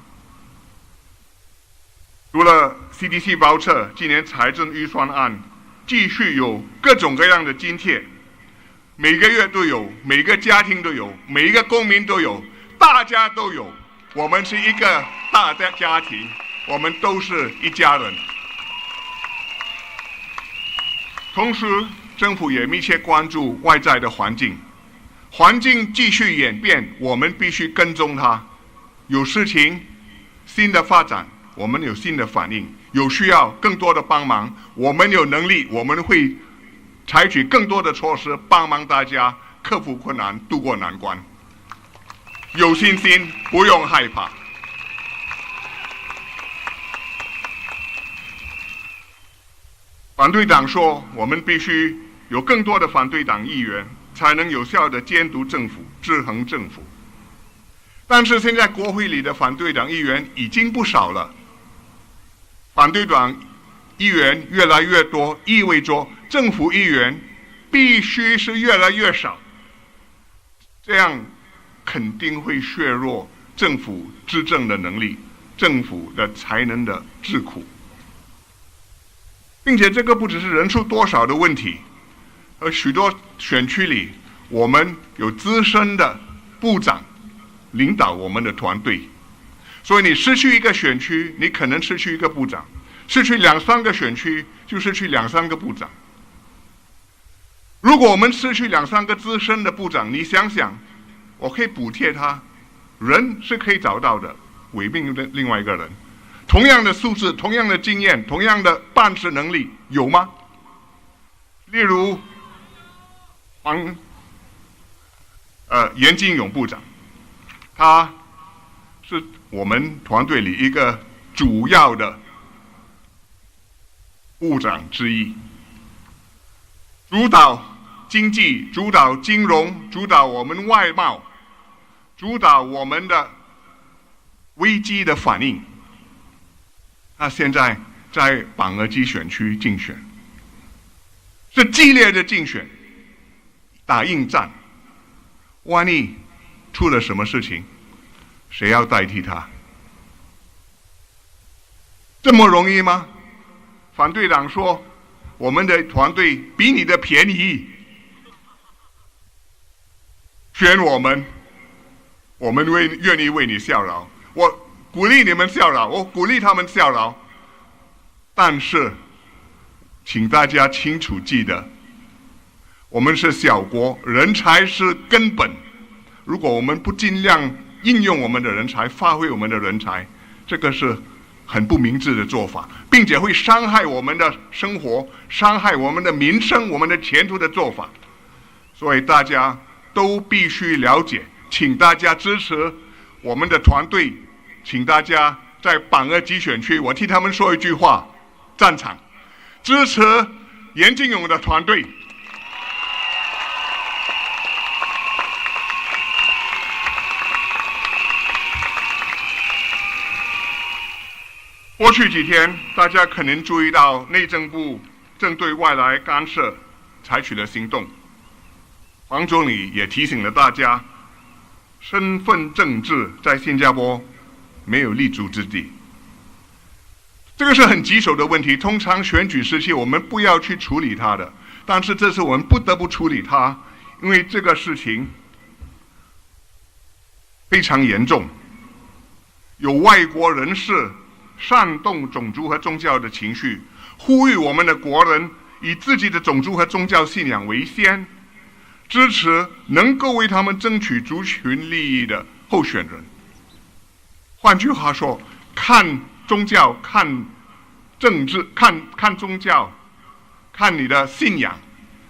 除了 CDC voucher， 今年财政预算案继续有各种各样的津贴，每个月都有，每个家庭都有，每一个公民都有，大家都有。我们是一个大的家庭，我们都是一家人。同时，政府也密切关注外在的环境，环境继续演变，我们必须跟踪它。有事情，新的发展，我们有新的反应，有需要更多的帮忙，我们有能力，我们会采取更多的措施帮忙大家克服困难，渡过难关。有信心，不用害怕。反对党说，我们必须有更多的反对党议员，才能有效地监督政府、制衡政府。但是现在国会里的反对党议员已经不少了，反对党议员越来越多，意味着政府议员必须是越来越少，这样肯定会削弱政府执政的能力，政府的才能的智库。并且这个不只是人数多少的问题，而许多选区里，我们有资深的部长领导我们的团队，所以你失去一个选区，你可能失去一个部长；失去2-3个选区，就失去2-3个部长。如果我们失去2-3个资深的部长，你想想，我可以补贴他，人是可以找到的，委命另外一个人。同样的素质，同样的经验，同样的办事能力，有吗？例如，严金勇部长，他是我们团队里一个主要的部长之一，主导经济，主导金融，主导我们外贸，主导我们的危机的反应。他现在在榜额基选区竞选，是激烈的竞选，打硬战。万一出了什么事情，谁要代替他？这么容易吗？反对党说我们的团队比你的便宜，选我们愿意为你效劳。我鼓励你们效劳，我鼓励他们效劳，但是请大家清楚记得，我们是小国，人才是根本。如果我们不尽量应用我们的人才，发挥我们的人才，这个是很不明智的做法，并且会伤害我们的生活，伤害我们的民生，我们的前途的做法。所以大家都必须了解，请大家支持我们的团队，请大家在榜额基选区，我替他们说一句话，战场支持严金勇的团队。过去几天，大家可能注意到内政部正对外来干涉采取了行动。黄总理也提醒了大家，身份政治在新加坡没有立足之地。这个是很棘手的问题，通常选举时期我们不要去处理它的，但是这次我们不得不处理它，因为这个事情非常严重，有外国人士煽动种族和宗教的情绪，呼吁我们的国人以自己的种族和宗教信仰为先，支持能够为他们争取族群利益的候选人。换句话说，看宗教、看政治、看宗教、看你的信仰，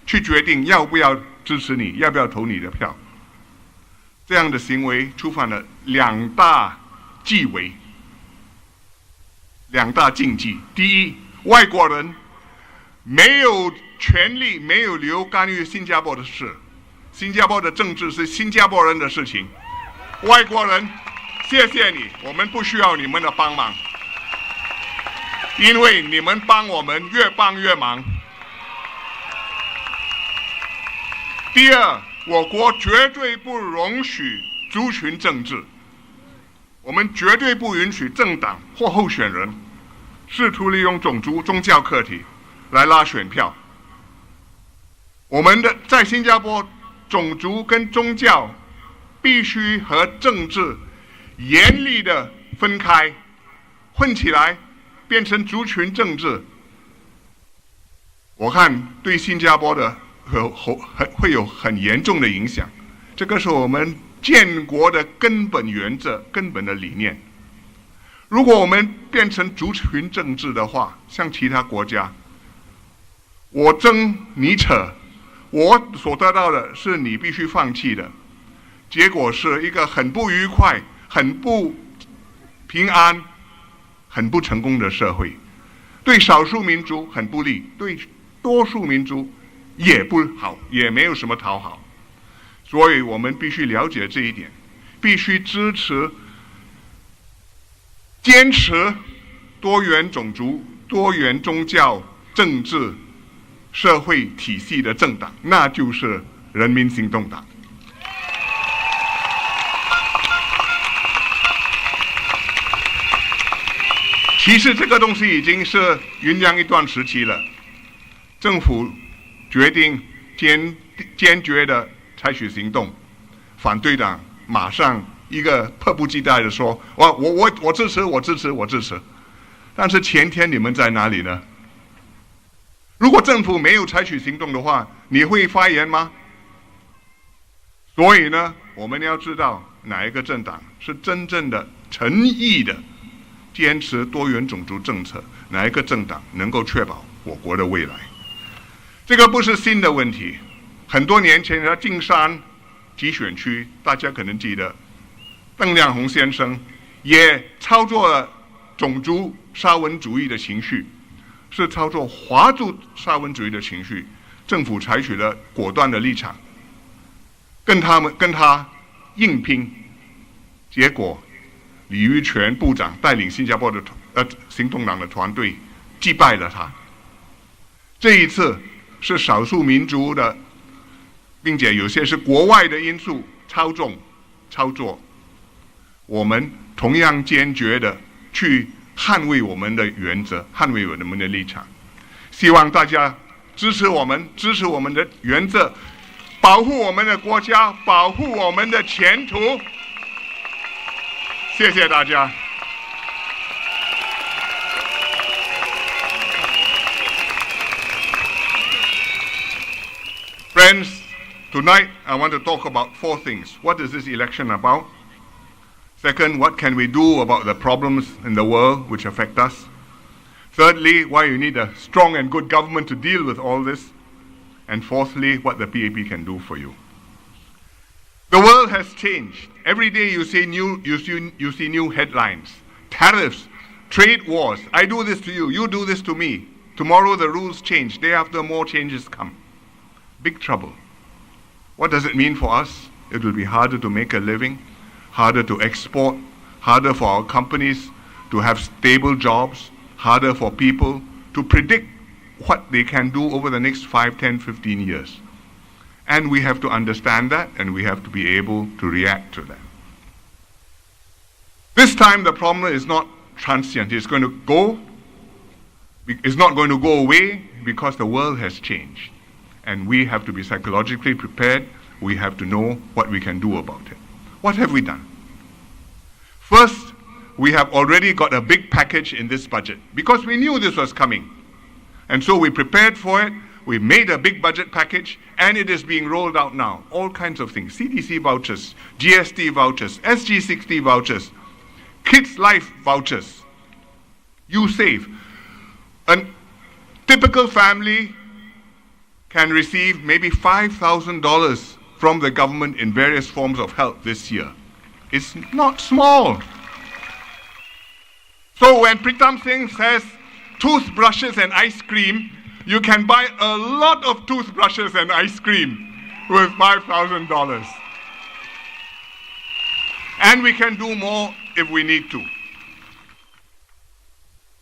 去决定要不要支持你，要不要投你的票。这样的行为触犯了两大忌讳、两大禁忌。第一，外国人没有权利、没有理由干预新加坡的事。新加坡的政治是新加坡人的事情。外国人，谢谢你，我们不需要你们的帮忙，因为你们帮我们越帮越忙。第二，我国绝对不容许族群政治，我们绝对不允许政党或候选人试图利用种族、宗教课题来拉选票。我们的在新加坡，种族跟宗教必须和政治严厉的分开，混起来变成族群政治，我看对新加坡的会有很严重的影响。这个是我们建国的根本原则、根本的理念。如果我们变成族群政治的话，像其他国家，我争你扯，我所得到的是你必须放弃的，结果是一个很不愉快、很不平安、很不成功的社会，对少数民族很不利，对多数民族也不好，也没有什么讨好。所以我们必须了解这一点，必须支持、坚持多元种族、多元宗教、政治、社会体系的政党，那就是人民行动党。其实这个东西已经是酝酿一段时期了，政府决定坚决的采取行动，反对党马上一个迫不及待的说：“我支持，我支持，我支持。”但是前天你们在哪里呢？如果政府没有采取行动的话，你会发言吗？所以呢，我们要知道哪一个政党是真正的诚意的坚持多元种族政策，哪一个政党能够确保我国的未来。这个不是新的问题，很多年前在金山集选区，大家可能记得，邓亮红先生也操作了种族沙文主义的情绪，是操作华族沙文主义的情绪，政府采取了果断的立场，跟他硬拼，结果李玉泉部长带领新加坡的行动党的团队击败了他。这一次是少数民族的，并且有些是国外的因素操作，我们同样坚决的去捍卫我们的原则，捍卫我们的立场。希望大家支持我们的原则，保护我们的国家，保护我们的前途。谢谢大家。Friends, tonight I want to talk about 4 things. What is this election about? Second, what can we do about the problems in the world which affect us? Thirdly, why you need a strong and good government to deal with all this. And fourthly, what the PAP can do for you. The world has changed. Every day you see new headlines. Tariffs, trade wars. I do this to you, you do this to me. Tomorrow the rules change. Day after more changes come. Big trouble. What does it mean for us? It will be harder to make a living, harder to export, harder for our companies to have stable jobs, harder for people to predict what they can do over the next 5, 10, 15 years. And we have to understand that, and we have to be able to react to that. This time the problem is not transient. It's going to go. It's not going to go away because the world has changed. And we have to be psychologically prepared. We have to know what we can do about it. What have we done? First, we have already got a big package in this budget because we knew this was coming. And so we prepared for it. We made a big budget package, and it is being rolled out now. All kinds of things. CDC vouchers, GST vouchers, SG60 vouchers, Kids Life vouchers. You save. A typical family can receive maybe $5,000 from the government in various forms of help this year. It's not small. So when Pritam Singh says toothbrushes and ice cream, you can buy a lot of toothbrushes and ice cream with $5,000. And we can do more if we need to.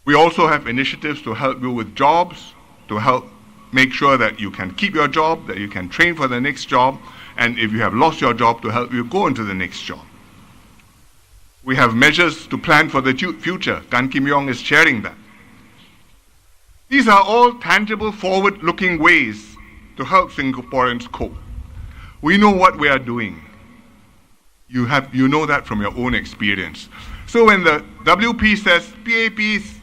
We also have initiatives to help you with jobs, to help make sure that you can keep your job, that you can train for the next job, and if you have lost your job, to help you go into the next job. We have measures to plan for the future. Gan Kim Yong is chairing that. These are all tangible, forward-looking ways to help Singaporeans cope. We know what we are doing. You know that from your own experience. So when the WP says PAP's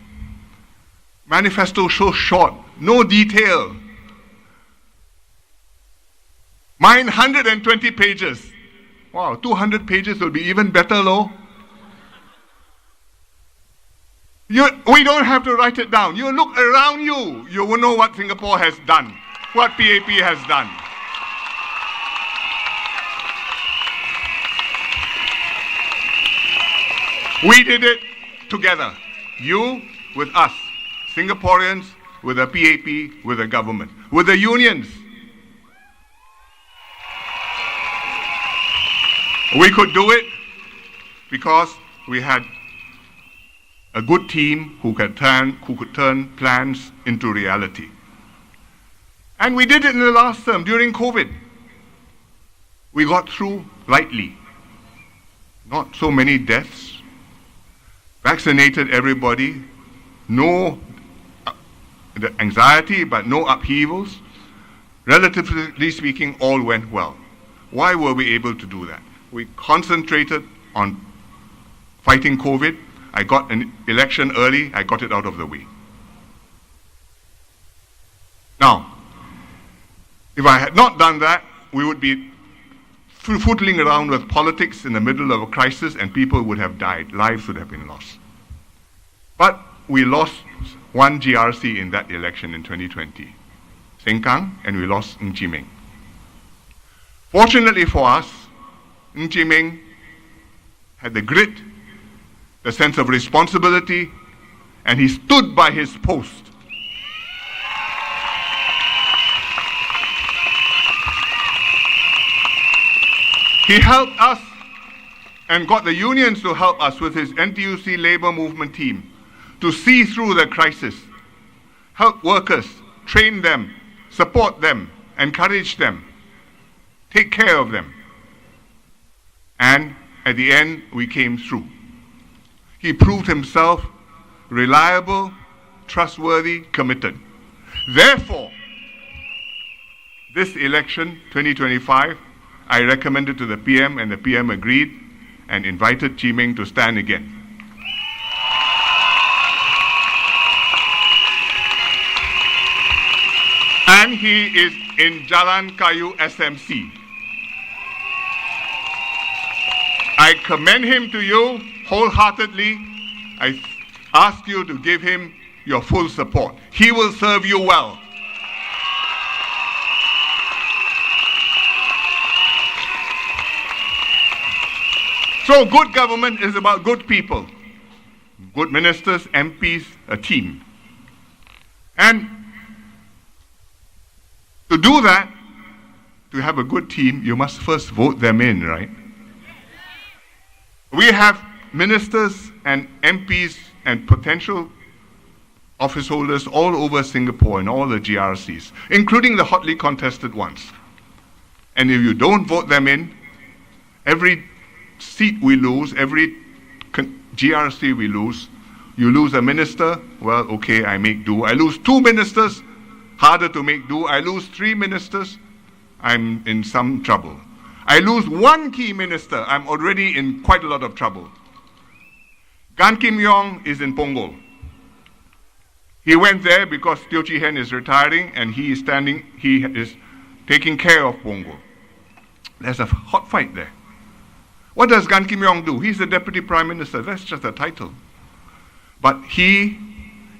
manifesto so short, no detail, mine 120 pages. Wow, 200 pages will be even better, though. We don't have to write it down. You look around you, you will know what Singapore has done, what PAP has done. We did it together. You with us, Singaporeans with the PAP, with the government, with the unions. We could do it because we had a good team who could turn plans into reality. And we did it in the last term, during COVID. We got through lightly. Not so many deaths. Vaccinated everybody. No anxiety, but no upheavals. Relatively speaking, all went well. Why were we able to do that? We concentrated on fighting COVID. I got an election early, I got it out of the way. Now, if I had not done that, we would be footling around with politics in the middle of a crisis and people would have died, lives would have been lost. But we lost one GRC in that election in 2020, Sengkang, and we lost Ng Chee Meng. Fortunately for us, Ng Chee Meng had the grit, the sense of responsibility, and he stood by his post. He helped us and got the unions to help us with his NTUC labor movement team to see through the crisis, help workers, train them, support them, encourage them, take care of them. And at the end, we came through. He proved himself reliable, trustworthy, committed. Therefore, this election, 2025, I recommended to the PM and the PM agreed and invited Chee Meng to stand again. And he is in Jalan Kayu SMC. I commend him to you wholeheartedly. I ask you to give him your full support. He will serve you well. So good government is about good people. Good ministers, MPs, a team. And to do that, to have a good team, you must first vote them in, right? We have ministers and MPs and potential office holders all over Singapore and all the GRCs, including the hotly contested ones. And if you don't vote them in, every seat we lose, every GRC we lose, you lose a minister, well, okay, I make do. I lose 2 ministers, harder to make do. I lose 3 ministers, I'm in some trouble. I lose 1 key minister, I'm already in quite a lot of trouble. Gan Kim Yong is in Punggol. He went there because Teo Chee Hean is retiring and he is taking care of Punggol. There's a hot fight there. What does Gan Kim Yong do? He's the Deputy Prime Minister. That's just a title. But he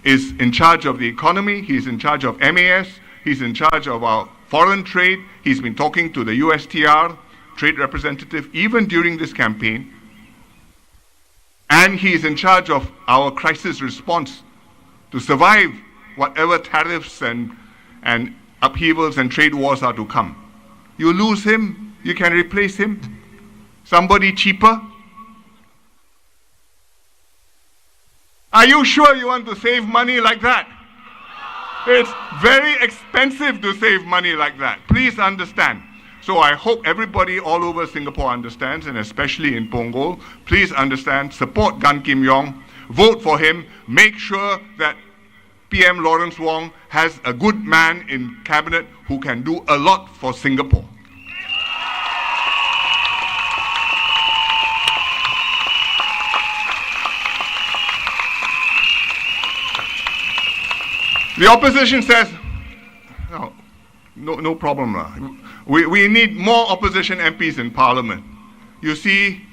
is in charge of the economy. He's in charge of MAS. He's in charge of our foreign trade. He's been talking to the USTR trade representative even during this campaign. And he's in charge of our crisis response to survive whatever tariffs and upheavals and trade wars are to come. You lose him, you can replace him. Somebody cheaper. Are you sure you want to save money like that? It's very expensive to save money like that. Please understand. So I hope everybody all over Singapore understands, and especially in Punggol, please understand, support Gan Kim Yong, vote for him, make sure that PM Lawrence Wong has a good man in cabinet who can do a lot for Singapore. The opposition says, no problem. We need more opposition MPs in Parliament. You see,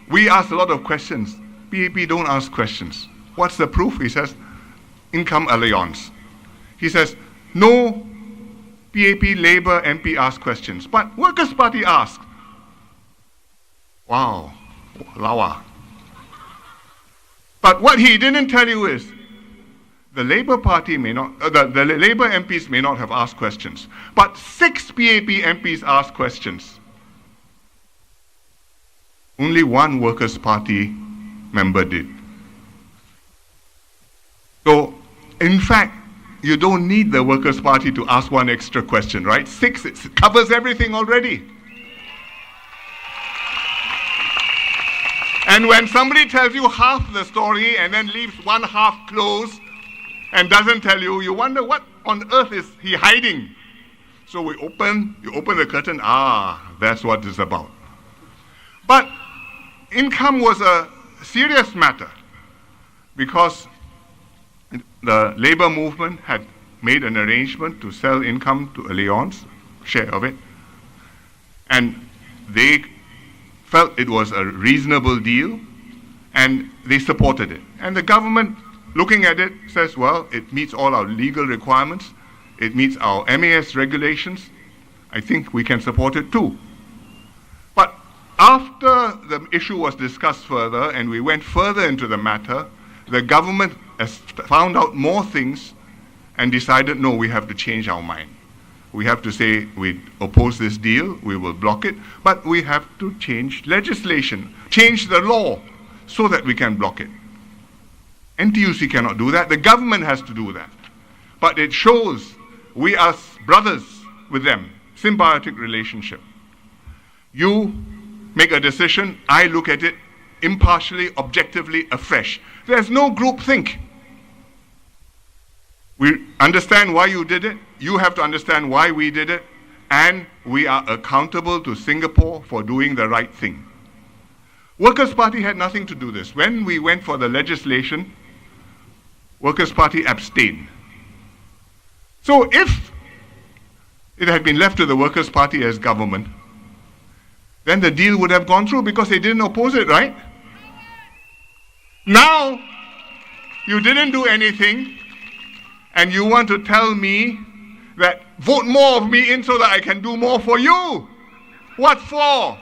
we ask a lot of questions. PAP don't ask questions. What's the proof? He says, income alliance. He says, no PAP Labour MP ask questions, but Workers' Party asked. Wow, lawa. But what he didn't tell you is, the Labour Party may not, the Labour MPs may not have asked questions, but 6 PAP MPs asked questions. Only 1 Workers' Party member did. So, in fact, you don't need the Workers' Party to ask 1 extra question, right? 6, it covers everything already. And when somebody tells you half the story and then leaves one half closed, and doesn't tell you, you wonder what on earth is he hiding. So you open the curtain, that's what it's about. But income was a serious matter because the labor movement had made an arrangement to sell income to Allianz, share of it, and they felt it was a reasonable deal and they supported it. And the government, looking at it, says, well, it meets all our legal requirements, it meets our MAS regulations, I think we can support it too. But after the issue was discussed further and we went further into the matter, the government has found out more things and decided, no, we have to change our mind. We have to say we oppose this deal, we will block it, but we have to change legislation, change the law so that we can block it. NTUC cannot do that. The government has to do that. But it shows we are brothers with them, symbiotic relationship. You make a decision, I look at it impartially, objectively, afresh. There's no groupthink. We understand why you did it, you have to understand why we did it, and we are accountable to Singapore for doing the right thing. Workers' Party had nothing to do this. When we went for the legislation, Workers' Party abstained. So if it had been left to the Workers' Party as government, then the deal would have gone through because they didn't oppose it, right? Now, you didn't do anything, and you want to tell me that vote more of me in so that I can do more for you. What for?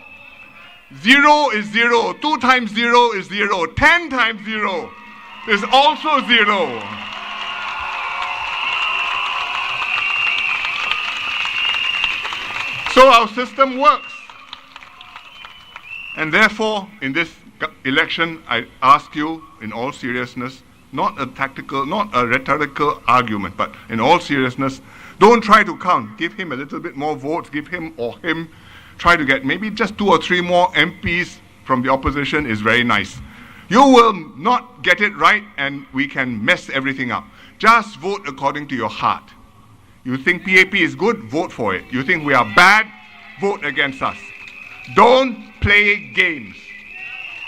0 is 0. 2 times 0 is 0. 10 times 0 is also 0. So our system works. And therefore, in this election, I ask you in all seriousness, not a tactical, not a rhetorical argument, but in all seriousness, don't try to count. Give him a little bit more votes, give him or him, try to get maybe just 2 or 3 more MPs from the opposition is very nice. You will not get it right and we can mess everything up. Just vote according to your heart. You think PAP is good? Vote for it. You think we are bad? Vote against us. Don't play games.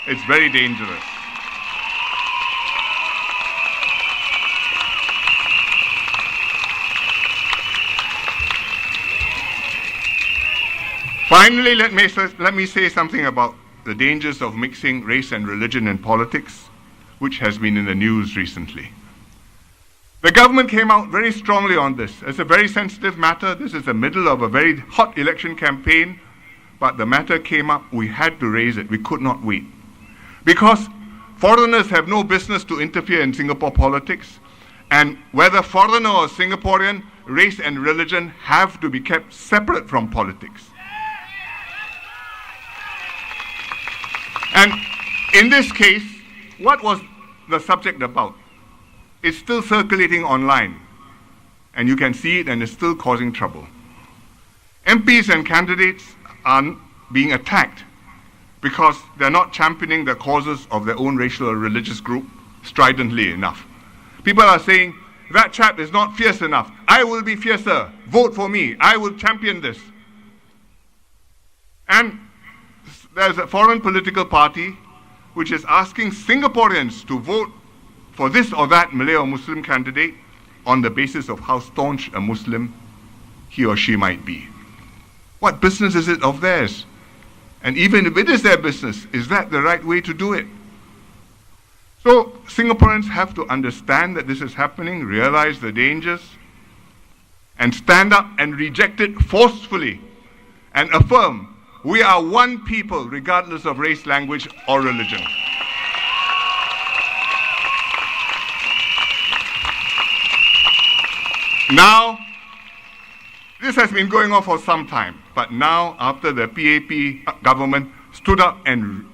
It's very dangerous. Finally, let me say something about the dangers of mixing race and religion in politics, which has been in the news recently. The government came out very strongly on this. It's a very sensitive matter. This is the middle of a very hot election campaign, but the matter came up. We had to raise it. We could not wait. Because foreigners have no business to interfere in Singapore politics, and whether foreigner or Singaporean, race and religion have to be kept separate from politics. And in this case, what was the subject about? It's still circulating online, and you can see it, and it's still causing trouble. MPs and candidates are being attacked because they're not championing the causes of their own racial or religious group stridently enough. People are saying, that chap is not fierce enough. I will be fiercer. Vote for me. I will champion this. And there's a foreign political party which is asking Singaporeans to vote for this or that Malay or Muslim candidate on the basis of how staunch a Muslim he or she might be. What business is it of theirs? And even if it is their business, is that the right way to do it? So Singaporeans have to understand that this is happening, realize the dangers, and stand up and reject it forcefully and affirm we are one people regardless of race, language, or religion. Now, this has been going on for some time, but now after the PAP government stood up and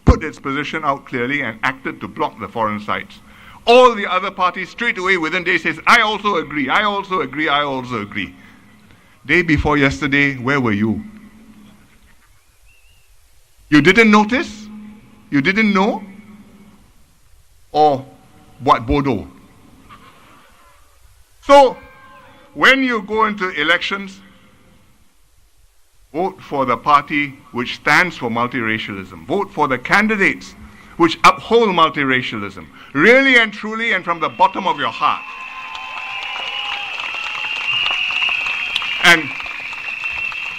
put its position out clearly and acted to block the foreign sites, all the other parties straight away within days says, I also agree, I also agree, I also agree. Day before yesterday, where were you? You didn't notice? You didn't know? Or what bodoh? So, when you go into elections, vote for the party which stands for multiracialism. Vote for the candidates which uphold multiracialism, really and truly and from the bottom of your heart. And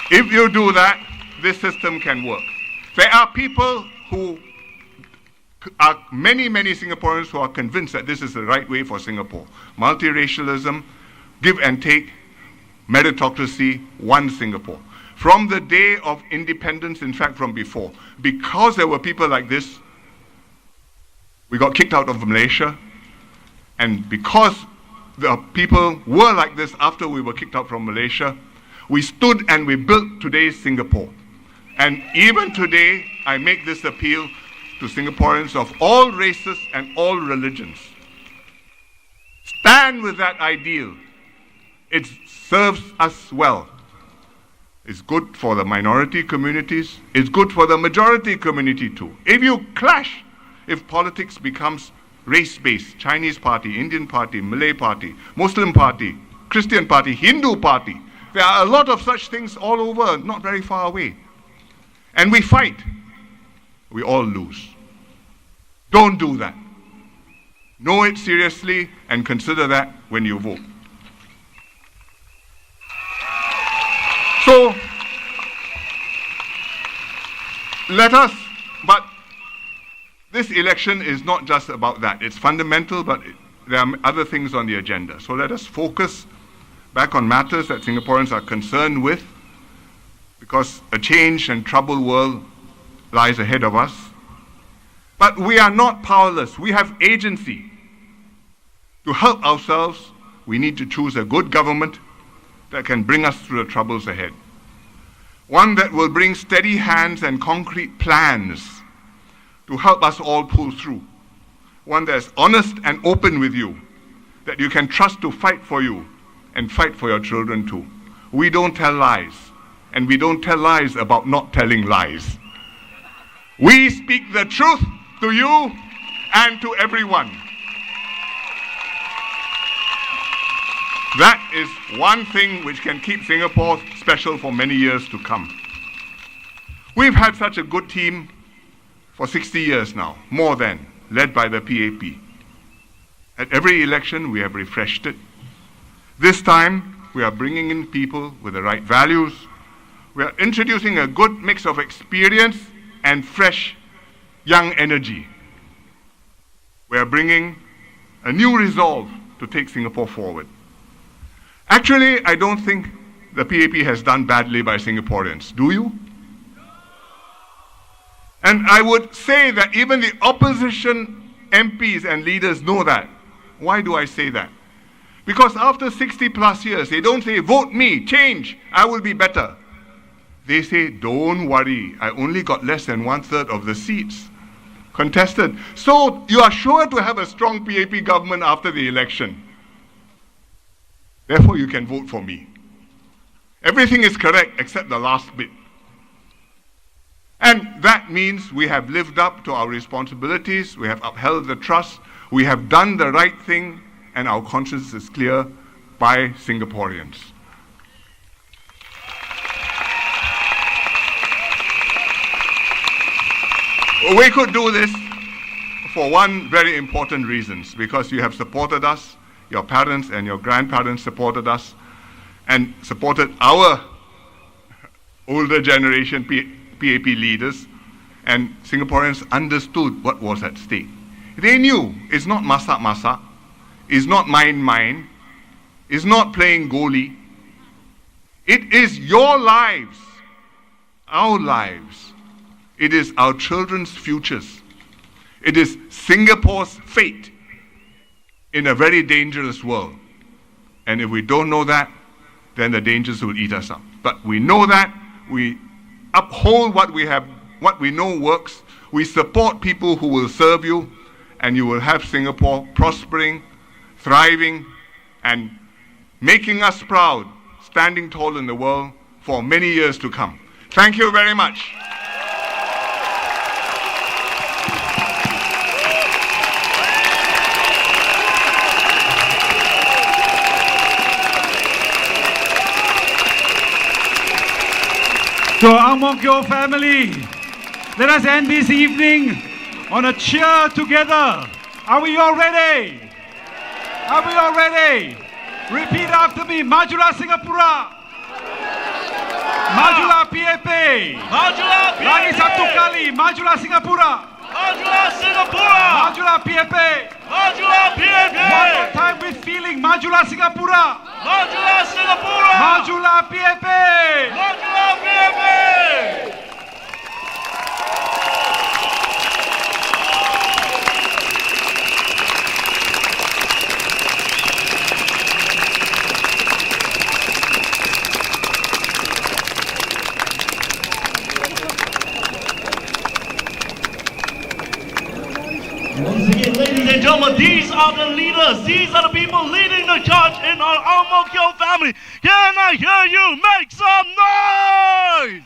if you do that, this system can work. There are people who are many Singaporeans who are convinced that this is the right way for Singapore. Multiracialism, give and take, meritocracy, one Singapore. From the day of independence, in fact from before, because there were people like this, we got kicked out of Malaysia, and because the people were like this after we were kicked out from Malaysia, we stood and we built today's Singapore. And even today, I make this appeal to Singaporeans of all races and all religions. Stand with that ideal. It serves us well. It's good for the minority communities. It's good for the majority community too. If you clash, if politics becomes race-based, Chinese party, Indian party, Malay party, Muslim party, Christian party, Hindu party, there are a lot of such things all over, not very far away. And we fight, we all lose. Don't do that. Know it seriously and consider that when you vote. So, but this election is not just about that. It's fundamental, but there are other things on the agenda. So let us focus back on matters that Singaporeans are concerned with, because a changed and troubled world lies ahead of us. But we are not powerless. We have agency. To help ourselves, we need to choose a good government that can bring us through the troubles ahead. One that will bring steady hands and concrete plans to help us all pull through. One that's honest and open with you, that you can trust to fight for you and fight for your children too. We don't tell lies, and we don't tell lies about not telling lies. We speak the truth to you and to everyone. That is one thing which can keep Singapore special for many years to come. We've had such a good team for 60 years now, more than, led by the PAP. At every election, we have refreshed it. This time, we are bringing in people with the right values, We are introducing a good mix of experience and fresh, young energy. We are bringing a new resolve to take Singapore forward. Actually, I don't think the PAP has done badly by Singaporeans. Do you? And I would say that even the opposition MPs and leaders know that. Why do I say that? Because after 60 plus years, they don't say, vote me, change, I will be better. They say, don't worry, I only got less than 1/3 of the seats contested. So you are sure to have a strong PAP government after the election. Therefore, you can vote for me. Everything is correct except the last bit. And that means we have lived up to our responsibilities, we have upheld the trust, we have done the right thing, and our conscience is clear by Singaporeans. We could do this for one very important reason, because you have supported us, your parents and your grandparents supported us, and supported our older generation PAP leaders, and Singaporeans understood what was at stake. They knew it's not masak-masak, it's not mine-mine, it's not playing goalie. It is your lives, our lives. It is our children's futures. It is Singapore's fate in a very dangerous world. And if we don't know that, then the dangers will eat us up. But we know that, we uphold what we know works, we support people who will serve you, and you will have Singapore prospering, thriving, and making us proud, standing tall in the world for many years to come. Thank you very much. To our Ang Mo Kio family, let us end this evening on a cheer together. Are we all ready? Are we all ready? Repeat after me. Majulah Singapura. Majulah PAP. Majulah PAP. Lagi satu kali. Majulah Singapura. Majulah Singapura. Majulah PAP. Majulah PAP. One more time with feeling. Majulah Singapura. Majulah Singapura. Majulah PAP. Majulah PAP. Once again, ladies and gentlemen, these are the leaders. These are the people leading the charge in our Ang Mo Kio family. Can I hear you make some noise?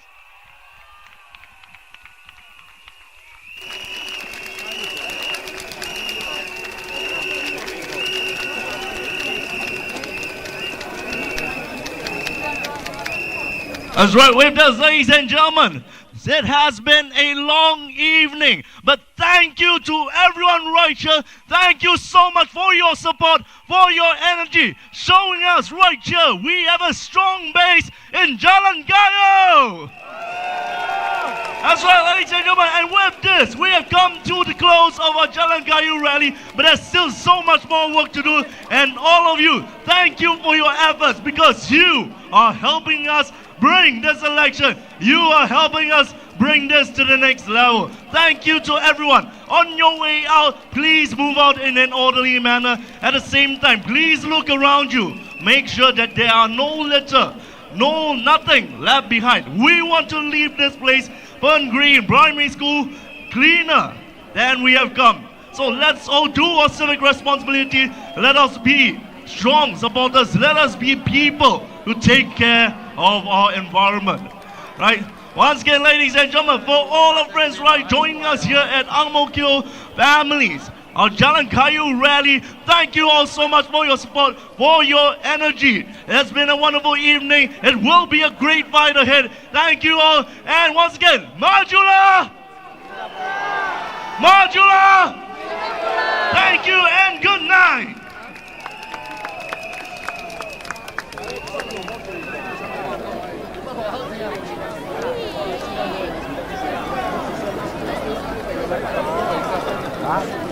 That's right, with us, ladies and gentlemen. It has been a long evening, but thank you to everyone right here. Thank you so much for your support, for your energy, showing us right here we have a strong base in Jalan Gayo. That's right, ladies and gentlemen, and with this, we have come to the close of our Jalan Gayo rally, but there's still so much more work to do, and all of you, thank you for your efforts, because you are helping us bring this election. You are helping us bring this to the next level. Thank you to everyone. On your way out, please move out in an orderly manner. At the same time, please look around you. Make sure that there are no litter, nothing left behind. We want to leave this place, Fern Green Primary School, cleaner than we have come. So let's all do our civic responsibility. Let us be strong supporters. Let us be people who take care of our environment, right? Once again, ladies and gentlemen, for all our friends right joining us here at Ang Mo Kio families, our Jalan Kayu rally, thank you all so much for your support, for your energy. It's been a wonderful evening. It will be a great fight ahead. Thank you all, and once again, Majulah! Majulah! Thank you and good night. Pelan-pelan,